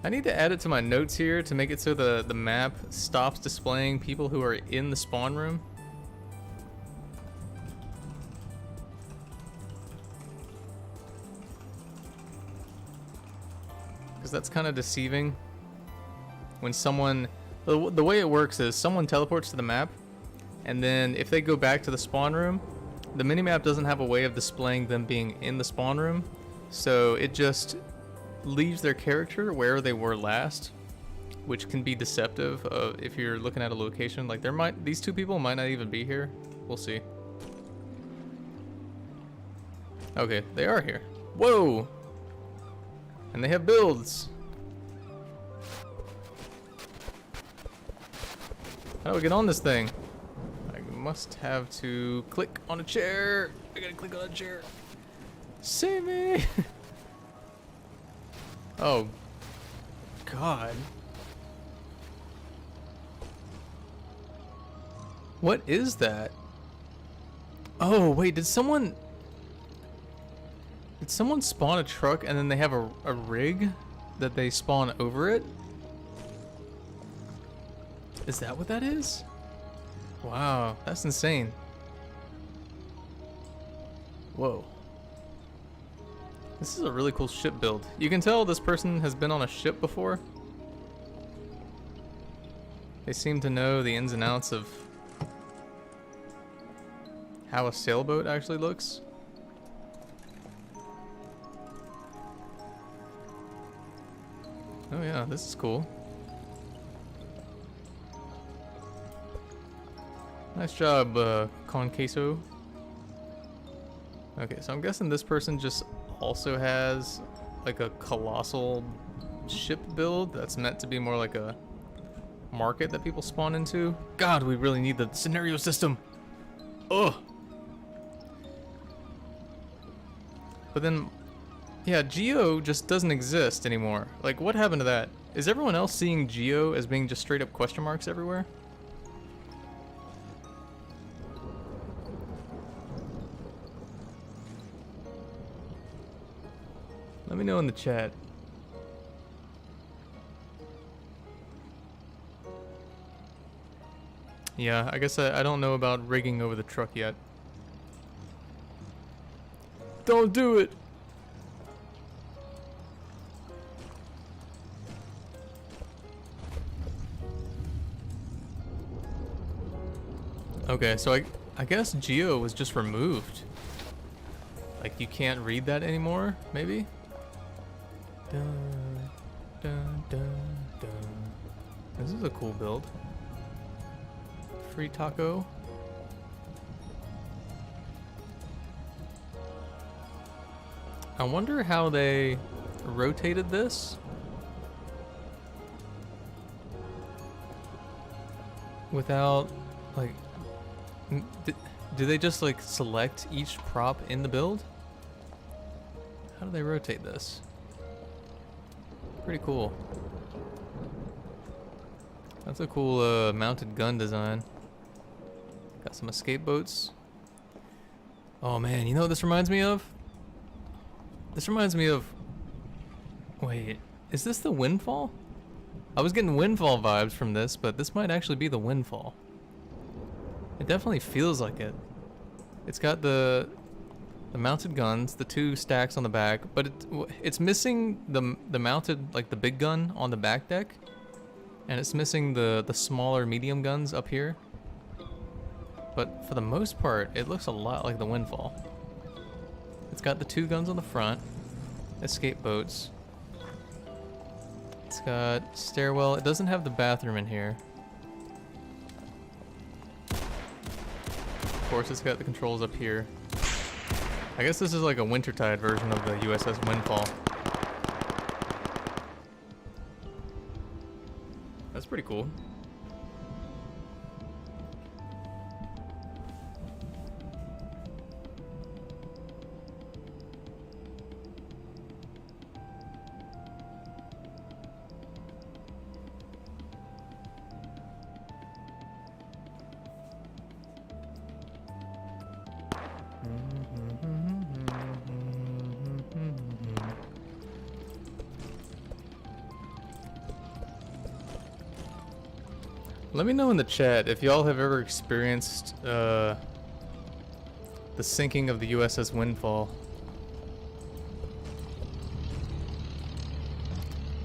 I need to add it to my notes here to make it so the map stops displaying people who are in the spawn room. Because that's kind of deceiving. When someone, the way it works is someone teleports to the map, and then if they go back to the spawn room, the minimap doesn't have a way of displaying them being in the spawn room, so it just leaves their character where they were last, which can be deceptive if you're looking at a location. Like these two people might not even be here. We'll see. Okay, they are here. Whoa! And they have builds. How do I get on this thing? I must have to click on a chair. I gotta click on a chair. Save me! Oh, God. What is that? Oh, wait, did someone spawn a truck and then they have a rig that they spawn over it? Is that what that is? Wow, that's insane. Whoa. This is a really cool ship build. You can tell this person has been on a ship before. They seem to know the ins and outs of how a sailboat actually looks. Oh yeah, this is cool. Nice job, Conqueso. Okay, so I'm guessing this person just also has like a colossal ship build that's meant to be more like a market that people spawn into. God, we really need the scenario system. Ugh. But then, yeah, Geo just doesn't exist anymore. Like, what happened to that? Is everyone else seeing Geo as being just straight up question marks everywhere? Let me know in the chat. Yeah, I guess I don't know about rigging over the truck yet. Don't do it! Okay, so I guess Geo was just removed. Like, you can't read that anymore, maybe? Dun, dun, dun, dun. This is a cool build. Free taco. I wonder how they rotated this without, like, do they just like select each prop in the build? How do they rotate this? Pretty cool. That's a cool mounted gun design. Got some escape boats. Oh man, you know what this reminds me of? This reminds me of... Wait, is this the Windfall? I was getting Windfall vibes from this, but this might actually be the Windfall. It definitely feels like it. It's got the mounted guns, the two stacks on the back, but it's missing the mounted, like the big gun on the back deck, and it's missing the smaller medium guns up here. But for the most part, it looks a lot like the Windfall. It's got the two guns on the front, escape boats. It's got stairwell. It doesn't have the bathroom in here. Of course, it's got the controls up here. I guess this is like a Wintertide version of the USS Windfall. That's pretty cool. Let me know in the chat if y'all have ever experienced the sinking of the USS Windfall.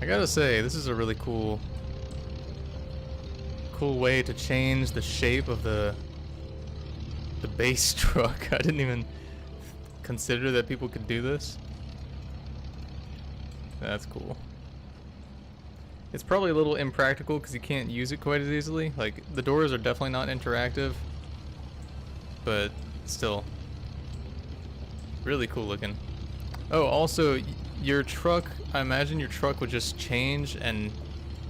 I gotta say, this is a really cool way to change the shape of the base truck. I didn't even consider that people could do this. That's cool. It's probably a little impractical because you can't use it quite as easily. Like, the doors are definitely not interactive, but still really cool looking. Oh, also, your truck, I imagine your truck would just change and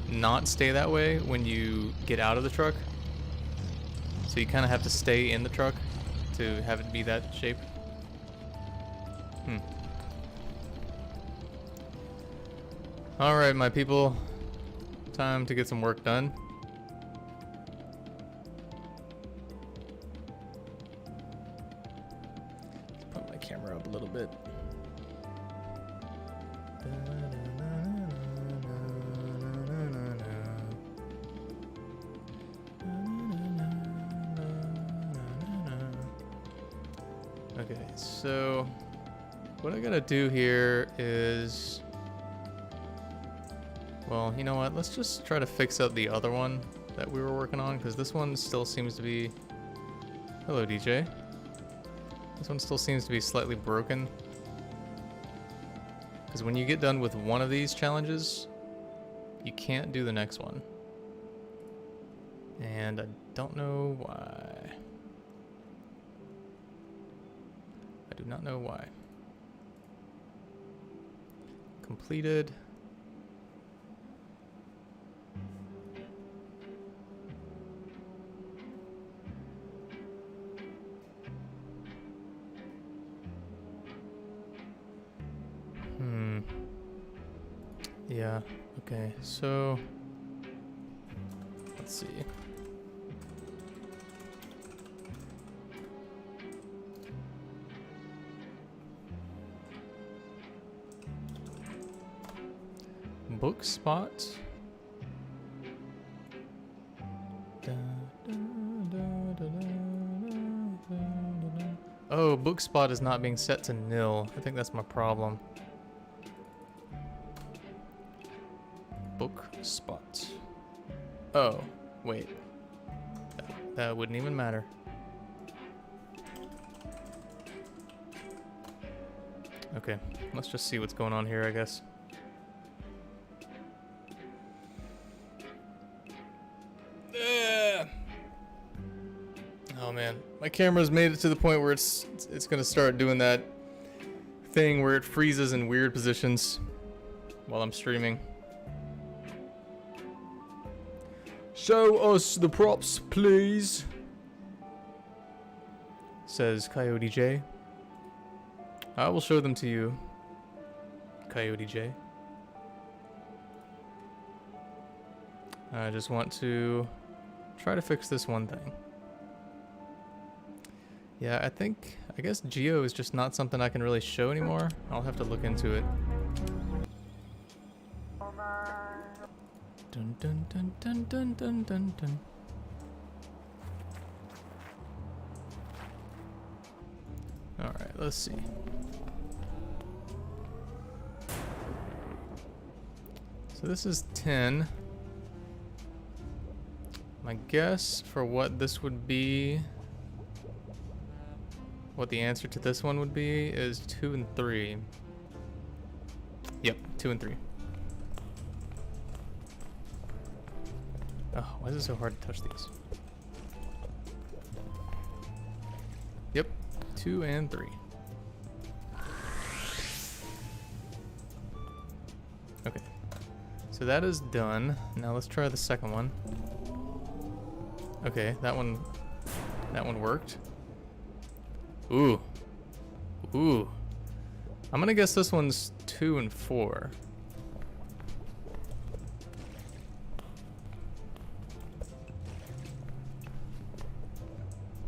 not stay that way when you get out of the truck. So you kind of have to stay in the truck to have it be that shape. Alright, my people. Time to get some work done. Put my camera up a little bit. Okay, so what I gotta do here is, well, you know what? Let's just try to fix up the other one that we were working on, because this one still seems to be... Hello, DJ. This one still seems to be slightly broken. Because when you get done with one of these challenges, you can't do the next one. And I don't know why. I do not know why. Completed. Yeah, okay, so let's see. Book spot. Oh, book spot is not being set to nil. I think that's my problem. Book spot. Oh, wait. That wouldn't even matter. Okay, let's just see what's going on here, I guess. Oh man, my camera's made it to the point where it's gonna start doing that thing where it freezes in weird positions while I'm streaming. Show us the props, please, says Coyote J. I will show them to you, Coyote J. I just want to try to fix this one thing. Yeah, I guess Geo is just not something I can really show anymore. I'll have to look into it. Dun dun dun dun dun dun dun dun. Alright, let's see. So this is 10. My guess for what this would be, what the answer to this one would be, is 2 and 3. Yep, 2 and 3. Oh, why is it so hard to touch these? Yep, 2 and 3. Okay, so that is done. Now let's try the second one. Okay, that one worked. Ooh. Ooh. I'm gonna guess this one's 2 and 4.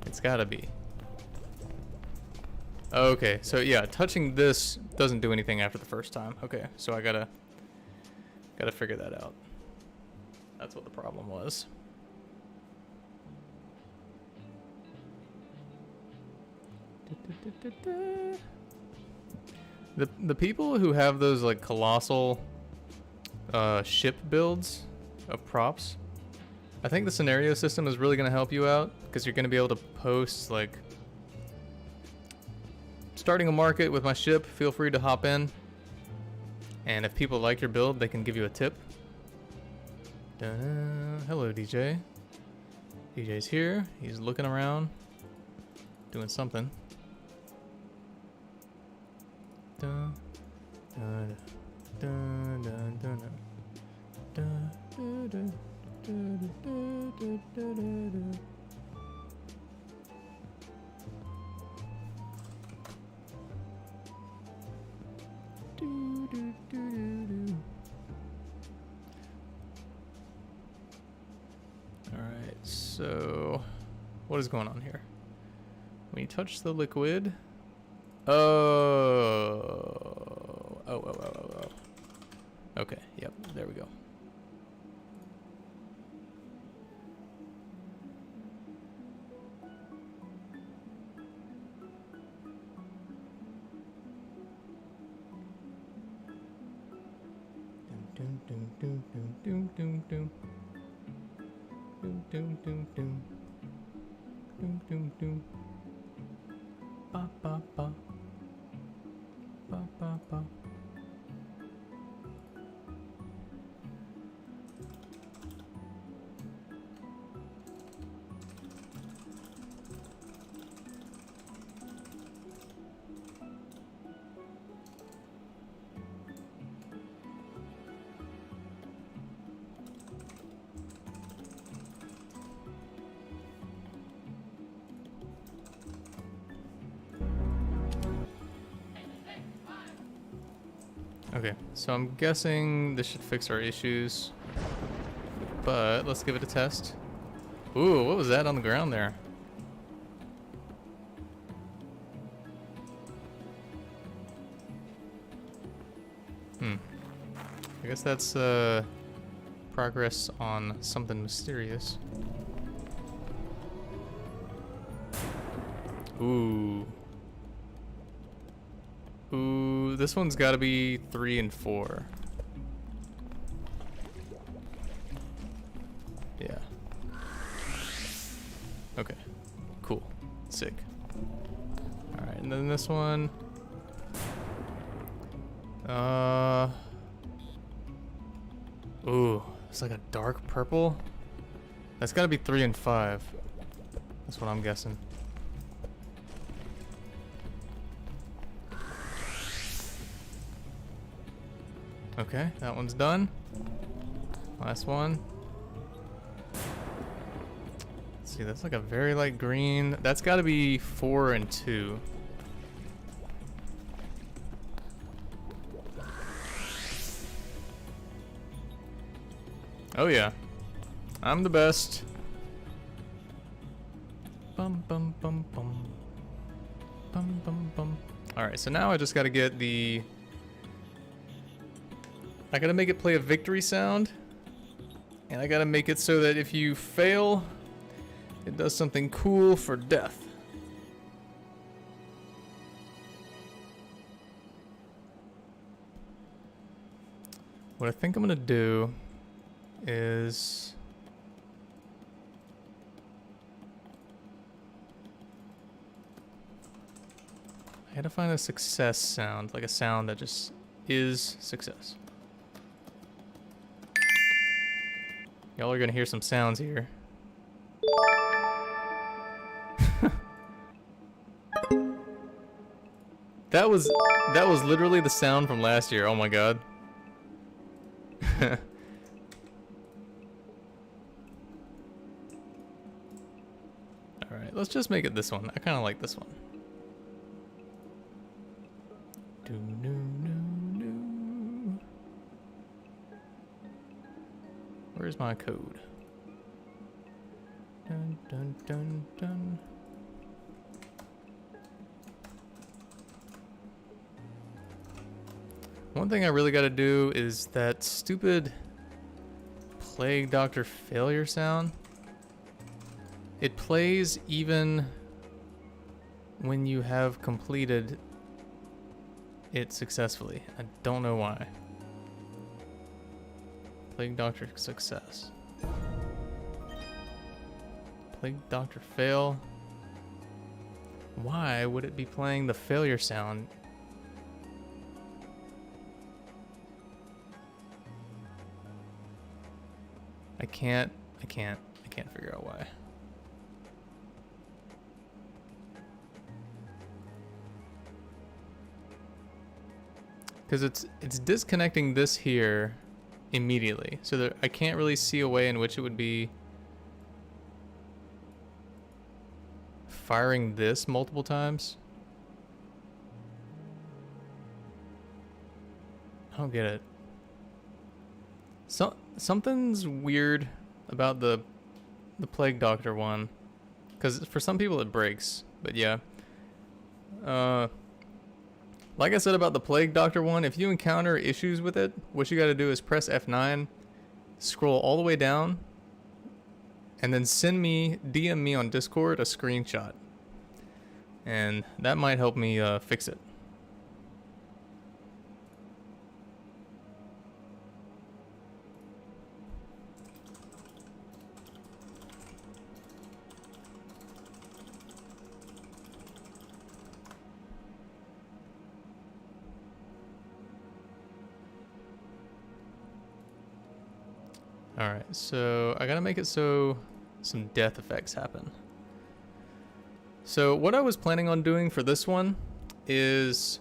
It's gotta be. Okay, so yeah, touching this doesn't do anything after the first time. Okay, so I gotta figure that out. That's what the problem was. The people who have those like colossal ship builds of props, I think the scenario system is really going to help you out, because you're going to be able to post like starting a market with my ship, feel free to hop in, and if people like your build they can give you a tip. Hello DJ. DJ's here, he's looking around doing something. Alright, so what is going on here? When you touch the liquid, oh, okay, yep, there we go. Doom doom doom doom doom doom doom doom doom doom doom doom doom ba ba ba ba ba ba. Okay, so I'm guessing this should fix our issues, but let's give it a test. Ooh, what was that on the ground there? I guess that's progress on something mysterious. Ooh. Ooh, this one's gotta be 3 and 4. Yeah. Okay. Cool. Sick. Alright, and then this one. Ooh, it's like a dark purple. That's gotta be 3 and 5. That's what I'm guessing. Okay, that one's done. Last one. Let's see, that's like a very light green. That's got to be 4 and 2. Oh yeah, I'm the best. Bum bum bum bum. Bum bum bum. All right, so now I just got to get the. I gotta make it play a victory sound, and I gotta make it so that if you fail, it does something cool for death. What I think I'm gonna do is I gotta find a success sound, like a sound that just is success. Y'all are gonna hear some sounds here. That was literally the sound from last year. Oh my god. Alright, let's just make it this one. I kinda like this one. Where's my code? Dun dun dun dun. One thing I really gotta do is that stupid Plague Doctor failure sound. It plays even when you have completed it successfully. I don't know why. Plague Doctor success. Plague Doctor fail. Why would it be playing the failure sound? I can't figure out why. Because it's disconnecting this here immediately, so that I can't really see a way in which it would be firing this multiple times. I don't get it. Something's weird about the Plague Doctor one, because for some people it breaks, but yeah. Like I said about the Plague Doctor one, if you encounter issues with it, what you gotta do is press F9, scroll all the way down, and then DM me on Discord a screenshot. And that might help me fix it. Alright, so I gotta make it so some death effects happen. So what I was planning on doing for this one is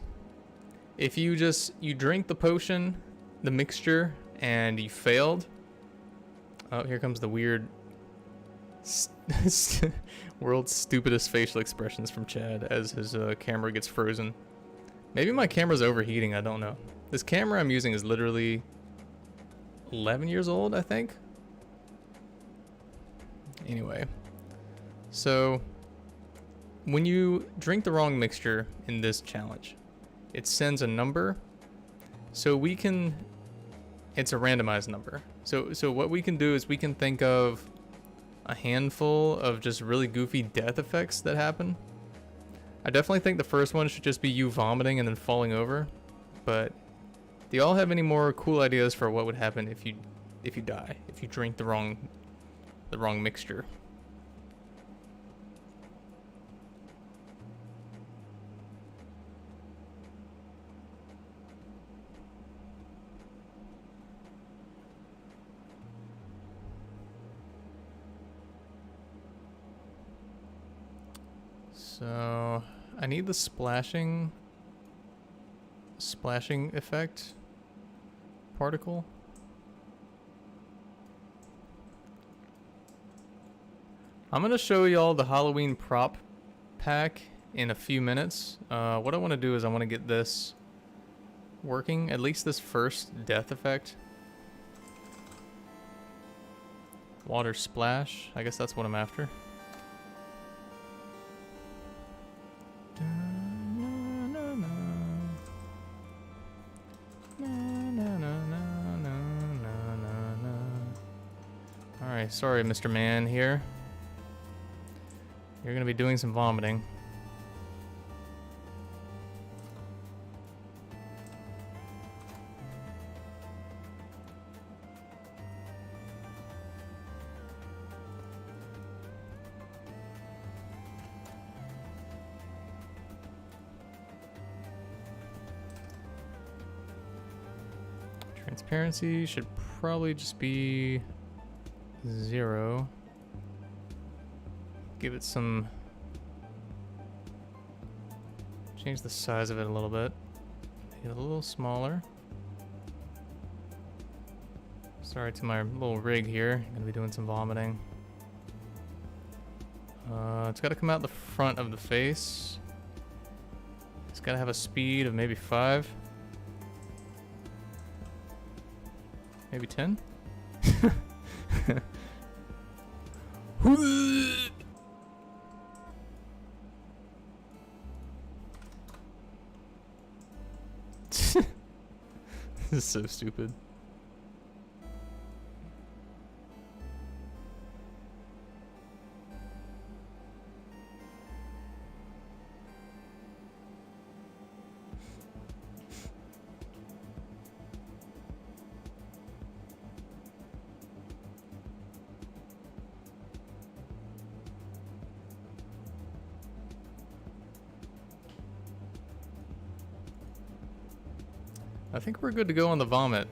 if you drink the potion, the mixture, and you failed. Oh, here comes the weird world's stupidest facial expressions from Chad as his camera gets frozen. Maybe my camera's overheating, I don't know. This camera I'm using is literally 11 years old, I think. Anyway, so when you drink the wrong mixture in this challenge, it sends a number. So it's a randomized number. So what we can do is we can think of a handful of just really goofy death effects that happen. I definitely think the first one should just be you vomiting and then falling over, but do y'all have any more cool ideas for what would happen if you die, if you drink the wrong mixture? So I need the splashing effect particle. I'm gonna show y'all the Halloween prop pack in a few minutes. What I want to do is I want to get this working, at least this first death effect. Water splash, I guess that's what I'm after. Alright, sorry Mr. Man here. You're gonna be doing some vomiting. Transparency should probably just be 0. Give it some... change the size of it a little bit. Make it a little smaller. Sorry to my little rig here. I'm gonna be doing some vomiting. It's gotta come out the front of the face. It's gotta have a speed of maybe 5. Maybe 10? This is so stupid. I think we're good to go on the vomit.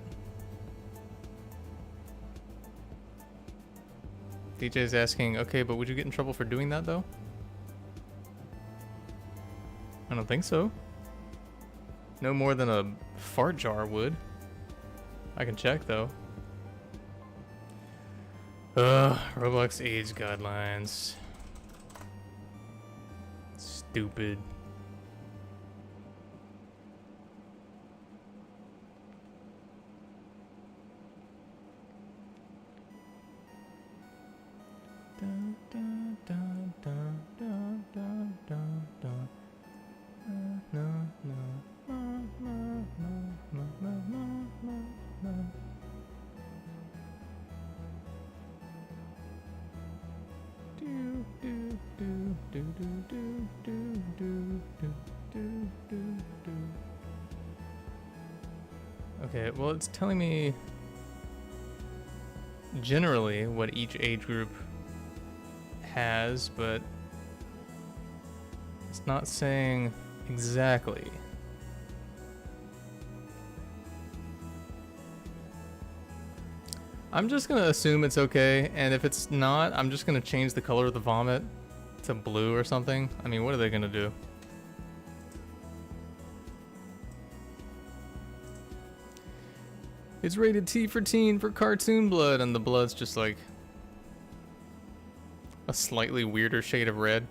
DJ's asking, okay, but would you get in trouble for doing that though? I don't think so. No more than a fart jar would. I can check though. Roblox age guidelines. Stupid. Okay, well, it's telling me generally what each age group has, but it's not saying exactly. I'm just gonna assume it's okay, and if it's not, I'm just gonna change the color of the vomit to blue or something. I mean, what are they gonna do? It's rated T for teen for cartoon blood, and the blood's just like a slightly weirder shade of red.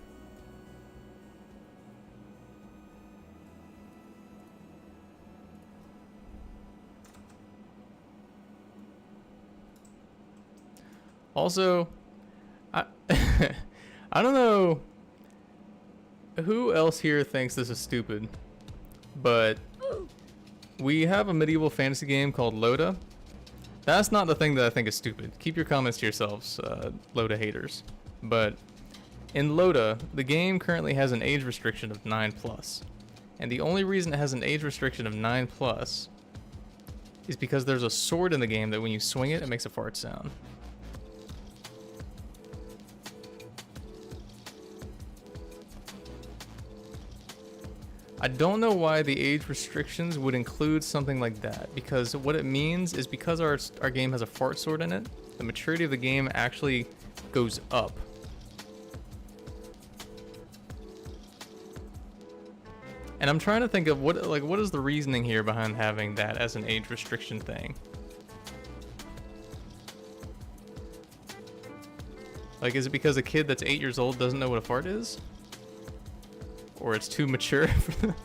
Also, I I don't know who else here thinks this is stupid, but we have a medieval fantasy game called Loda. That's not the thing that I think is stupid. Keep your comments to yourselves, Loda haters. But in Loda, the game currently has an age restriction of 9+. And the only reason it has an age restriction of 9+ is because there's a sword in the game that when you swing it, it makes a fart sound. I don't know why the age restrictions would include something like that, because what it means is because our game has a fart sword in it, the maturity of the game actually goes up. And I'm trying to think of what is the reasoning here behind having that as an age restriction thing? Like, is it because a kid that's 8 years old doesn't know what a fart is? Or it's too mature for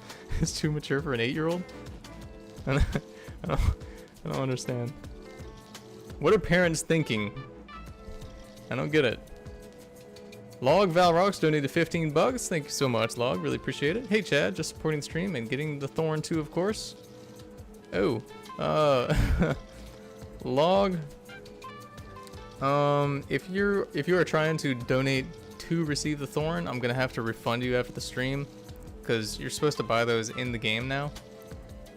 it's too mature for an 8-year-old? I don't understand. What are parents thinking? I don't get it. Log Valrox donated 15 bucks. Thank you so much, Log. Really appreciate it. Hey Chad, just supporting the stream and getting the thorn too, of course. Oh, Log. If you are trying to donate to receive the thorn, I'm gonna have to refund you after the stream, because you're supposed to buy those in the game now.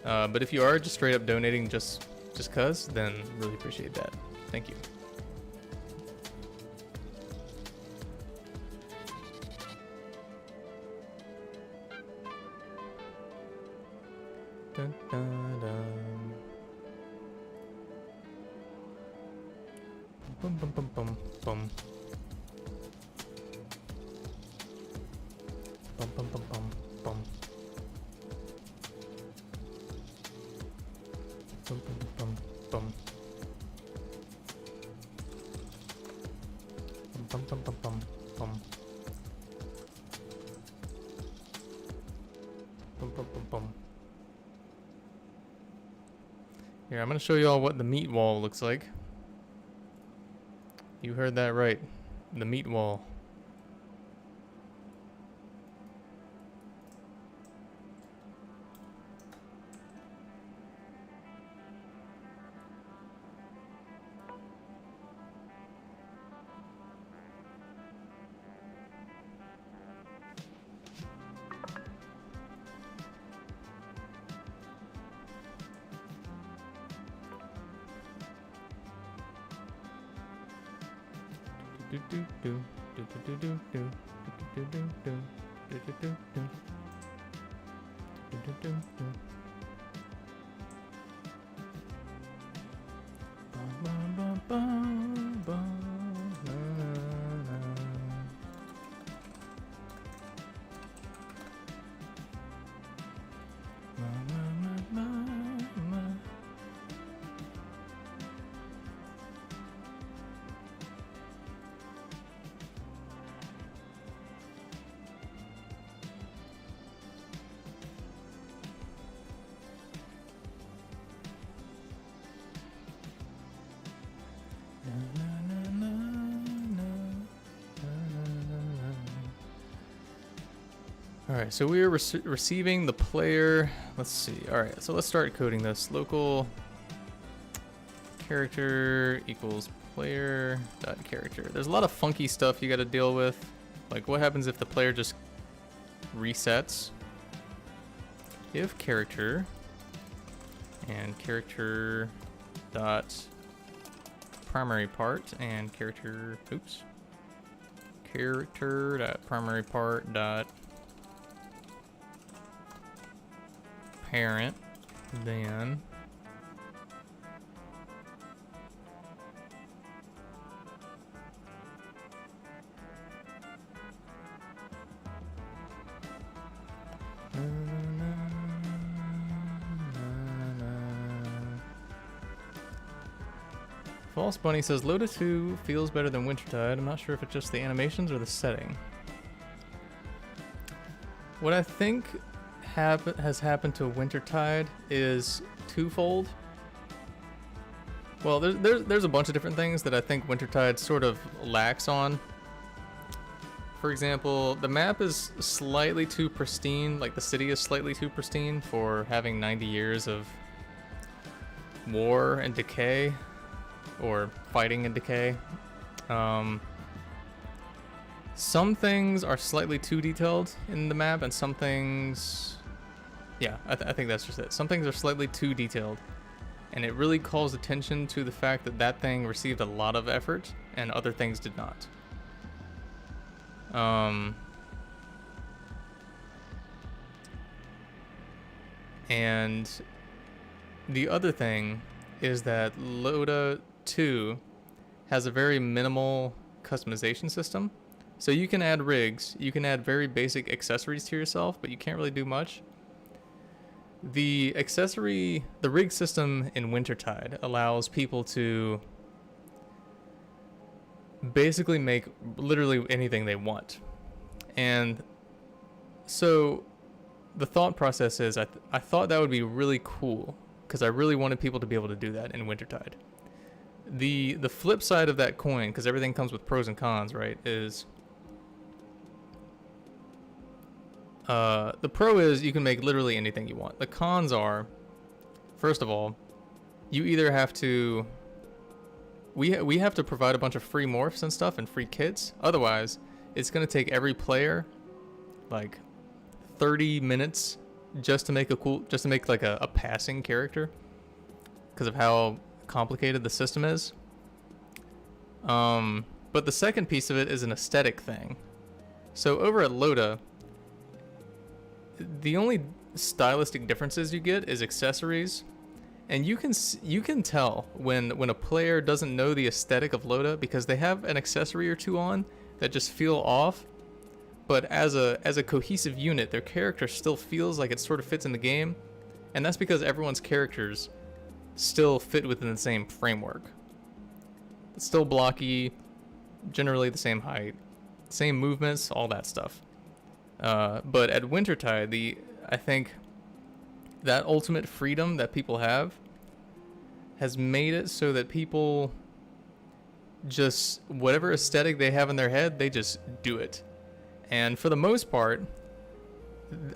But if you are just straight up donating just cuz, then really appreciate that. Thank you. Dun, dun, dun. Bum, bum, bum, bum, bum. Bum, bum, bum, bum, bum. Bum, bum, bum, bum. Bum, bum, bum, bum, bum. Bum, bum, bum, bum. Here, I'm gonna show you all what the meat wall looks like. You heard that right. The meat wall. All right, so we are receiving the player. Let's see. All right, so let's start coding this. Local character equals player dot character. There's a lot of funky stuff you got to deal with. Like, what happens if the player just resets? If character and character dot primary part and character, oops, character dot primary part dot parent, then False Bunny says Loda 2 feels better than Wintertide. I'm not sure if it's just the animations or the setting. What I think has happened to Wintertide is twofold. Well, there's a bunch of different things that I think Wintertide sort of lacks on. For example, the map is slightly too pristine, like the city is slightly too pristine for having 90 years of war and decay, or fighting and decay. Some things are slightly too detailed in the map, and some things, yeah, I think that's just it. Some things are slightly too detailed, and it really calls attention to the fact that that thing received a lot of effort and other things did not. And the other thing is that Loda 2 has a very minimal customization system. So you can add rigs, you can add very basic accessories to yourself, but you can't really do much. The rig system in Wintertide allows people to basically make literally anything they want. And so the thought process is, I thought that would be really cool, because I really wanted people to be able to do that in Wintertide. The flip side of that coin, because everything comes with pros and cons, right, is the pro is you can make literally anything you want. The cons are, first of all, you either have to, we have to provide a bunch of free morphs and stuff and free kits. Otherwise, it's going to take every player like 30 minutes just to make like a passing character, because of how complicated the system is. But the second piece of it is an aesthetic thing. So over at Loda, the only stylistic differences you get is accessories, and you can tell when a player doesn't know the aesthetic of Loda, because they have an accessory or two on that just feel off, but as a cohesive unit, their character still feels like it sort of fits in the game, and that's because everyone's characters still fit within the same framework. It's still blocky, generally the same height, same movements, all that stuff. But at Wintertide, I think that ultimate freedom that people have has made it so that people just, whatever aesthetic they have in their head, they just do it. And for the most part,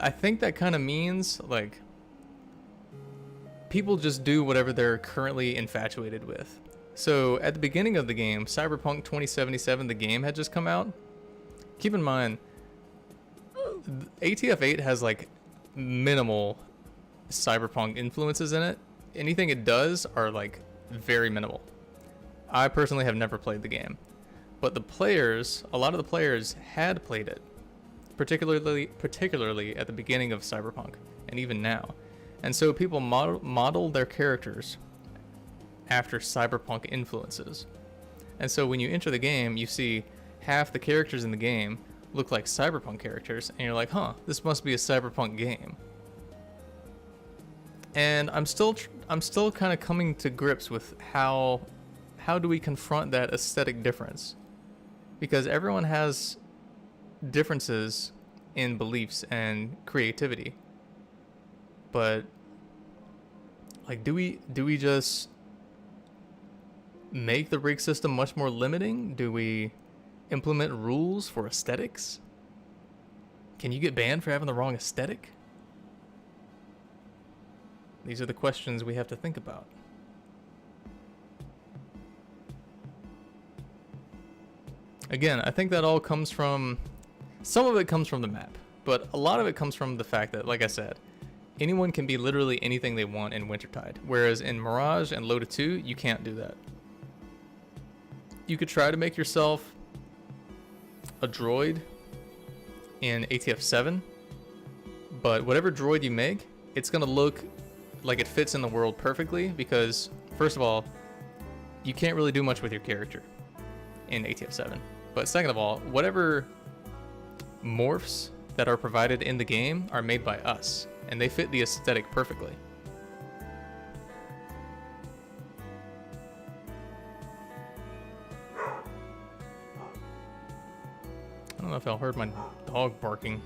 I think that kind of means, like, people just do whatever they're currently infatuated with. So at the beginning of the game, Cyberpunk 2077, the game, had just come out. Keep in mind, ATF8 has like minimal Cyberpunk influences in it. Anything it does are like very minimal. I personally have never played the game, but a lot of the players had played it, particularly at the beginning of Cyberpunk, and even now. And so people model their characters after Cyberpunk influences. And so when you enter the game, you see half the characters in the game look like Cyberpunk characters, and you're like, huh, this must be a Cyberpunk game. And I'm still kind of coming to grips with how do we confront that aesthetic difference, because everyone has differences in beliefs and creativity. But like, do we just make the rig system much more limiting? Do we implement rules for aesthetics? Can you get banned for having the wrong aesthetic? These are the questions we have to think about. Again, I think that all comes from... Some of it comes from the map, but a lot of it comes from the fact that, like I said, anyone can be literally anything they want in Wintertide, whereas in Mirage and Loda 2, you can't do that. You could try to make yourself a droid in ATF 7, but whatever droid you make, it's gonna look like it fits in the world perfectly, because first of all, you can't really do much with your character in ATF 7. But second of all, whatever morphs that are provided in the game are made by us, and they fit the aesthetic perfectly. I don't know if y'all heard my dog barking.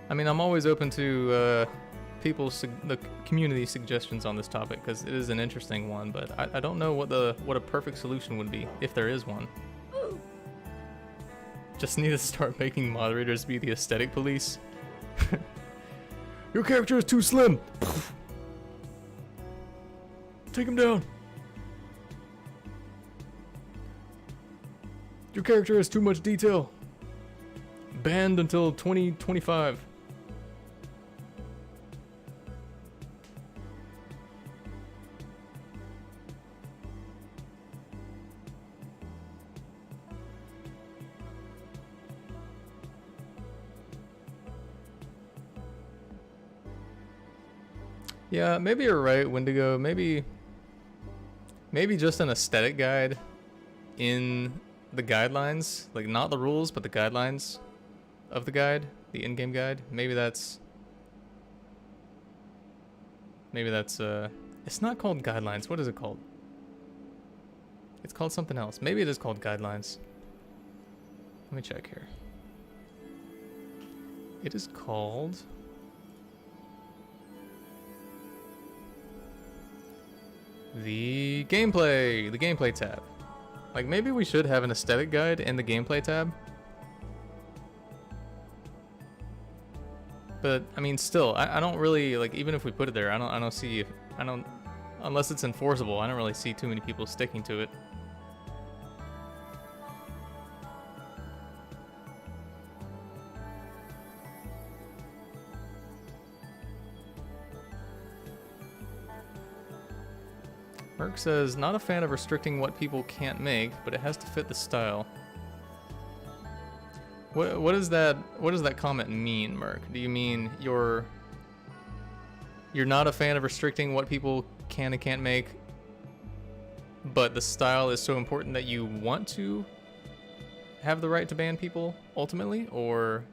I mean, I'm always open to the community suggestions on this topic, because it is an interesting one, but I don't know what a perfect solution would be, if there is one. Just need to start making moderators be the aesthetic police. Your character is too slim! Take him down! Your character has too much detail! Banned until 2025. Yeah, maybe you're right, Wendigo. Maybe just an aesthetic guide in the guidelines, like not the rules, but the guidelines of the guide, the in-game guide. Maybe that's it's not called guidelines. What is it called? It's called something else. Maybe it is called guidelines. Let me check here. It is called the gameplay tab. Like, maybe we should have an aesthetic guide in the gameplay tab. But I mean, still, I don't really, like, even if we put it there, unless it's enforceable, I don't really see too many people sticking to it. Merc says, not a fan of restricting what people can't make, but it has to fit the style. What does that comment mean, Merc? Do you mean you're not a fan of restricting what people can and can't make, but the style is so important that you want to have the right to ban people ultimately, or?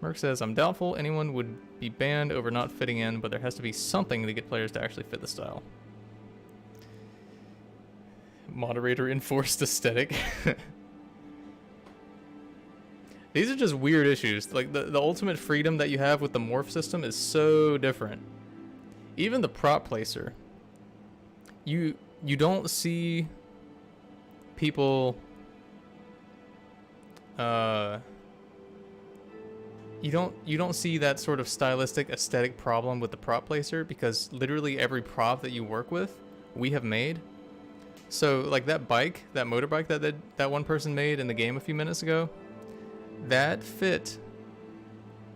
Merc says, I'm doubtful anyone would be banned over not fitting in, but there has to be something to get players to actually fit the style. Moderator enforced aesthetic. These are just weird issues. Like, the ultimate freedom that you have with the morph system is so different. Even the prop placer. You don't see people you don't see that sort of stylistic aesthetic problem with the prop placer, because literally every prop that you work with, we have made. So like that motorbike that one person made in the game a few minutes ago, that fit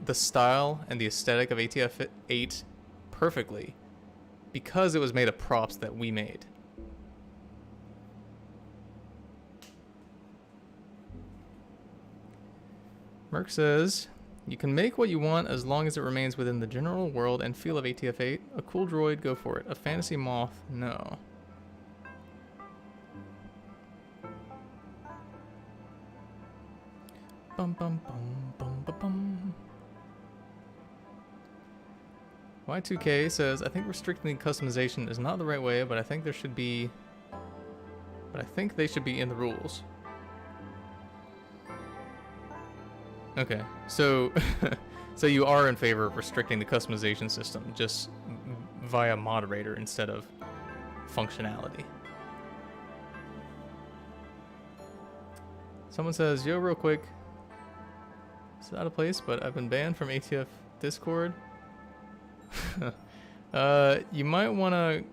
the style and the aesthetic of ATF 8 perfectly, because it was made of props that we made. Merc says, you can make what you want as long as it remains within the general world and feel of ATF 8. A cool droid, go for it. A fantasy moth, no. Bum bum bum bum bum bum. Y2K says, I think restricting customization is not the right way, but I think they should be in the rules. Okay, so so you are in favor of restricting the customization system just via moderator instead of functionality. Someone says, yo, real quick. It's out of place, but I've been banned from ATF Discord. You might want to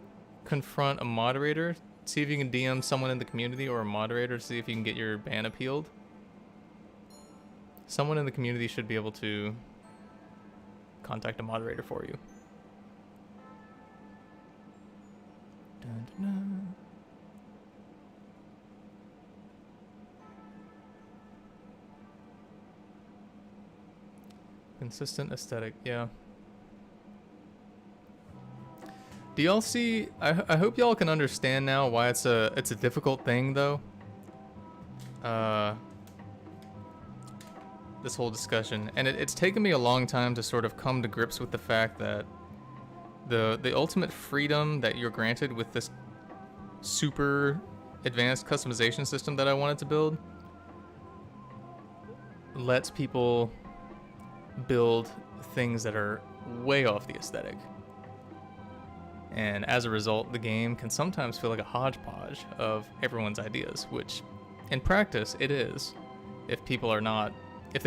confront a moderator. See if you can DM someone in the community or a moderator to see if you can get your ban appealed. Someone in the community should be able to contact a moderator for you. Dun, dun, dun. Consistent aesthetic, yeah. Do y'all see? I hope y'all can understand now why it's a difficult thing though. This whole discussion, and it's taken me a long time to sort of come to grips with the fact that the ultimate freedom that you're granted with this super advanced customization system that I wanted to build lets people build things that are way off the aesthetic. And as a result, the game can sometimes feel like a hodgepodge of everyone's ideas, which in practice it is, if they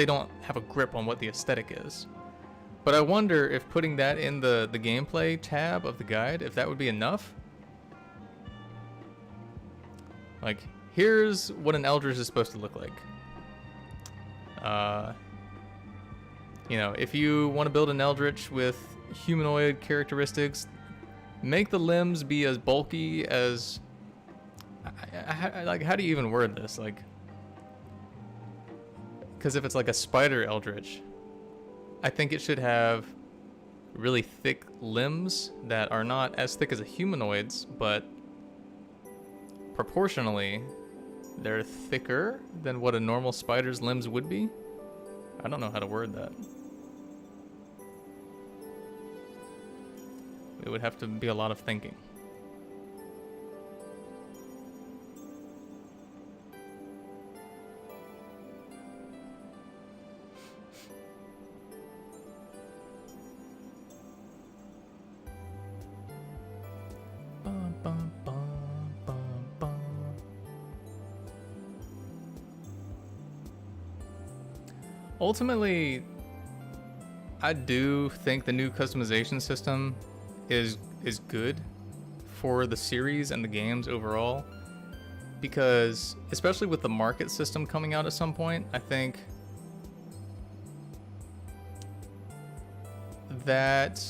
don't have a grip on what the aesthetic is. But I wonder if putting that in the gameplay tab of the guide, if that would be enough. Like, here's what an Eldritch is supposed to look like. You know, if you want to build an Eldritch with humanoid characteristics, make the limbs be as bulky as... like, how do you even word this? Like, because if it's like a spider Eldritch, I think it should have really thick limbs that are not as thick as a humanoid's, but proportionally, they're thicker than what a normal spider's limbs would be. I don't know how to word that. It would have to be a lot of thinking. Ultimately, I do think the new customization system is good for the series and the games overall, because especially with the market system coming out at some point, I think that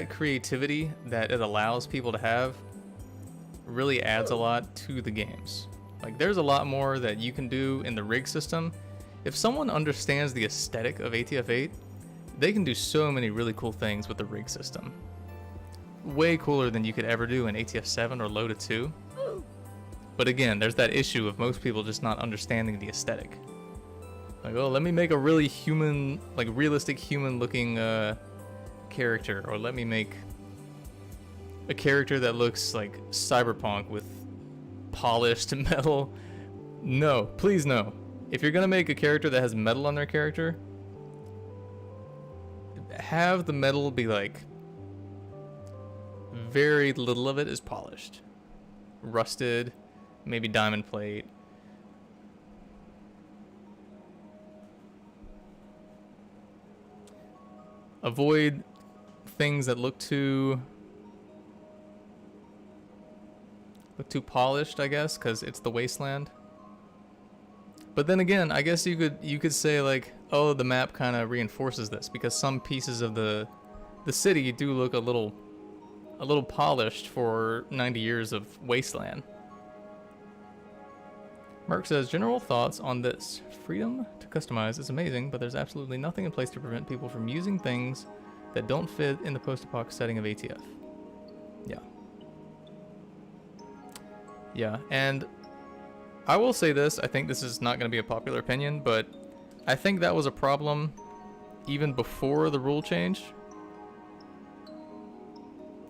creativity that it allows people to have really adds a lot to the games. Like, there's a lot more that you can do in the rig system. If someone understands the aesthetic of ATF8, they can do so many really cool things with the rig system. Way cooler than you could ever do in ATF7 or Loda 2. But again, there's that issue of most people just not understanding the aesthetic. Like, oh, let me make a really human, like realistic human looking character, or let me make a character that looks like cyberpunk with polished metal. No, please no. If you're gonna make a character that has metal on their character, have the metal be like very little of it is polished, rusted, maybe diamond plate. Avoid things that look too polished, I guess, because it's the wasteland. But then again, I guess you could say like, oh, the map kind of reinforces this, because some pieces of the city do look a little polished for 90 years of wasteland. Merc says, general thoughts on this. Freedom to customize is amazing, but there's absolutely nothing in place to prevent people from using things that don't fit in the post-apoc setting of ATF. Yeah. Yeah, and I will say this, I think this is not going to be a popular opinion, but I think that was a problem even before the rule change.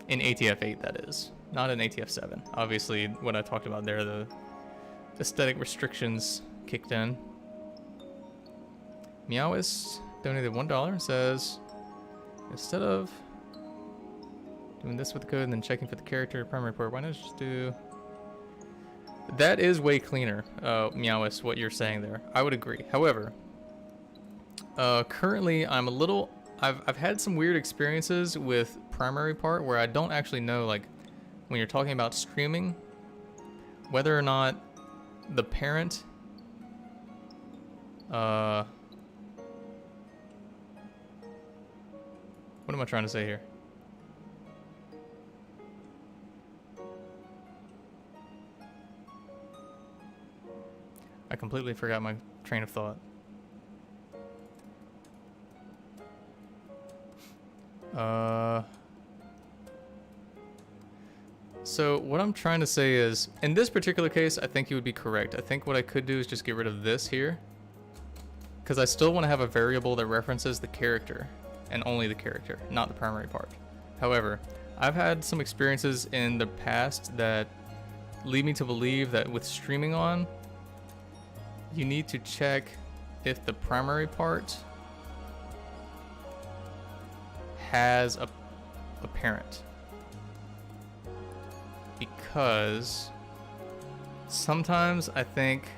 In ATF8, that is. Not in ATF7. Obviously, what I talked about there, the aesthetic restrictions kicked in. Meowist donated $1 and says, instead of Doing this with the code and then checking for the character primary port. Why not just do... That is way cleaner, Meowis, what you're saying there. I would agree. However, currently I'm a little... I've had some weird experiences with primary part where I don't actually know, like, when you're talking about streaming, whether or not the parent... What am I trying to say here? I completely forgot my train of thought. So what I'm trying to say is, in this particular case, I think you would be correct. I think what I could do is just get rid of this here, because I still want to have a variable that references the character, and only the character, not the primary part. However, I've had some experiences in the past that lead me to believe that with streaming on, you need to check if the primary part has a parent. Because sometimes I think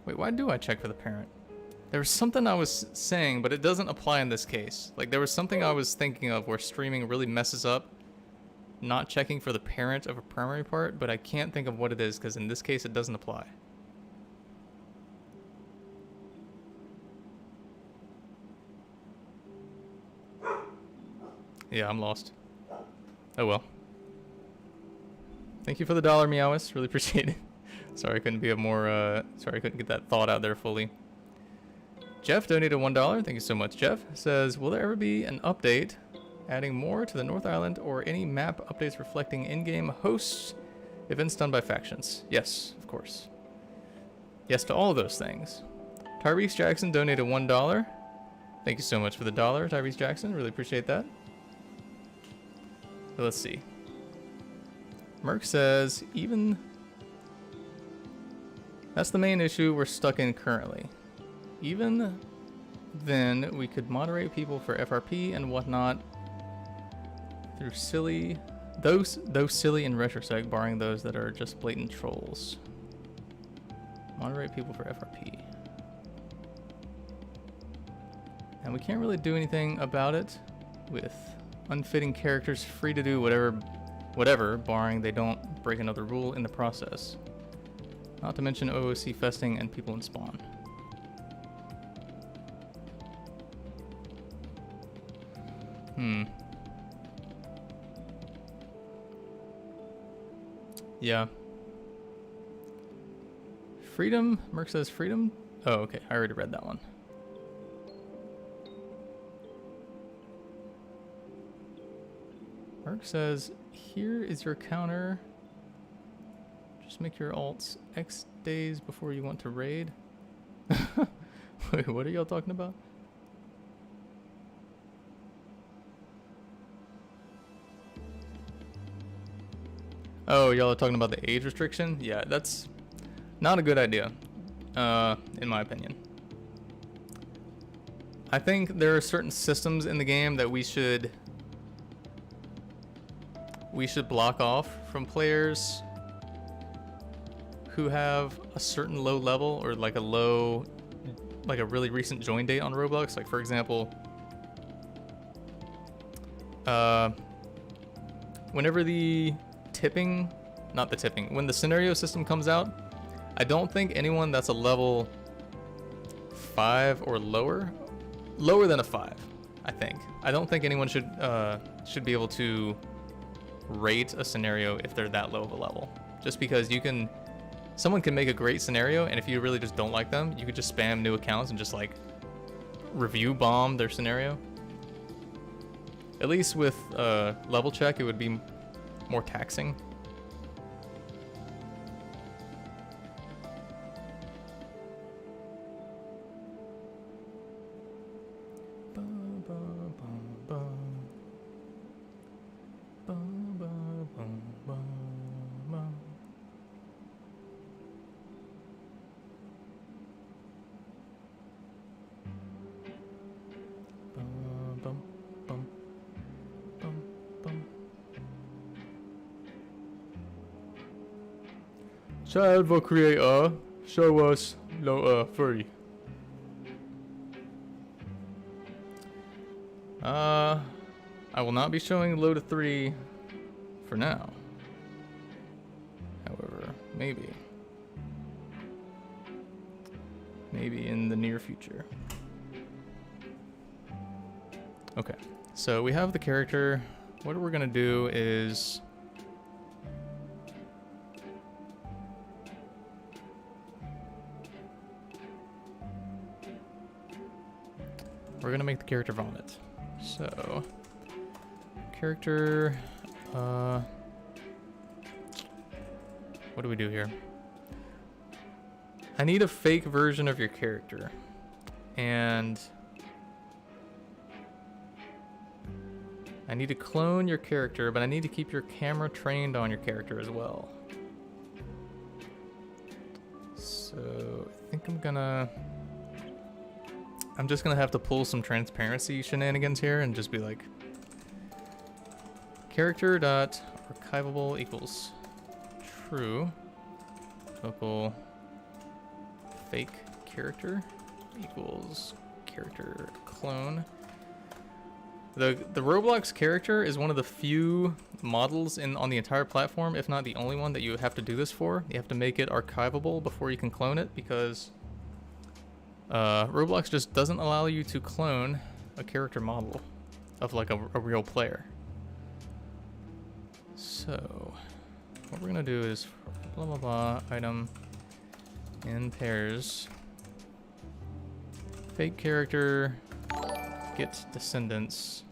wait, why do I check for the parent? There was something I was saying, but it doesn't apply in this case. Like, there was something I was thinking of where streaming really messes up not checking for the parent of a primary part, but I can't think of what it is because in this case it doesn't apply. Yeah, I'm lost. Oh well. Thank you for the $1, Meowis. Really appreciate it. Sorry I couldn't be a more, sorry I couldn't get that thought out there fully. Jeff donated $1. Thank you so much, Jeff. Says, will there ever be an update adding more to the North Island or any map updates reflecting in-game hosts, events done by factions? Yes, of course. Yes to all of those things. Tyrese Jackson donated $1. Thank you so much for the $1, Tyrese Jackson. Really appreciate that. So let's see. Merc says, even... That's the main issue we're stuck in currently. Even then, we could moderate people for FRP and whatnot through silly... Those silly in retrospect, barring those that are just blatant trolls. Moderate people for FRP. And we can't really do anything about it with unfitting characters free to do whatever, barring they don't break another rule in the process. Not to mention OOC festing and people in spawn. Yeah. Freedom? Merc says freedom? Oh, okay. I already read that one. Merc says, here is your counter. Just make your alts X days before you want to raid. Wait, what are y'all talking about? Oh, y'all are talking about the age restriction? Yeah, that's not a good idea, in my opinion. I think there are certain systems in the game that we should block off from players who have a certain low level or like a really recent join date on Roblox. Like, for example, whenever when the scenario system comes out, I don't think anyone that's a level 5 or lower than a 5, I don't think anyone should be able to rate a scenario if they're that low of a level. Just because someone can make a great scenario, and if you really just don't like them, you could just spam new accounts and just like review bomb their scenario. At least with level check, it would be more taxing. Salve creator, show us low furry. I will not be showing low to 3 for now. However, maybe in the near future. Okay, so we have the character. What we're gonna do is we're gonna make the character vomit. So, character, what do we do here? I need a fake version of your character, and I need to clone your character, but I need to keep your camera trained on your character as well. So I think I'm just gonna have to pull some transparency shenanigans here and just be like, character dot archivable equals true local fake character equals character clone. The Roblox character is one of the few models on the entire platform, if not the only one, that you have to do this for. You have to make it archivable before you can clone it, because Roblox just doesn't allow you to clone a character model of like a real player. So what we're gonna do is blah blah blah item in pairs fake character get descendants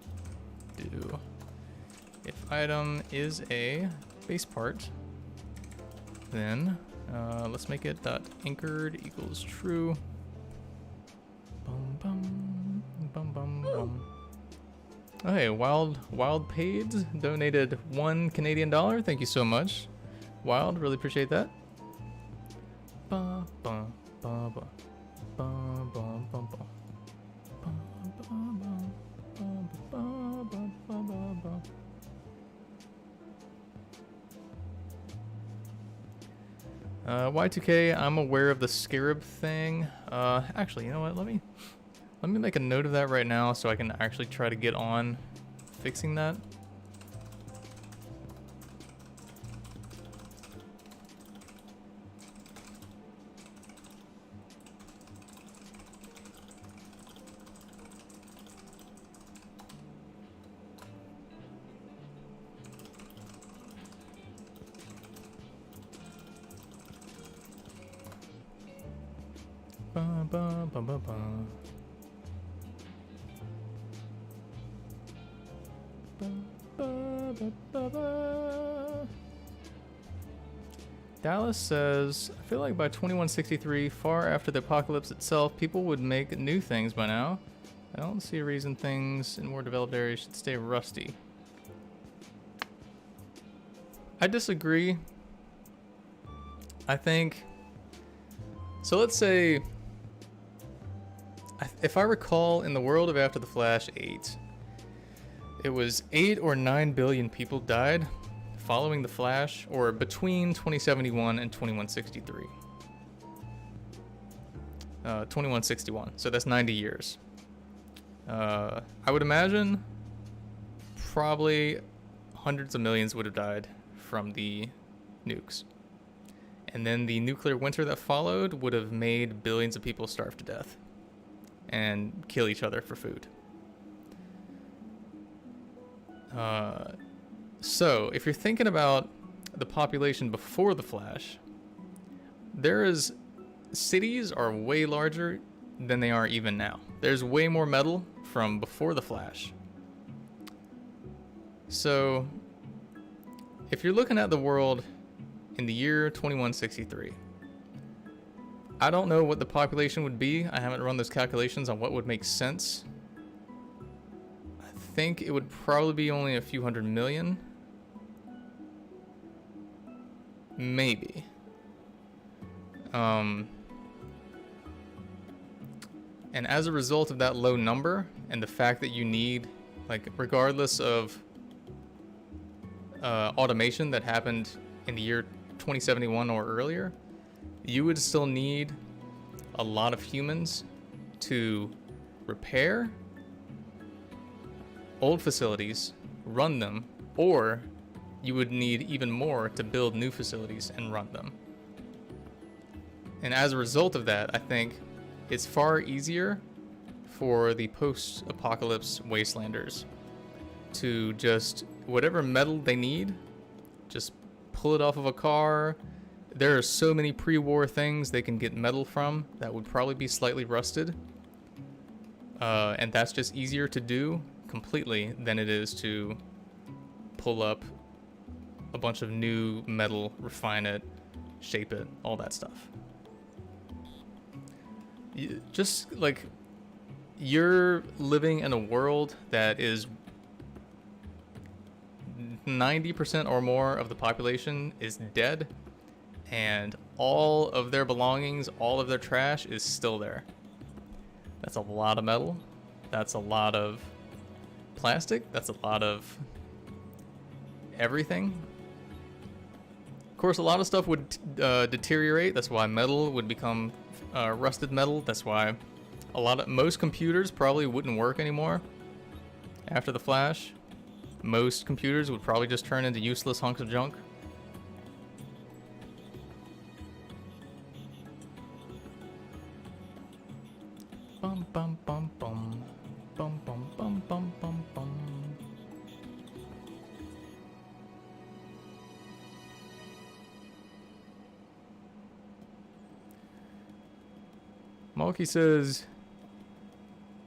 do if item is a base part, then let's make it dot anchored equals true. Bum bum bum bum bum. Okay, Wild Pades donated $1 Canadian. Thank you so much, Wild. Really appreciate that. Ba ba ba ba ba ba ba ba. Y2K, I'm aware of the scarab thing. Actually, you know what? Let me make a note of that right now so I can actually try to get on fixing that. Ba ba ba ba ba. Dallas says, I feel like by 2163, far after the apocalypse itself, people would make new things by now. I don't see a reason things in more developed areas should stay rusty. I disagree. I think... So let's say... If I recall, in the world of After the Flash 8, it was 8 or 9 billion people died following the Flash, or between 2071 and 2163. 2161, so that's 90 years. I would imagine probably hundreds of millions would have died from the nukes. And then the nuclear winter that followed would have made billions of people starve to death and kill each other for food. So if you're thinking about the population before the Flash, cities are way larger than they are even now. There's way more metal from before the Flash. So if you're looking at the world in the year 2163, I don't know what the population would be. I haven't run those calculations on what would make sense. I think it would probably be only a few hundred million. Maybe. And as a result of that low number and the fact that you need, like, regardless of automation that happened in the year 2071 or earlier, you would still need a lot of humans to repair old facilities, run them, or you would need even more to build new facilities and run them. And as a result of that, I think it's far easier for the post-apocalypse wastelanders to just, whatever metal they need, just pull it off of a car. There are so many pre-war things they can get metal from that would probably be slightly rusted. And that's just easier to do completely than it is to pull up a bunch of new metal, refine it, shape it, all that stuff. Just like, you're living in a world that is 90% or more of the population is dead, and all of their belongings, all of their trash is still there. That's a lot of metal. That's a lot of plastic. That's a lot of everything. Of course, a lot of stuff would deteriorate. That's why metal would become rusted metal. That's why most computers probably wouldn't work anymore after the flash. Most computers would probably just turn into useless hunks of junk. Bum bum bum bum bum bum bum bum bum bum. Malky says,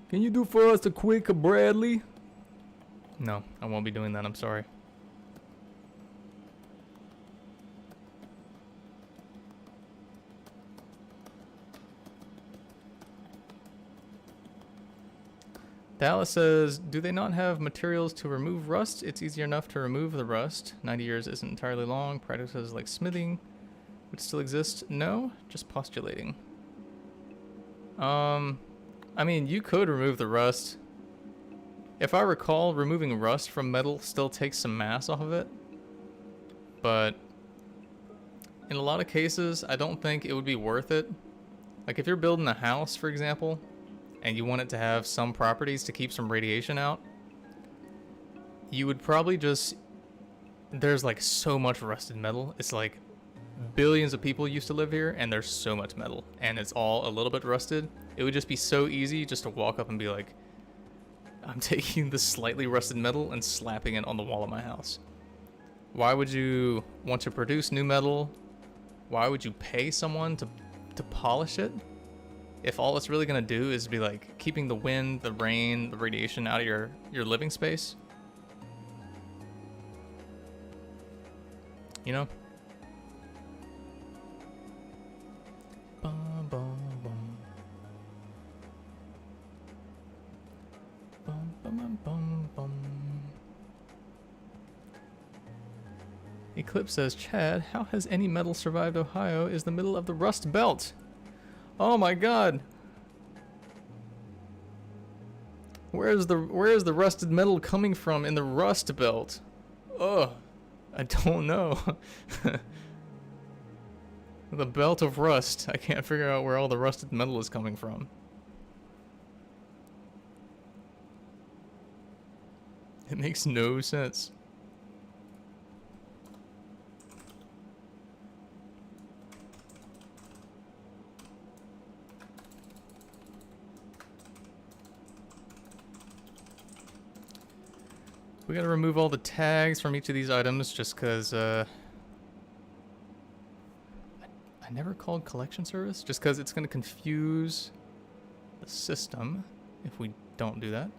"Can you do for us a quick Bradley?" No, I won't be doing that, I'm sorry. Dallas says, "Do they not have materials to remove rust? It's easier enough to remove the rust. 90 years isn't entirely long. Practices like smithing would still exist." No, just postulating. I mean, you could remove the rust. If I recall, removing rust from metal still takes some mass off of it. But in a lot of cases, I don't think it would be worth it. Like if you're building a house, for example, and you want it to have some properties to keep some radiation out, you would probably just... There's like so much rusted metal. It's like billions of people used to live here, and there's so much metal, and it's all a little bit rusted. It would just be so easy just to walk up and be like, I'm taking this slightly rusted metal and slapping it on the wall of my house. Why would you want to produce new metal? Why would you pay someone to polish it? If all it's really gonna do is be like keeping the wind, the rain, the radiation out of your living space. You know? Bum, bum, bum. Bum, bum, bum, bum. Eclipse says, "Chad, how has any metal survived Ohio? Is the middle of the Rust Belt." Oh my god. Where is the rusted metal coming from in the Rust Belt? Ugh. I don't know. The belt of rust. I can't figure out where all the rusted metal is coming from. It makes no sense. We gotta remove all the tags from each of these items just because I never called collection service, just because it's gonna confuse the system if we don't do that.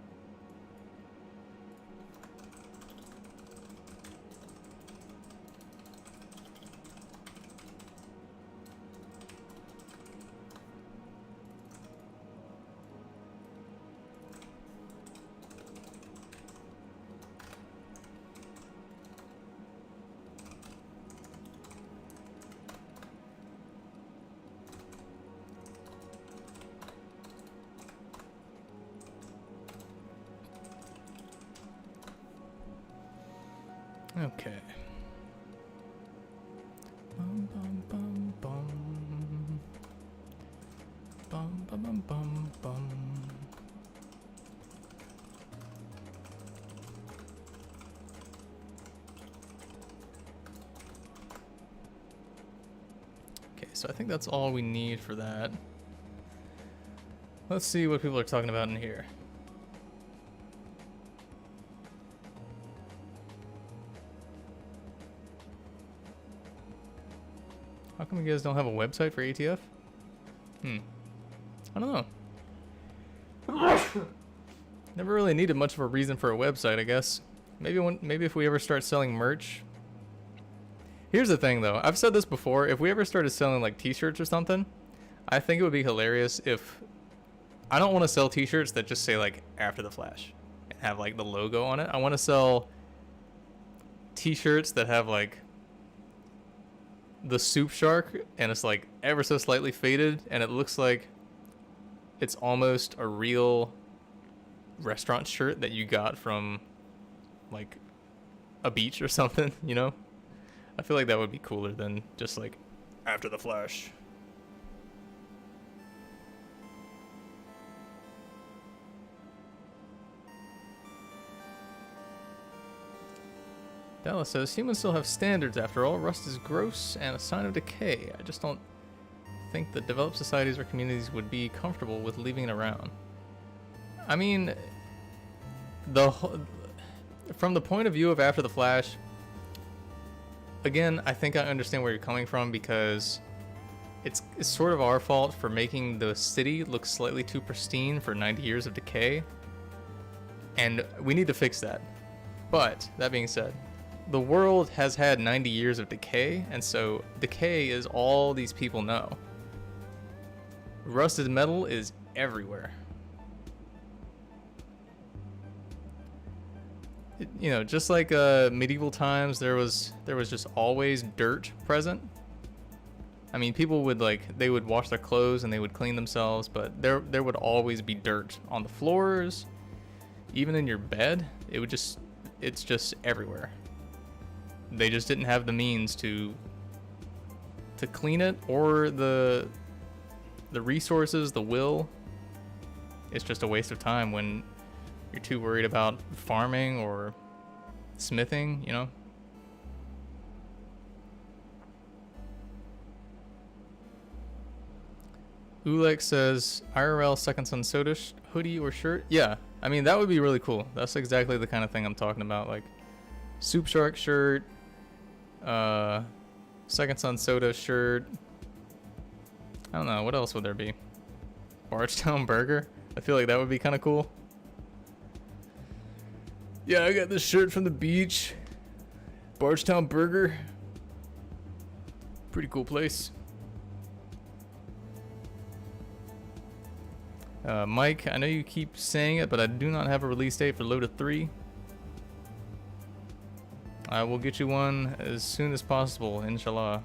Okay. bum bum bum. Bum bum bum bum bum. Okay, so I think that's all we need for that. Let's see what people are talking about in here. How come you guys don't have a website for ATF? I don't know. Never really needed much of a reason for a website, I guess. Maybe if we ever start selling merch. Here's the thing though, I've said this before, if we ever started selling like t-shirts or something, I think it would be hilarious if... I don't want to sell t-shirts that just say like After the Flash and have like the logo on it. I want to sell t-shirts that have like the soup shark and it's like ever so slightly faded and it looks like it's almost a real restaurant shirt that you got from like a beach or something, you know? I feel like that would be cooler than just like After the Flash. Dallas says, humans still have standards after all. Rust is gross and a sign of decay. I just don't think that developed societies or communities would be comfortable with leaving it around. I mean, from the point of view of After the Flash, again, I think I understand where you're coming from because it's sort of our fault for making the city look slightly too pristine for 90 years of decay. And we need to fix that. But, that being said, the world has had 90 years of decay, and so decay is all these people know. Rusted metal is everywhere. You know, just like medieval times, there was just always dirt present. I mean, people would they would wash their clothes and they would clean themselves, but there would always be dirt on the floors, even in your bed. It's just everywhere. They just didn't have the means to clean it or the resources, the will. It's just a waste of time when you're too worried about farming or smithing, you know? Ulek says, IRL Second Son Soda hoodie or shirt? Yeah, I mean, that would be really cool. That's exactly the kind of thing I'm talking about. Like, Soup Shark shirt, Second Son Soda shirt. I don't know, what else would there be? Bargetown Burger? I feel like that would be kind of cool. Yeah, I got this shirt from the beach. Bargetown Burger. Pretty cool place. Mike, I know you keep saying it, but I do not have a release date for Loda 3. I will get you one as soon as possible, inshallah.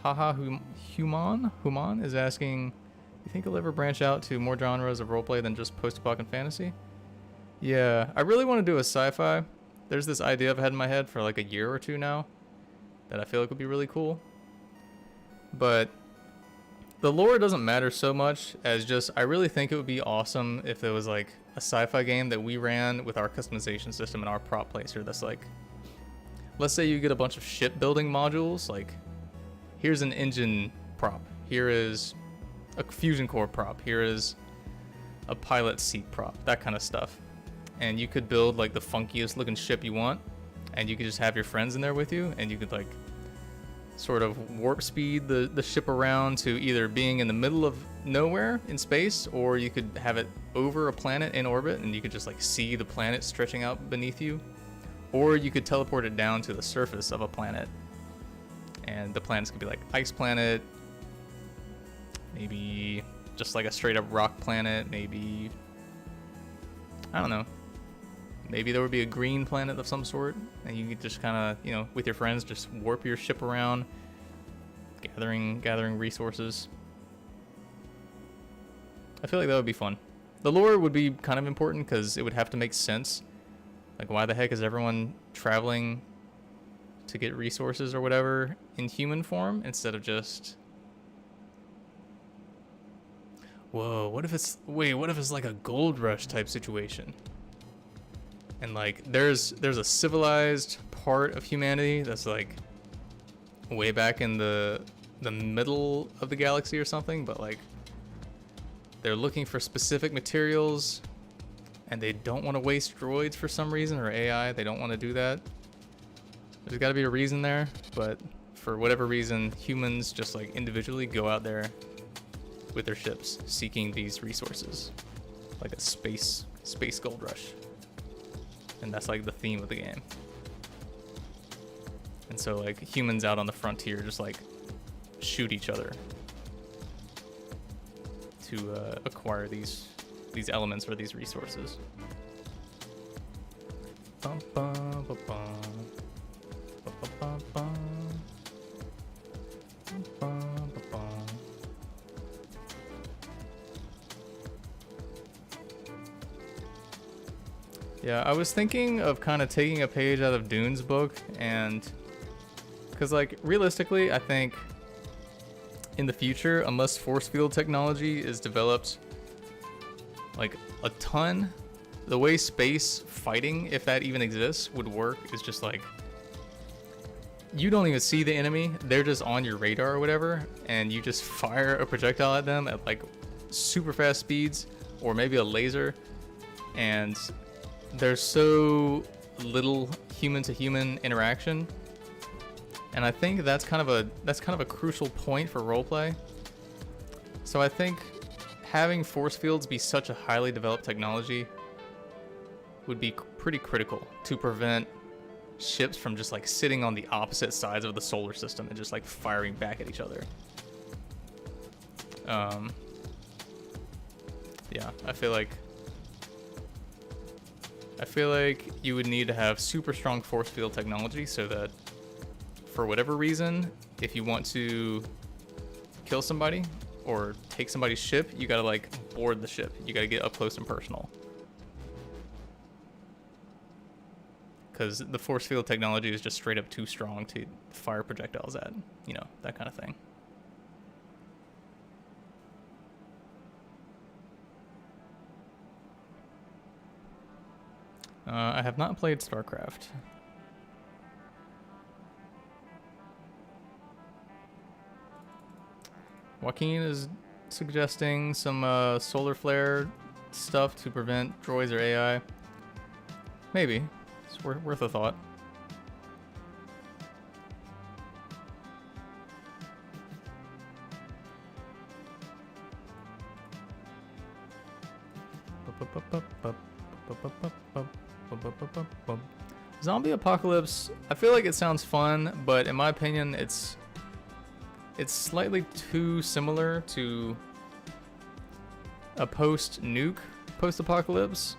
Haha Human is asking, you think you'll ever branch out to more genres of roleplay than just post-apoc and fantasy? Yeah, I really want to do a sci-fi. There's this idea I've had in my head for like a year or two now that I feel like would be really cool. But the lore doesn't matter so much as just, I really think it would be awesome if there was like a sci-fi game that we ran with our customization system and our prop placer that's like, let's say you get a bunch of shipbuilding modules, like here's an engine prop, here is a fusion core prop, here is a pilot seat prop, that kind of stuff. And you could build like the funkiest looking ship you want, and you could just have your friends in there with you, and you could like sort of warp speed the ship around to either being in the middle of nowhere in space, or you could have it over a planet in orbit and you could just like see the planet stretching out beneath you, or you could teleport it down to the surface of a planet, and the planets could be like ice planet, maybe just like a straight up rock planet, maybe, I don't know, maybe there would be a green planet of some sort, and you could just kind of, you know, with your friends, just warp your ship around, gathering resources. I feel like that would be fun. The lore would be kind of important because it would have to make sense Like, why the heck is everyone traveling to get resources or whatever in human form instead of just... Whoa, what if it's... Wait, what if it's like a gold rush type situation? And like, there's a civilized part of humanity that's like way back in the middle of the galaxy or something, but like they're looking for specific materials and they don't want to waste droids for some reason, or AI. They don't want to do that. There's got to be a reason there, but for whatever reason, humans just like individually go out there with their ships seeking these resources, like a space gold rush. And that's like the theme of the game. And so like humans out on the frontier just like shoot each other to acquire these elements or these resources. Bum, bum, bum, bum. Bum, bum, bum, bum. Bum, bum, bum. Yeah, I was thinking of kind of taking a page out of Dune's book, and because like realistically, I think in the future, unless force field technology is developed like a ton, the way space fighting, if that even exists, would work is just like you don't even see the enemy, they're just on your radar or whatever, and you just fire a projectile at them at like super fast speeds, or maybe a laser, and there's so little human to human interaction. And I think that's kind of a crucial point for roleplay. So I think having force fields be such a highly developed technology would be pretty critical to prevent ships from just like sitting on the opposite sides of the solar system and just like firing back at each other. Yeah, I feel like you would need to have super strong force field technology so that for whatever reason, if you want to kill somebody or take somebody's ship, you gotta like board the ship. You gotta get up close and personal. Because the force field technology is just straight up too strong to fire projectiles at, you know, that kind of thing. I have not played StarCraft. Joaquin is suggesting some solar flare stuff to prevent droids or AI. Maybe. It's worth a thought. Zombie apocalypse, I feel like it sounds fun, but in my opinion, it's slightly too similar to a post-nuke post-apocalypse.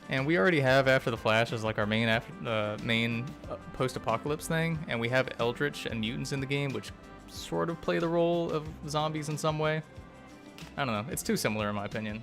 And we already have After the Flash as like our main post-apocalypse thing, and we have Eldritch and mutants in the game, which sort of play the role of zombies in some way. I don't know, it's too similar in my opinion.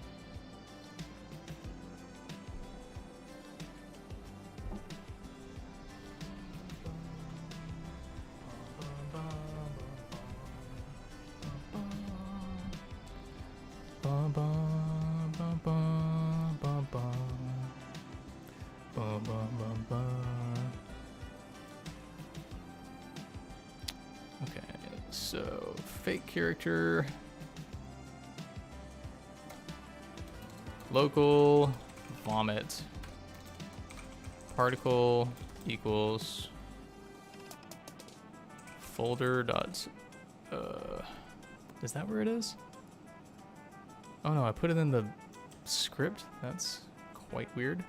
Okay, so fake character, local vomit, particle equals folder dot, is that where it is? Oh no, I put it in the script. That's quite weird.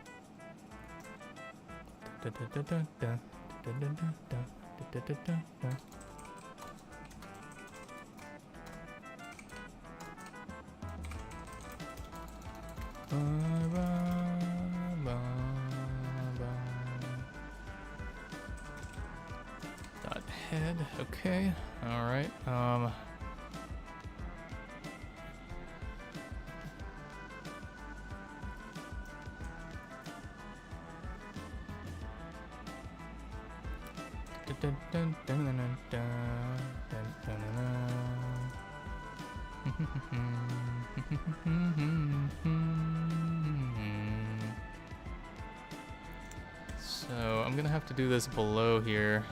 Dot head. Okay. All right. So I'm gonna have to do this below here.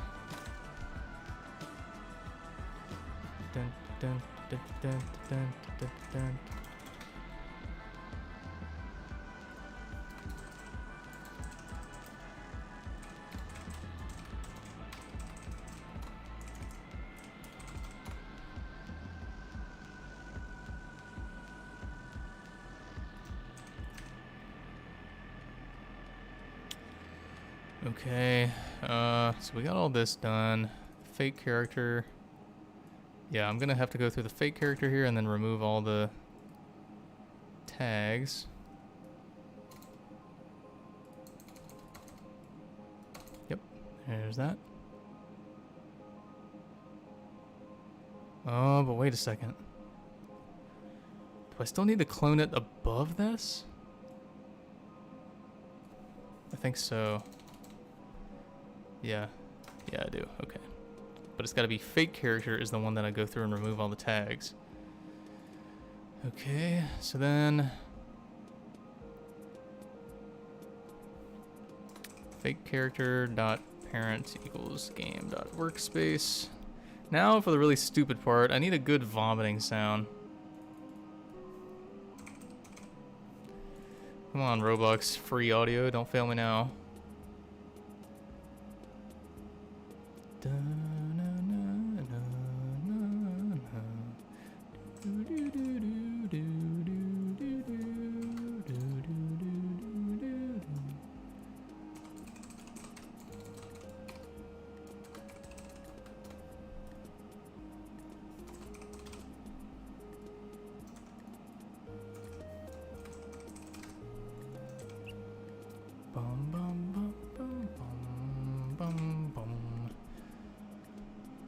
Okay, so we got all this done. Fake character. Yeah, I'm gonna have to go through the fake character here and then remove all the tags. Yep, there's that. Oh, but wait a second. Do I still need to clone it above this? I think so. Yeah, I do. Okay. But it's got to be fake character is the one that I go through and remove all the tags. Okay, so then fake character dot parent equals game dot workspace. Now for the really stupid part, I need a good vomiting sound. Come on, Roblox, free audio, don't fail me now.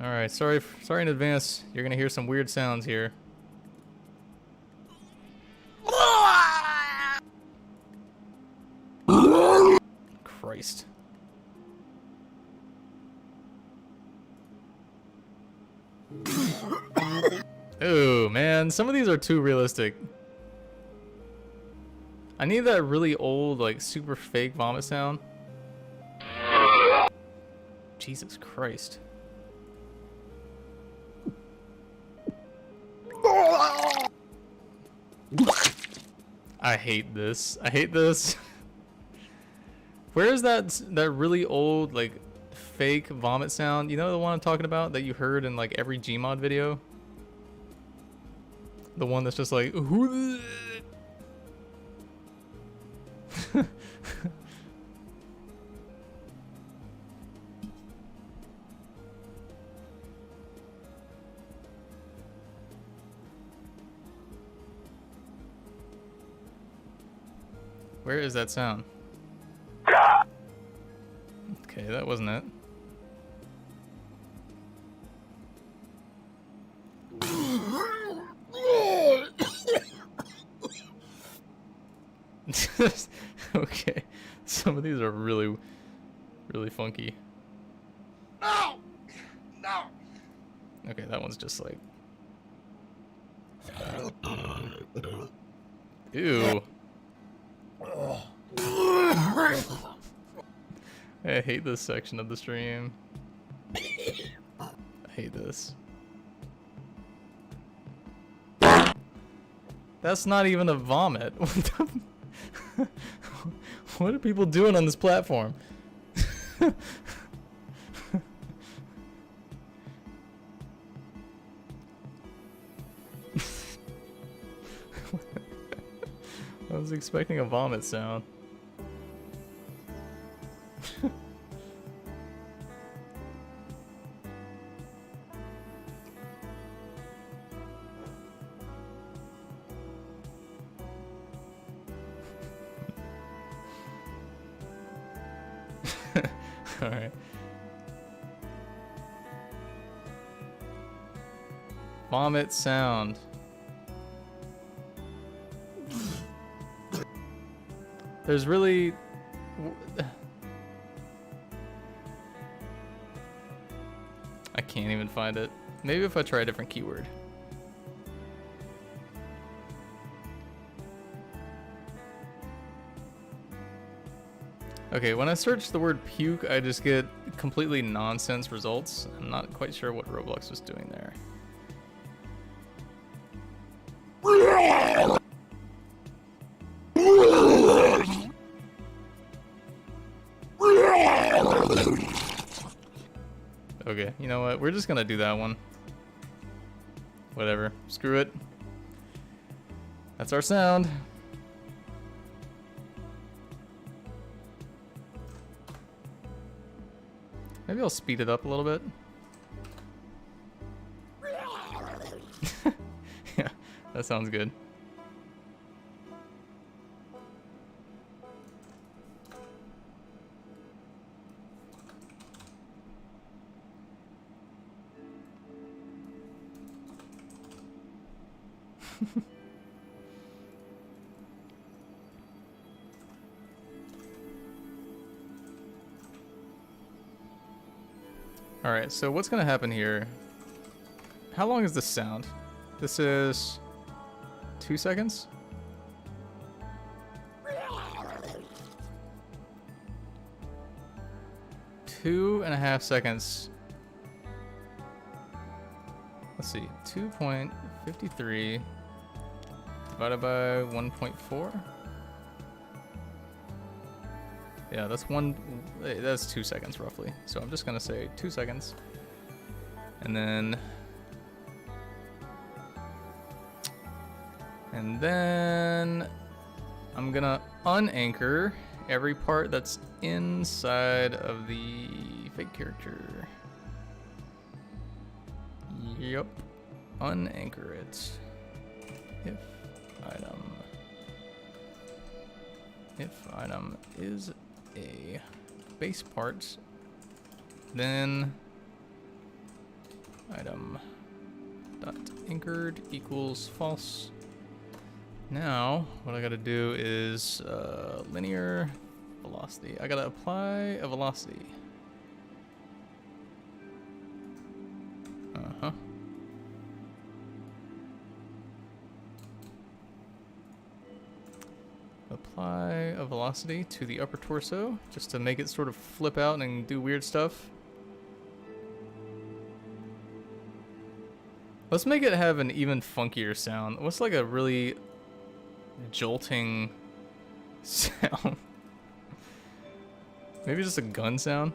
Alright, sorry in advance. You're gonna hear some weird sounds here. Christ. Oh man, some of these are too realistic. I need that really old, like, super fake vomit sound. Jesus Christ. I hate this. I hate this. Where is that really old, like, fake vomit sound? You know the one I'm talking about that you heard in, like, every Gmod video? The one that's just like... Where is that sound? Okay, that wasn't it. Okay, some of these are really funky. No! No! Okay, that one's just like... Ew. I hate this section of the stream. I hate this. That's not even a vomit. What are people doing on this platform? I was expecting a vomit sound. Alright. Vomit sound. There's really... can't even find it. Maybe if I try a different keyword. Okay, when I search the word puke, I just get completely nonsense results. I'm not quite sure what Roblox was doing there. Okay, you know what? We're just gonna do that one. Whatever. Screw it. That's our sound. Maybe I'll speed it up a little bit. Yeah, that sounds good. Alright, so what's gonna happen here? How long is this sound? This is 2 seconds? Two and a half seconds. Let's see, 2.53 divided by 1.4. Yeah, that's 2 seconds roughly. So I'm just gonna say 2 seconds. And then I'm gonna unanchor every part that's inside of the fake character. Yep. Unanchor it. If item is a base part, then item dot anchored equals false. Now what I gotta do is linear velocity. I gotta apply a velocity. Apply a velocity to the upper torso just to make it sort of flip out and do weird stuff. Let's make it have an even funkier sound. What's like a really jolting sound? Maybe just a gun sound?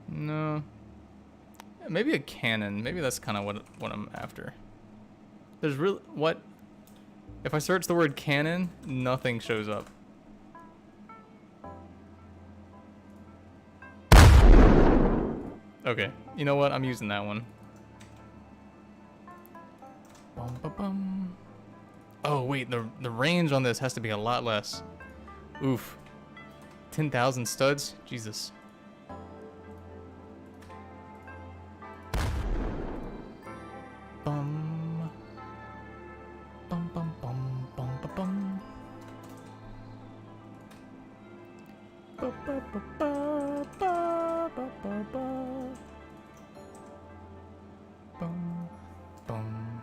No. Maybe a cannon. Maybe that's kind of what I'm after. There's really... What? If I search the word cannon, nothing shows up. Okay. You know what? I'm using that one. Bum, ba, bum. Oh, wait. The range on this has to be a lot less. Oof. 10,000 studs? Jesus. Bum. Bum, bum, bum, bum, ba, bum. Ba, ba, ba, ba, ba, ba, ba, ba. Bum, bum.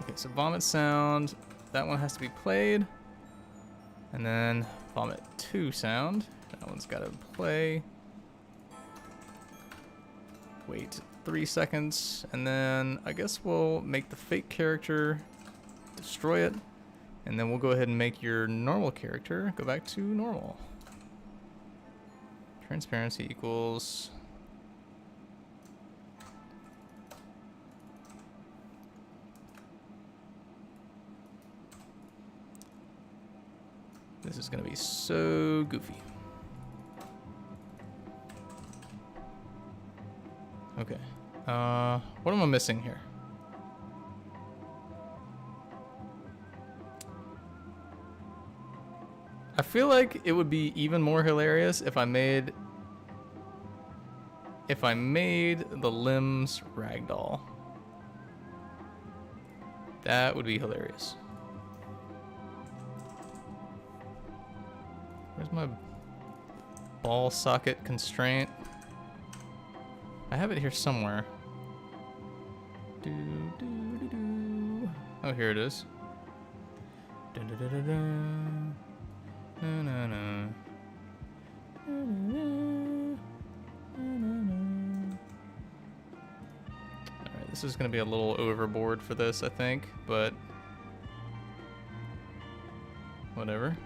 Okay, so vomit sound. That one has to be played. And then vomit 2 sound. That one's got to play. Wait 3 seconds. And then I guess we'll make the fake character, destroy it. And then we'll go ahead and make your normal character go back to normal. Transparency equals... This is gonna be so goofy. Okay. What am I missing here? I feel like it would be even more hilarious if I made the limbs ragdoll. That would be hilarious. Where's my ball socket constraint? I have it here somewhere. Oh, here it is. Alright, this is gonna be a little overboard for this, I think, but whatever.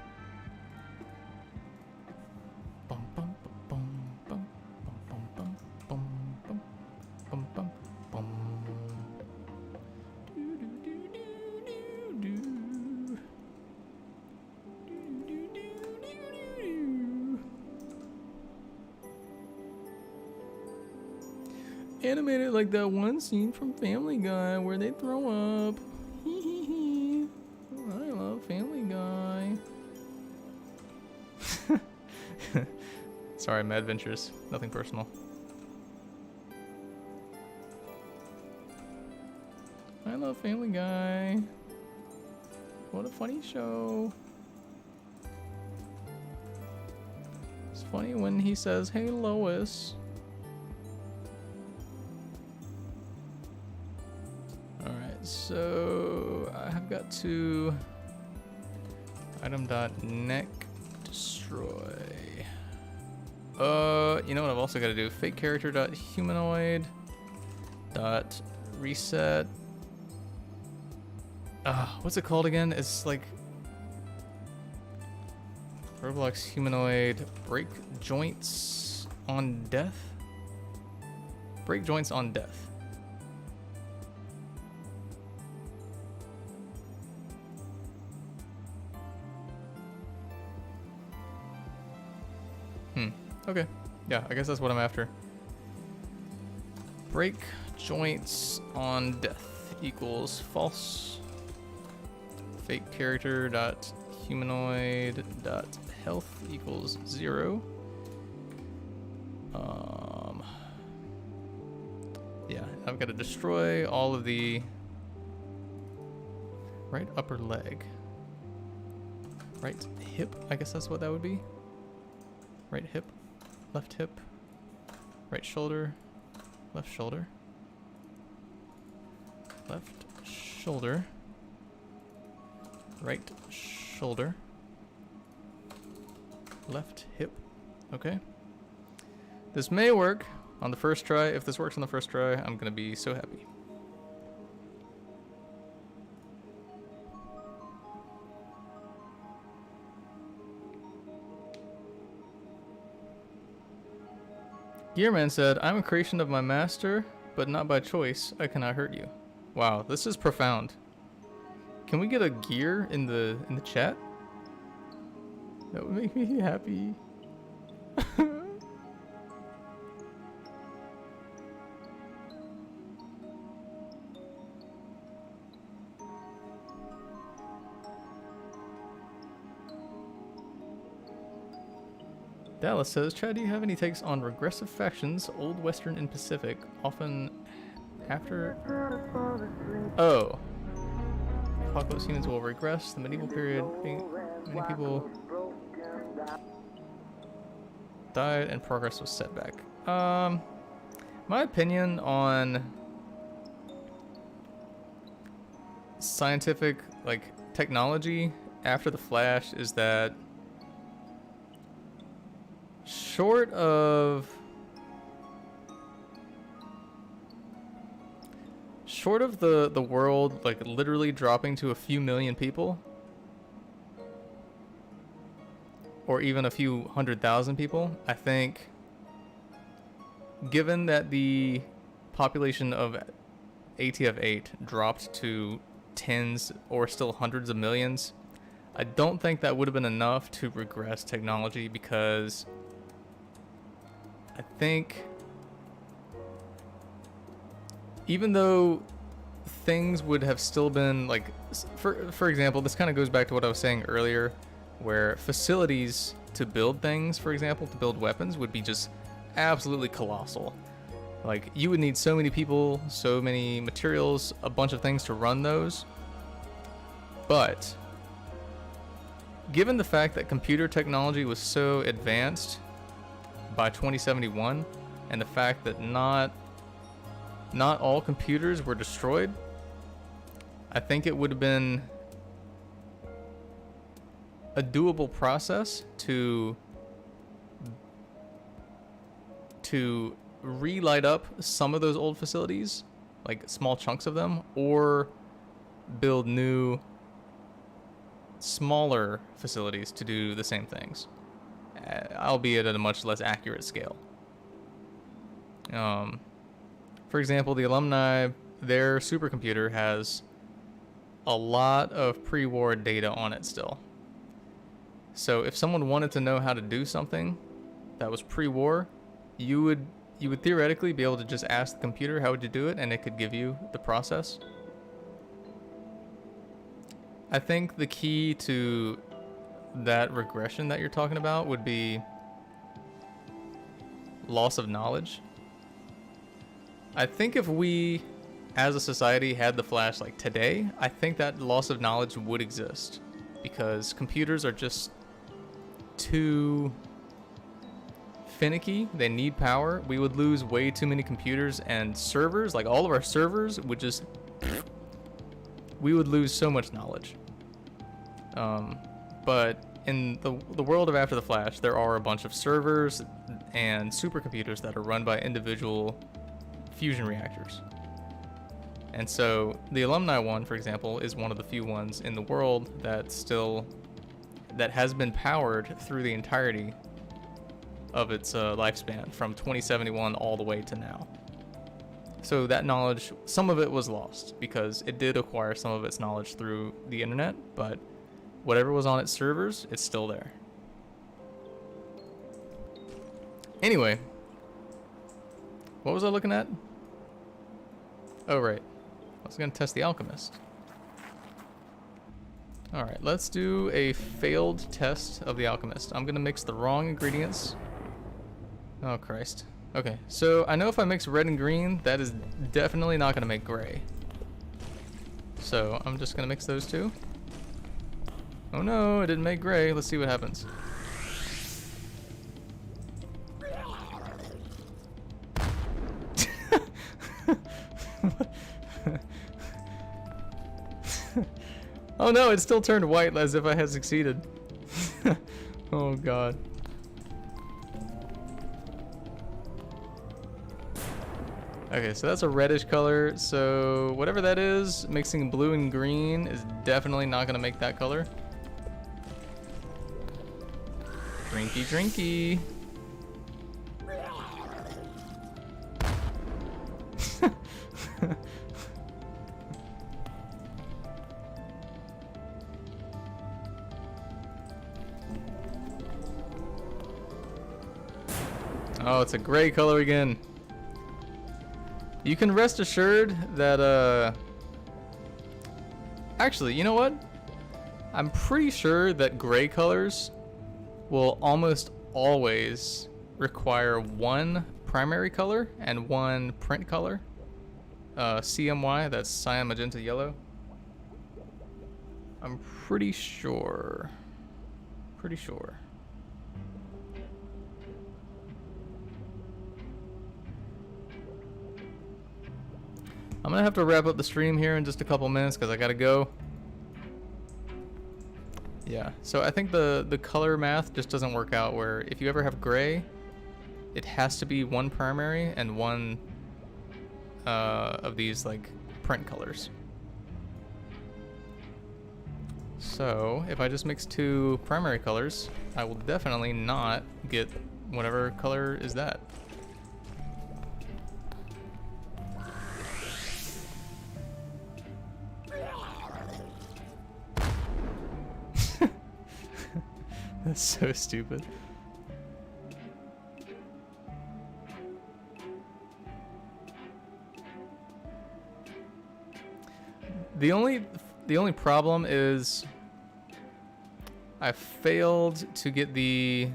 Animated like that one scene from Family Guy where they throw up. I love Family Guy. Sorry, Mad Ventures. Nothing personal. I love Family Guy. What a funny show. It's funny when he says, "Hey Lois." So I have got to item.neck destroy. You know what I've also got to do? Fake character.humanoid dot reset. What's it called again? It's like Roblox humanoid break joints on death. Break joints on death. Okay, yeah, I guess that's what I'm after. Break joints on death equals false. Fake character dot humanoid dot health equals 0. Yeah, I've got to destroy all of the right upper leg. Right hip, I guess that's what that would be. Right hip. Left hip, right shoulder, left shoulder, left shoulder, right shoulder, left hip. Okay. This may work on the first try. If this works on the first try, I'm gonna be so happy. Gearman said, "I'm a creation of my master, but not by choice. I cannot hurt you." Wow, this is profound. Can we get a gear in the chat? That would make me happy. Dallas says, "Chad, do you have any takes on regressive factions, Old Western and Pacific, often after..." Oh. Apocalypse humans will regress. The medieval period, many people died and progress was set back. My opinion on scientific, like, technology after the Flash is that short of the world like literally dropping to a few million people or even a few 100,000 people, I think given that the population of ATF-8 dropped to tens or still hundreds of millions, I don't think that would have been enough to regress technology, because I think even though things would have still been like, for example, this kind of goes back to what I was saying earlier, where facilities to build things, for example, to build weapons, would be just absolutely colossal. Like, you would need so many people, so many materials, a bunch of things to run those. But given the fact that computer technology was so advanced by 2071, and the fact that not all computers were destroyed, I think it would have been a doable process to relight up some of those old facilities, like small chunks of them, or build new smaller facilities to do the same things, albeit at a much less accurate scale. For example, the alumni, their supercomputer has a lot of pre-war data on it still. So if someone wanted to know how to do something that was pre-war, you would theoretically be able to just ask the computer how would you do it, and it could give you the process. I think the key to that regression that you're talking about would be loss of knowledge. I think if we, as a society, had the Flash like today, I think that loss of knowledge would exist, because computers are just too finicky. They need power. We would lose way too many computers, and servers, like all of our servers, would just... we would lose so much knowledge. But in the world of After the Flash, there are a bunch of servers and supercomputers that are run by individual fusion reactors. And so the alumni one, for example, is one of the few ones in the world that has been powered through the entirety of its lifespan, from 2071 all the way to now. So that knowledge, some of it was lost because it did acquire some of its knowledge through the internet, but whatever was on its servers, it's still there. Anyway, what was I looking at? Oh, right. I was going to test the Alchemist. Alright, let's do a failed test of the Alchemist. I'm going to mix the wrong ingredients. Oh, Christ. Okay, so I know if I mix red and green, that is definitely not going to make gray. So I'm just going to mix those two. Oh no, it didn't make gray. Let's see what happens. Oh no, it still turned white as if I had succeeded. Oh god. Okay, so that's a reddish color. So whatever that is, mixing blue and green is definitely not going to make that color. Drinky, drinky. Oh, it's a gray color again. You can rest assured that, actually, you know what? I'm pretty sure that gray colors will almost always require one primary color and one print color. CMY, that's cyan, magenta, yellow. I'm pretty sure. Pretty sure. I'm gonna have to wrap up the stream here in just a couple minutes because I gotta go. Yeah, so I think the color math just doesn't work out, where if you ever have gray, it has to be one primary and one of these like print colors. So if I just mix two primary colors, I will definitely not get whatever color is that. That's so stupid. The only problem is I failed to get the...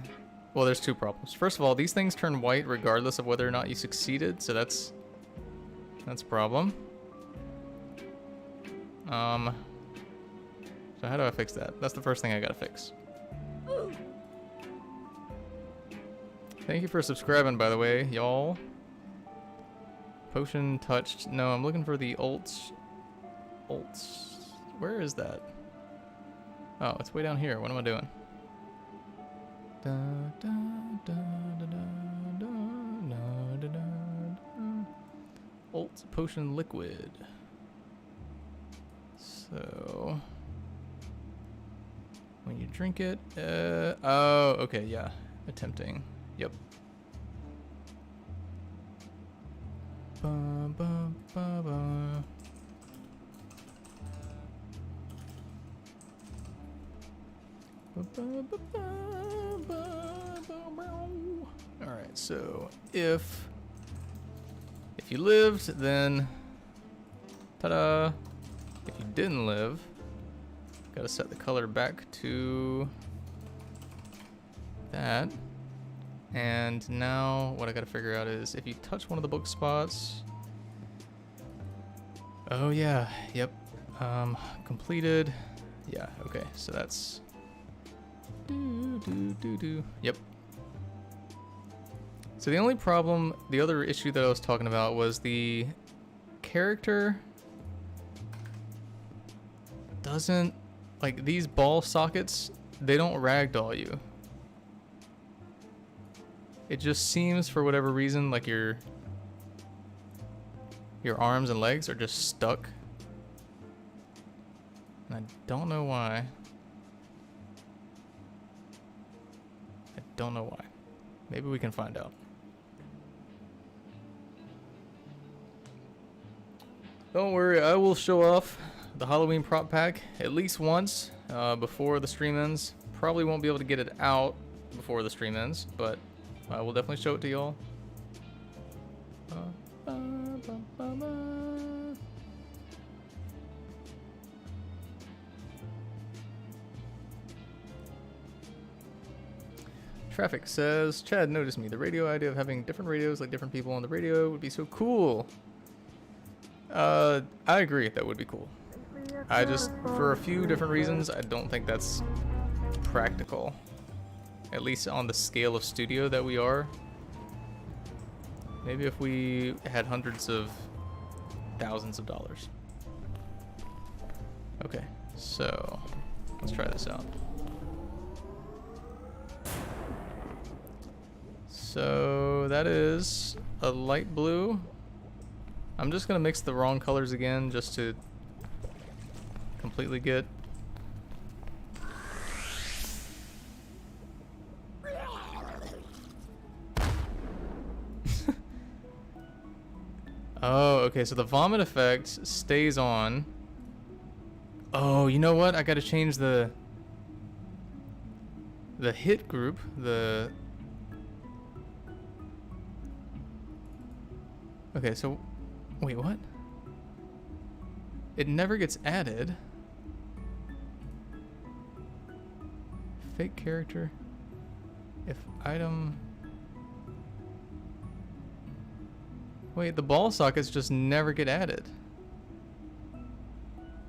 Well, there's two problems. First of all, these things turn white regardless of whether or not you succeeded, so that's a problem. So how do I fix that? That's the first thing I gotta fix. Thank you for subscribing, by the way, y'all. Potion touched. No, I'm looking for the ults. Ults. Where is that? Oh, it's way down here. What am I doing? Da, da, da, da, da, da, da, da, da. Alt potion liquid. So when you drink it, oh, okay, yeah, attempting. Yep. Ba, ba, ba, ba. Alright, so if you lived, then ta-da! If you didn't live, gotta set the color back to that. And now what I gotta figure out is if you touch one of the book spots. Oh yeah, yep. Completed. Yeah, okay, so that's Yep. So the only problem, the other issue that I was talking about was the character doesn't, like these ball sockets, they don't ragdoll you. It just seems for whatever reason like your arms and legs are just stuck. And I don't know why. I don't know why. Maybe we can find out. Don't worry, I will show off the Halloween prop pack at least once before the stream ends. Probably won't be able to get it out before the stream ends, but I will definitely show it to y'all. Traffic says, Chad noticed me. The radio idea of having different radios like different people on the radio would be so cool. I agree, that would be cool. I just, for a few different reasons, I don't think that's practical. At least on the scale of studio that we are. Maybe if we had hundreds of thousands of dollars. Okay, so let's try this out. So that is a light blue. I'm just gonna mix the wrong colors again just to completely get. Oh, okay, so the vomit effect stays on. Oh, you know what? I gotta change the hit group, Okay, so wait, what? It never gets added. Fake character. If item. Wait, the ball sockets just never get added.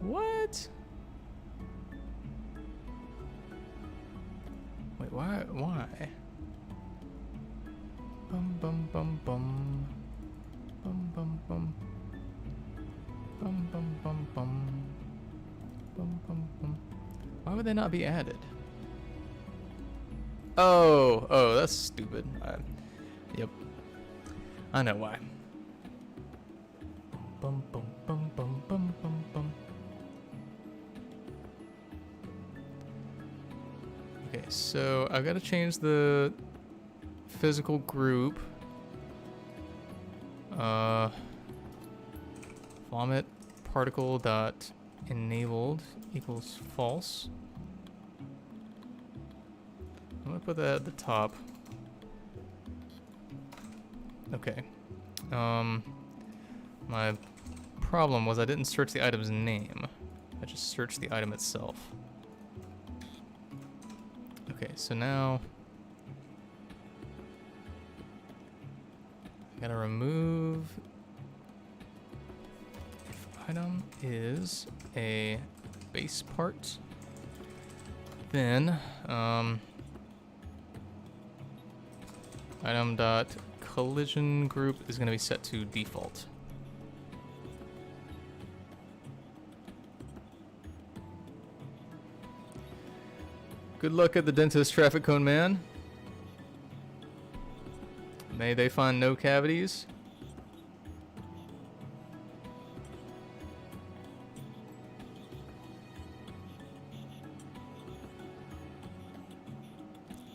What? Wait, why? Bum bum bum bum. Bum bum bum. Bum bum bum bum. Bum bum bum. Why would they not be added? Oh, that's stupid. Yep. I know why. Bum bum bum bum bum bum bum. Okay, so I've got to change the physical group. Vomit particle dot enabled equals false. I'm gonna put that at the top. Okay. My problem was I didn't search the item's name. I just searched the item itself. Okay, so now I gotta remove. If item is a base part, then, item dot collision group is going to be set to default. Good luck at the dentist, traffic cone man. May they find no cavities.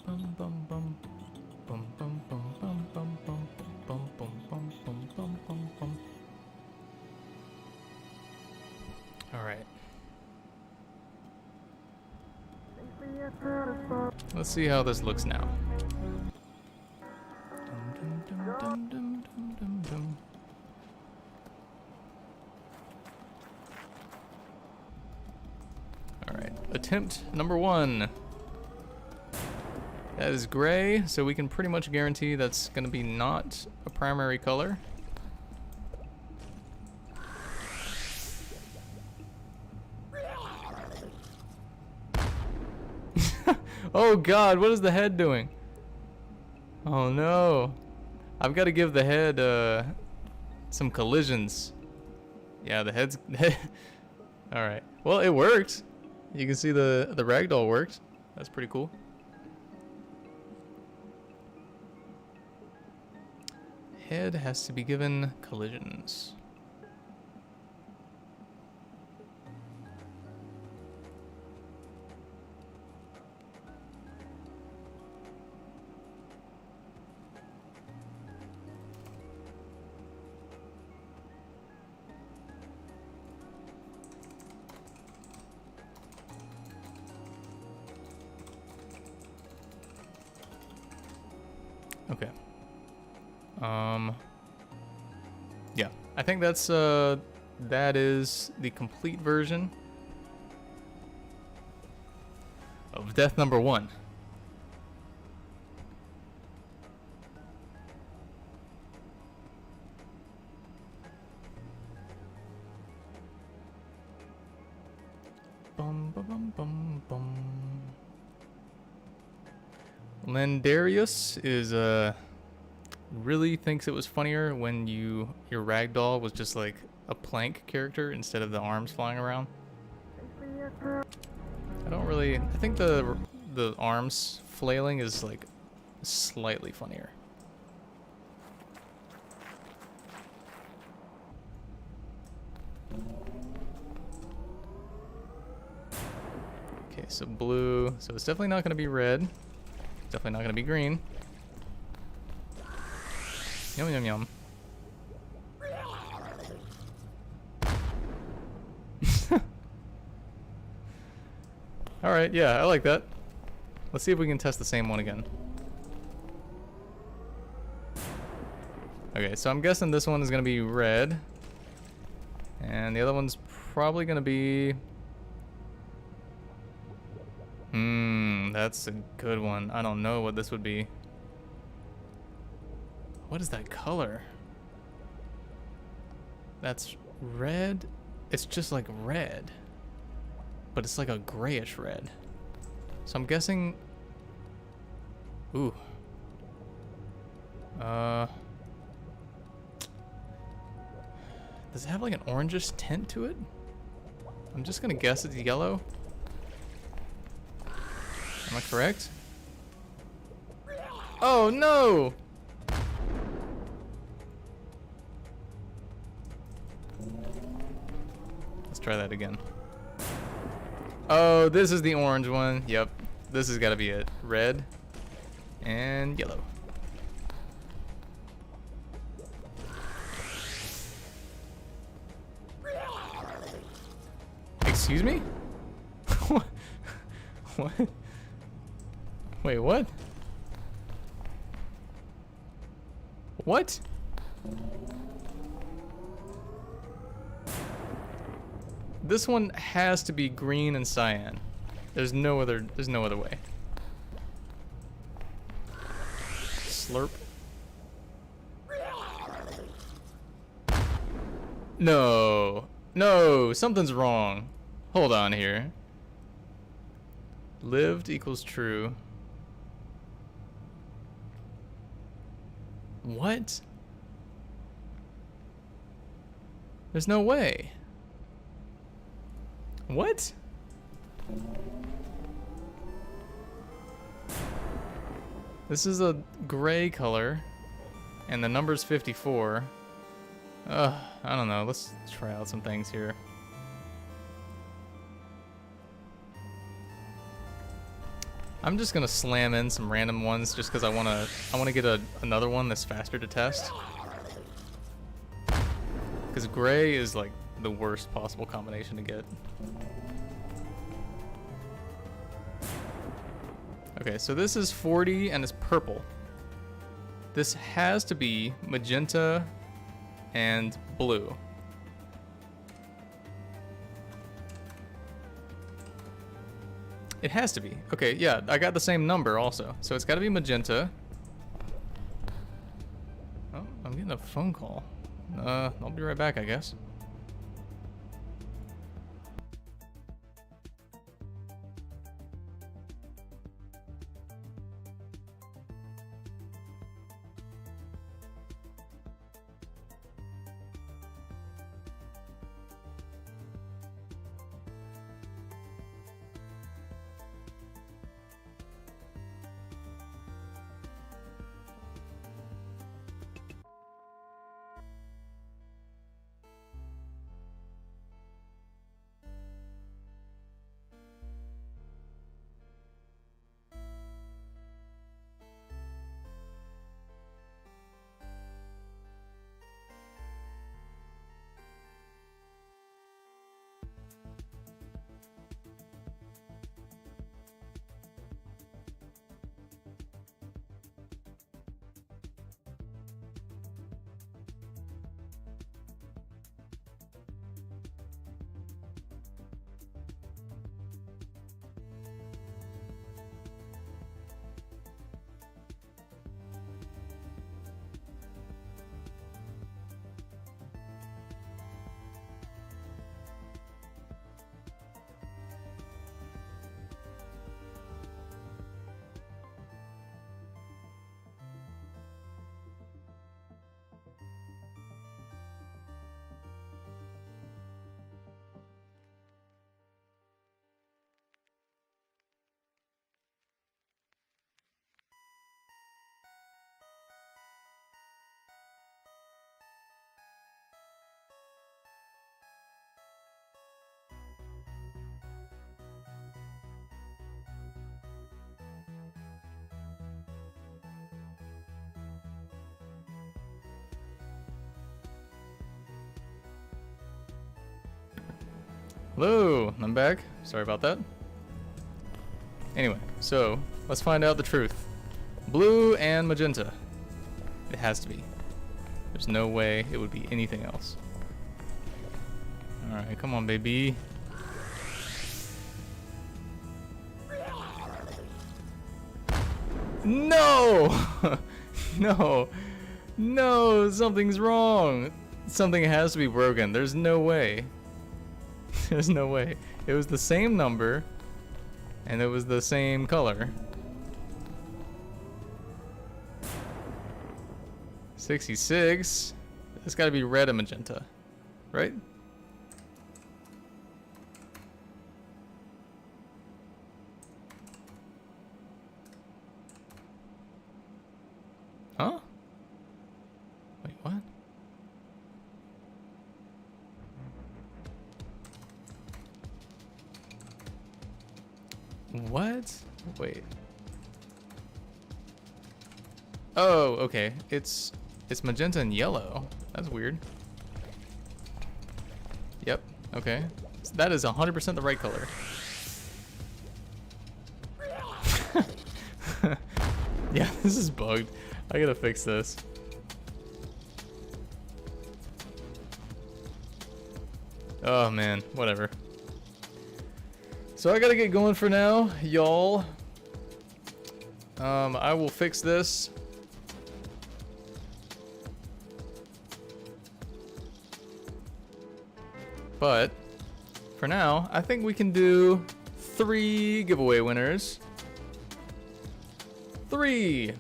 Bum bum bum bum bum bum bum bum bum bum bum bum bum bum bum bum. All right. Let's see how this looks now. All right, attempt number 1. That is gray, so we can pretty much guarantee that's going to be not a primary color. Oh god, what is the head doing? Oh no. I've got to give the head some collisions. Yeah, the head's... Alright. Well, it worked. You can see the ragdoll worked. That's pretty cool. Head has to be given collisions. Okay. Yeah, I think that's that is the complete version of death number 1. Bum bum bum bum bum. Landarius is really thinks it was funnier when your ragdoll was just like a plank character instead of the arms flying around. I think the arms flailing is like slightly funnier. Okay, so blue, so it's definitely not going to be red. Definitely not going to be green. Yum yum yum. Alright, yeah, I like that. Let's see if we can test the same one again. Okay, so I'm guessing this one is going to be red. And the other one's probably going to be... that's a good one. I don't know what this would be. What is that color? That's red. It's just like red, but it's like a grayish red. So I'm guessing... Ooh. Does it have like an orangish tint to it? I'm just gonna guess it's yellow. Am I correct? Oh no! Let's try that again. Oh, this is the orange one. Yep. This has got to be it. Red and yellow. Excuse me? What? Wait, what? What? This one has to be green and cyan. There's no other way. Slurp. No. No, something's wrong. Hold on here. Lived equals true. What? There's no way. What? This is a gray color, and the number's 54. I don't know. Let's try out some things here. I'm just gonna slam in some random ones just because I wanna get another one that's faster to test. Because gray is like the worst possible combination to get. Okay, so this is 40 and it's purple. This has to be magenta and blue. It has to be. Okay, yeah, I got the same number also. So it's got to be magenta. Oh, I'm getting a phone call. I'll be right back, I guess. Hello, I'm back. Sorry about that. Anyway, so let's find out the truth. Blue and magenta. It has to be. There's no way it would be anything else. Alright, come on, baby. No! No! No! Something's wrong! Something has to be broken. There's no way. There's no way. It was the same number, and it was the same color. 66. It's gotta be red and magenta, right? Huh? Wait, what? What? Wait. Oh, okay. It's magenta and yellow. That's weird. Yep. Okay. So that is 100% the right color. Yeah, this is bugged. I gotta fix this. Oh man, whatever. So I gotta get going for now, y'all. I will fix this. But for now, I think we can do 3 giveaway winners. 3.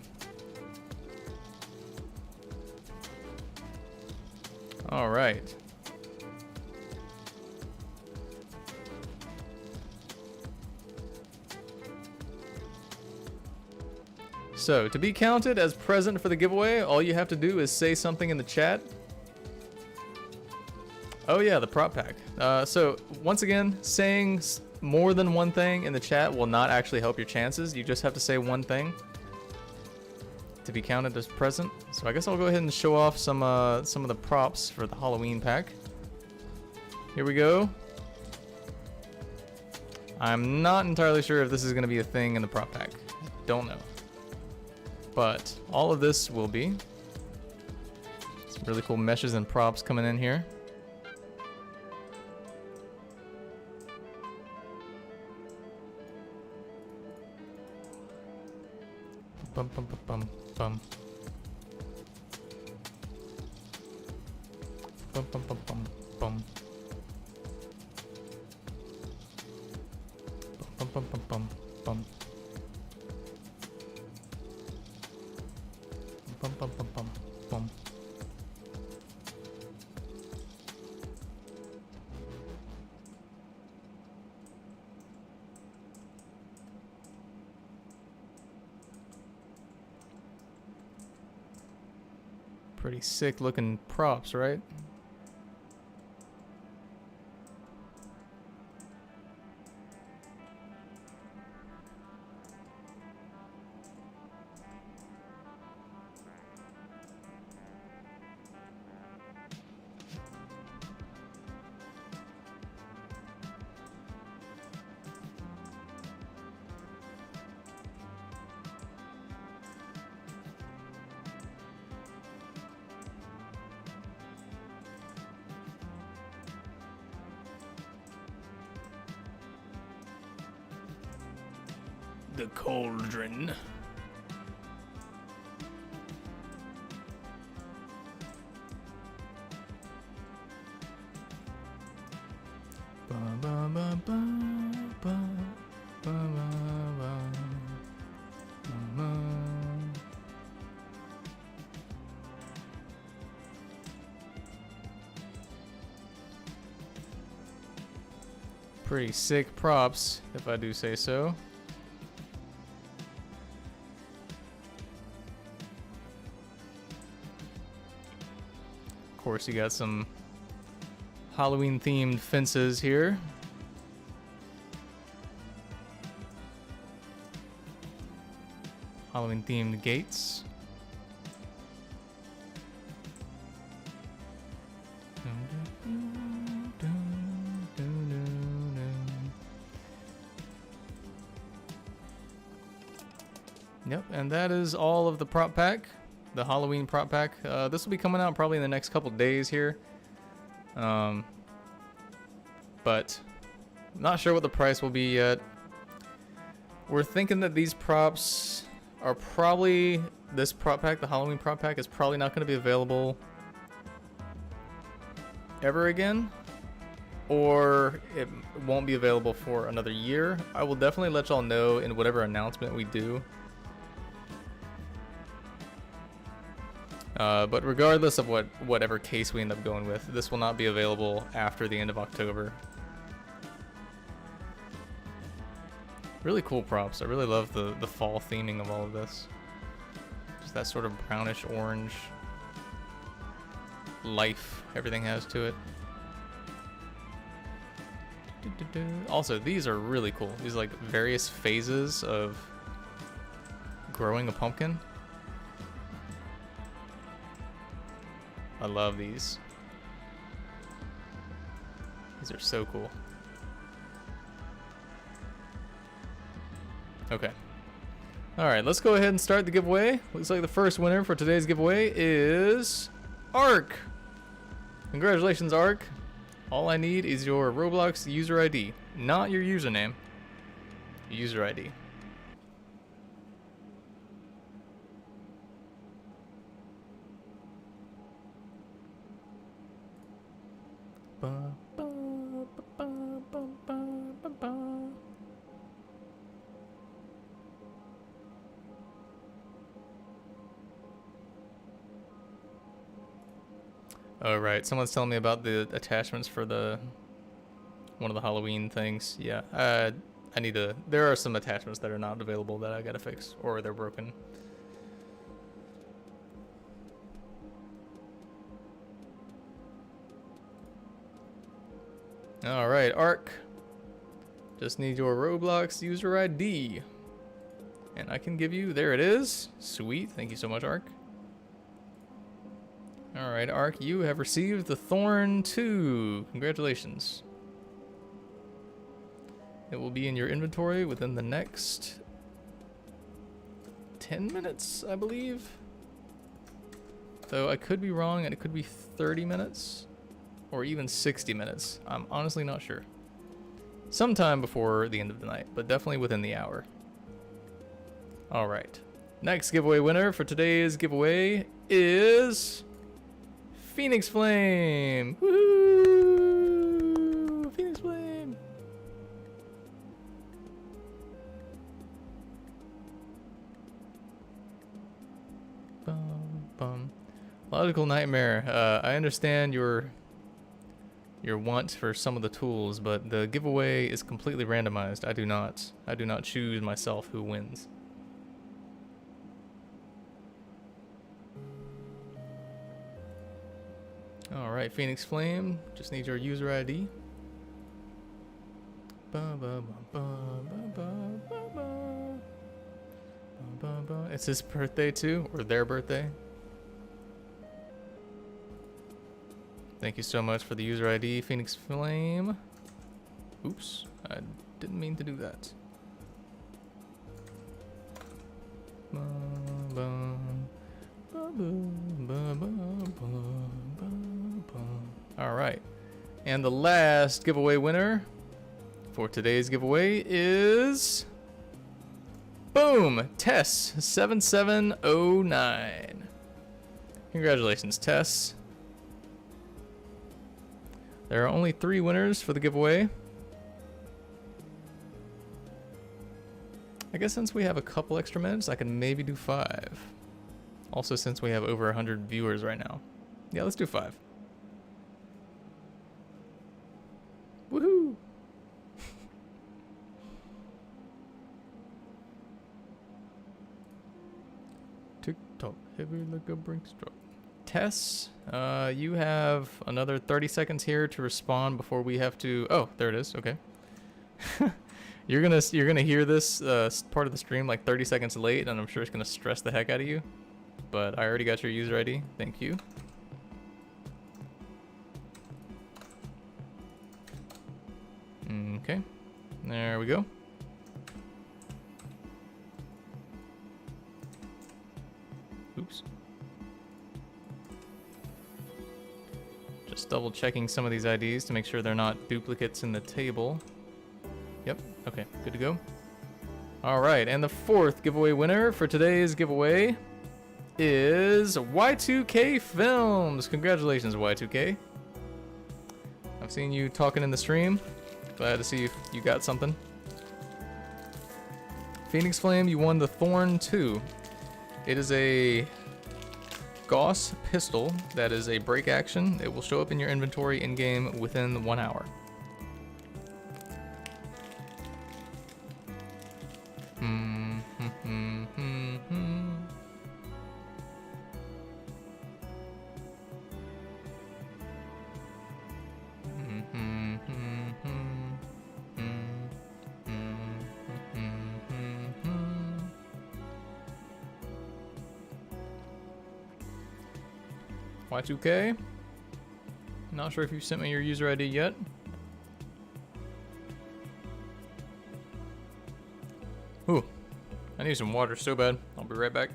All right. So, to be counted as present for the giveaway, all you have to do is say something in the chat. Oh yeah, the prop pack. So, once again, saying more than one thing in the chat will not actually help your chances. You just have to say one thing to be counted as present. So I guess I'll go ahead and show off some of the props for the Halloween pack. Here we go. I'm not entirely sure if this is going to be a thing in the prop pack. Don't know. But all of this will be. Some really cool meshes and props coming in here. Bum bum bum bum bum. Bum bum bum bum bum. Bum bum bum bum bum. Bum bum bum bum bum. Pretty sick looking props, right? The cauldron. Ba, ba, ba, ba, ba, ba, ba, ba. Pretty sick props, if I do say so. Of course, you got some Halloween themed fences here. Halloween themed gates. Yep, and that is all of the prop pack. The Halloween prop pack. This will be coming out probably in the next couple days here. But not sure what the price will be yet. We're thinking that these props are probably, this prop pack, the Halloween prop pack, is probably not going to be available ever again, or it won't be available for another year. I will definitely let y'all know in whatever announcement we do. But regardless of whatever case we end up going with, this will not be available after the end of October. Really cool props. I really love the fall theming of all of this. Just that sort of brownish orange life everything has to it. Also, these are really cool. These are like various phases of growing a pumpkin. I love these. These are so cool. Okay. Alright, let's go ahead and start the giveaway. Looks like the first winner for today's giveaway is Ark. Congratulations, Ark. All I need is your Roblox user ID, not your username. User ID. Oh, right. Someone's telling me about the attachments for the one of the Halloween things. Yeah. I need to. There are some attachments that are not available that I gotta fix, or they're broken. All right, Ark. Just need your Roblox user ID, and I can give you. There it is. Sweet. Thank you so much, Ark. All right, Ark. You have received the Thorn 2. Congratulations. It will be in your inventory within the next 10 minutes, I believe. Though I could be wrong, and it could be 30 minutes or even 60 minutes. I'm honestly not sure. Sometime before the end of the night, but definitely within the hour. All right. Next giveaway winner for today's giveaway is Phoenix Flame. Woohoo! Phoenix Flame. Bum, bum. Logical Nightmare. I understand your want for some of the tools, but the giveaway is completely randomized. I do not choose myself who wins. All right, Phoenix Flame. Just need your user ID. It's his birthday too, or their birthday. Thank you so much for the user ID, Phoenix Flame. Oops, I didn't mean to do that. All right, and the last giveaway winner for today's giveaway is boom, Tess 7709. Congratulations, Tess. There are only 3 winners for the giveaway. I guess since we have a couple extra minutes, I can maybe do 5. Also, since we have over 100 viewers right now. Yeah, let's do 5. Woohoo! Tick-tock, heavy like a brink struck. Tess, you have another 30 seconds here to respond before we have to. Oh, there it is. Okay. you're gonna hear this part of the stream like 30 seconds late, and I'm sure it's gonna stress the heck out of you. But I already got your user ID. Thank you. Okay. There we go. Oops. Just double checking some of these IDs to make sure they're not duplicates in the table. Yep, okay, good to go. All right, and the 4th giveaway winner for today's giveaway is Y2K Films. Congratulations, Y2K. I've seen you talking in the stream. Glad to see if you got something. Phoenix Flame, you won the Thorn 2. It is a Gauss pistol that is a break action. It will show up in your inventory in-game within 1 hour. Y2K, not sure if you sent me your user ID yet. Ooh, I need some water so bad. I'll be right back.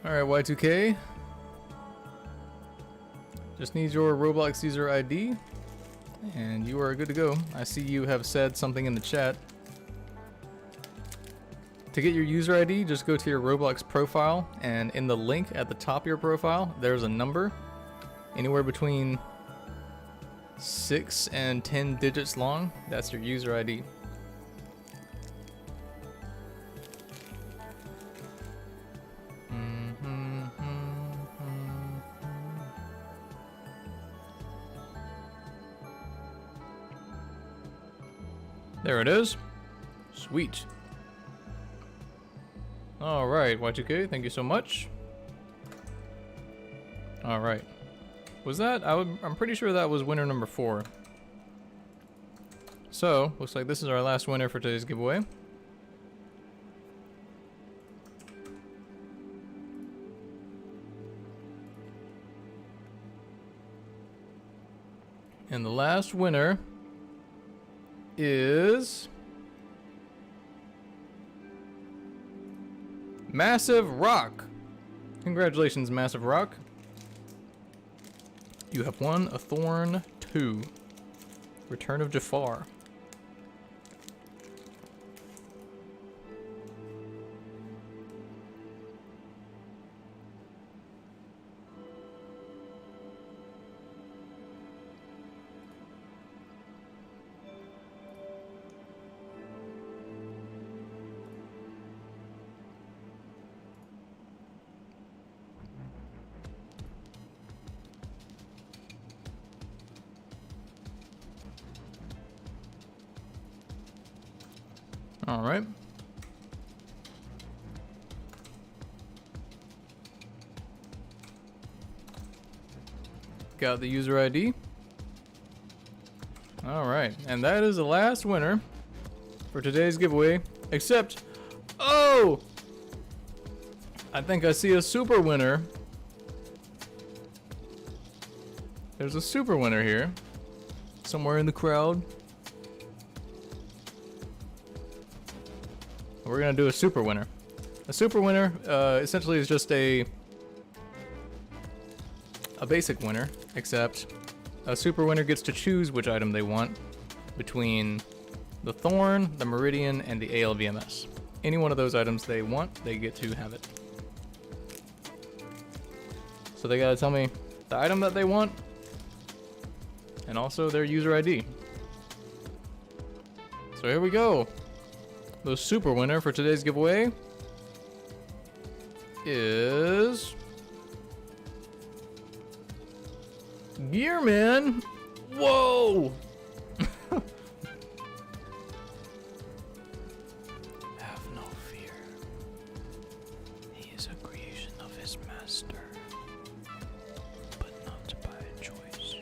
Alright, Y2K. Just need your Roblox user ID, and you are good to go. I see you have said something in the chat. To get your user ID, just go to your Roblox profile, and in the link at the top of your profile, there's a number, anywhere between 6 and 10 digits long. That's your user ID. There it is. Sweet. Alright, Y2K, thank you so much. Alright. Was that? I'm pretty sure that was winner number 4. So, looks like this is our last winner for today's giveaway. And the last winner is Massive Rock. Congratulations, Massive Rock. You have won a Thorn 2. Return of Jafar. All right. Got the user ID. All right, and that is the last winner for today's giveaway, except, oh, I think I see a super winner. There's a super winner here, somewhere in the crowd. We're gonna do a super winner. A super winner essentially is just a basic winner, except a super winner gets to choose which item they want between the Thorn, the Meridian, and the ALVMS. Any one of those items they want, they get to have it. So they gotta tell me the item that they want, and also their user ID. So here we go. The super winner for today's giveaway is Gearman. Whoa! Have no fear. He is a creation of his master, but not by choice.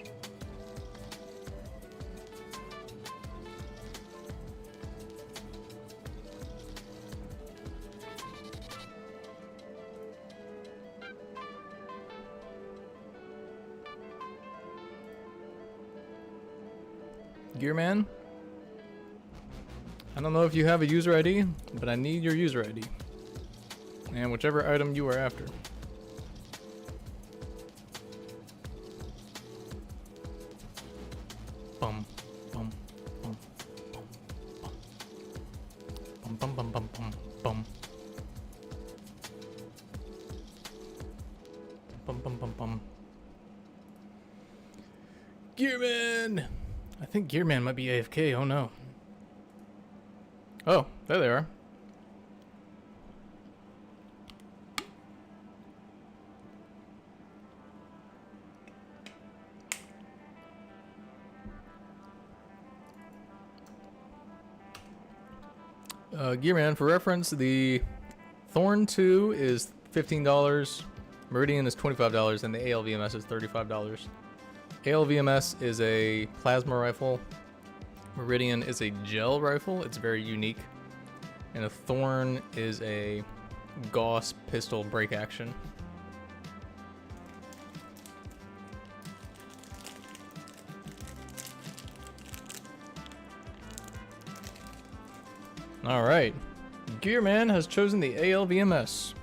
Gearman, I don't know if you have a user ID, but I need your user ID. And whichever item you are after. Bum, bum, bum, bum, bum, bum, bum, bum, bum, bum. Bum, bum, bum, bum. Gearman! I think Gearman might be AFK, oh no. Oh, there they are. Gearman, for reference, the Thorn 2 is $15, Meridian is $25, and the ALVMS is $35. ALVMS is a plasma rifle. Meridian is a gel rifle. It's very unique. And a Thorn is a Gauss pistol break action. Alright. Gearman has chosen the ALVMS.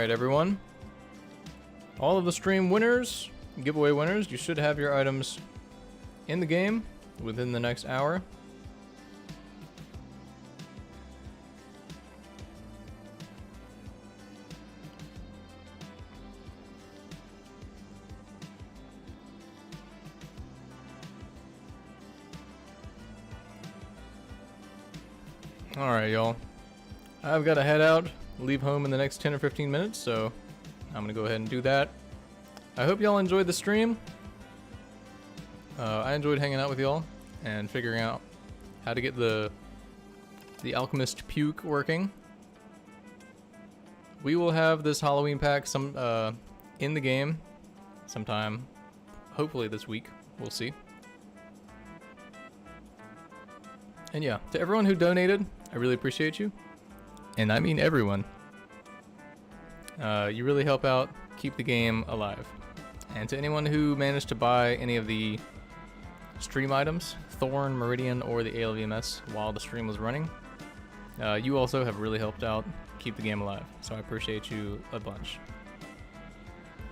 Alright, everyone. All of the stream winners, giveaway winners, you should have your items in the game within the next hour. Alright, y'all. I've got to head out, leave home in the next 10 or 15 minutes, so I'm going to go ahead and do that. I hope y'all enjoyed the stream. I enjoyed hanging out with y'all and figuring out how to get the Alchemist puke working. We will have this Halloween pack in the game sometime, hopefully this week. We'll see. And yeah, to everyone who donated, I really appreciate you. And I mean everyone. You really help out keep the game alive. And to anyone who managed to buy any of the stream items, Thorn, Meridian, or the ALVMS while the stream was running, you also have really helped out keep the game alive. So I appreciate you a bunch.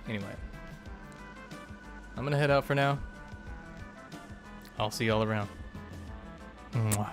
Anyway, I'm gonna head out for now. I'll see y'all around. Mwah.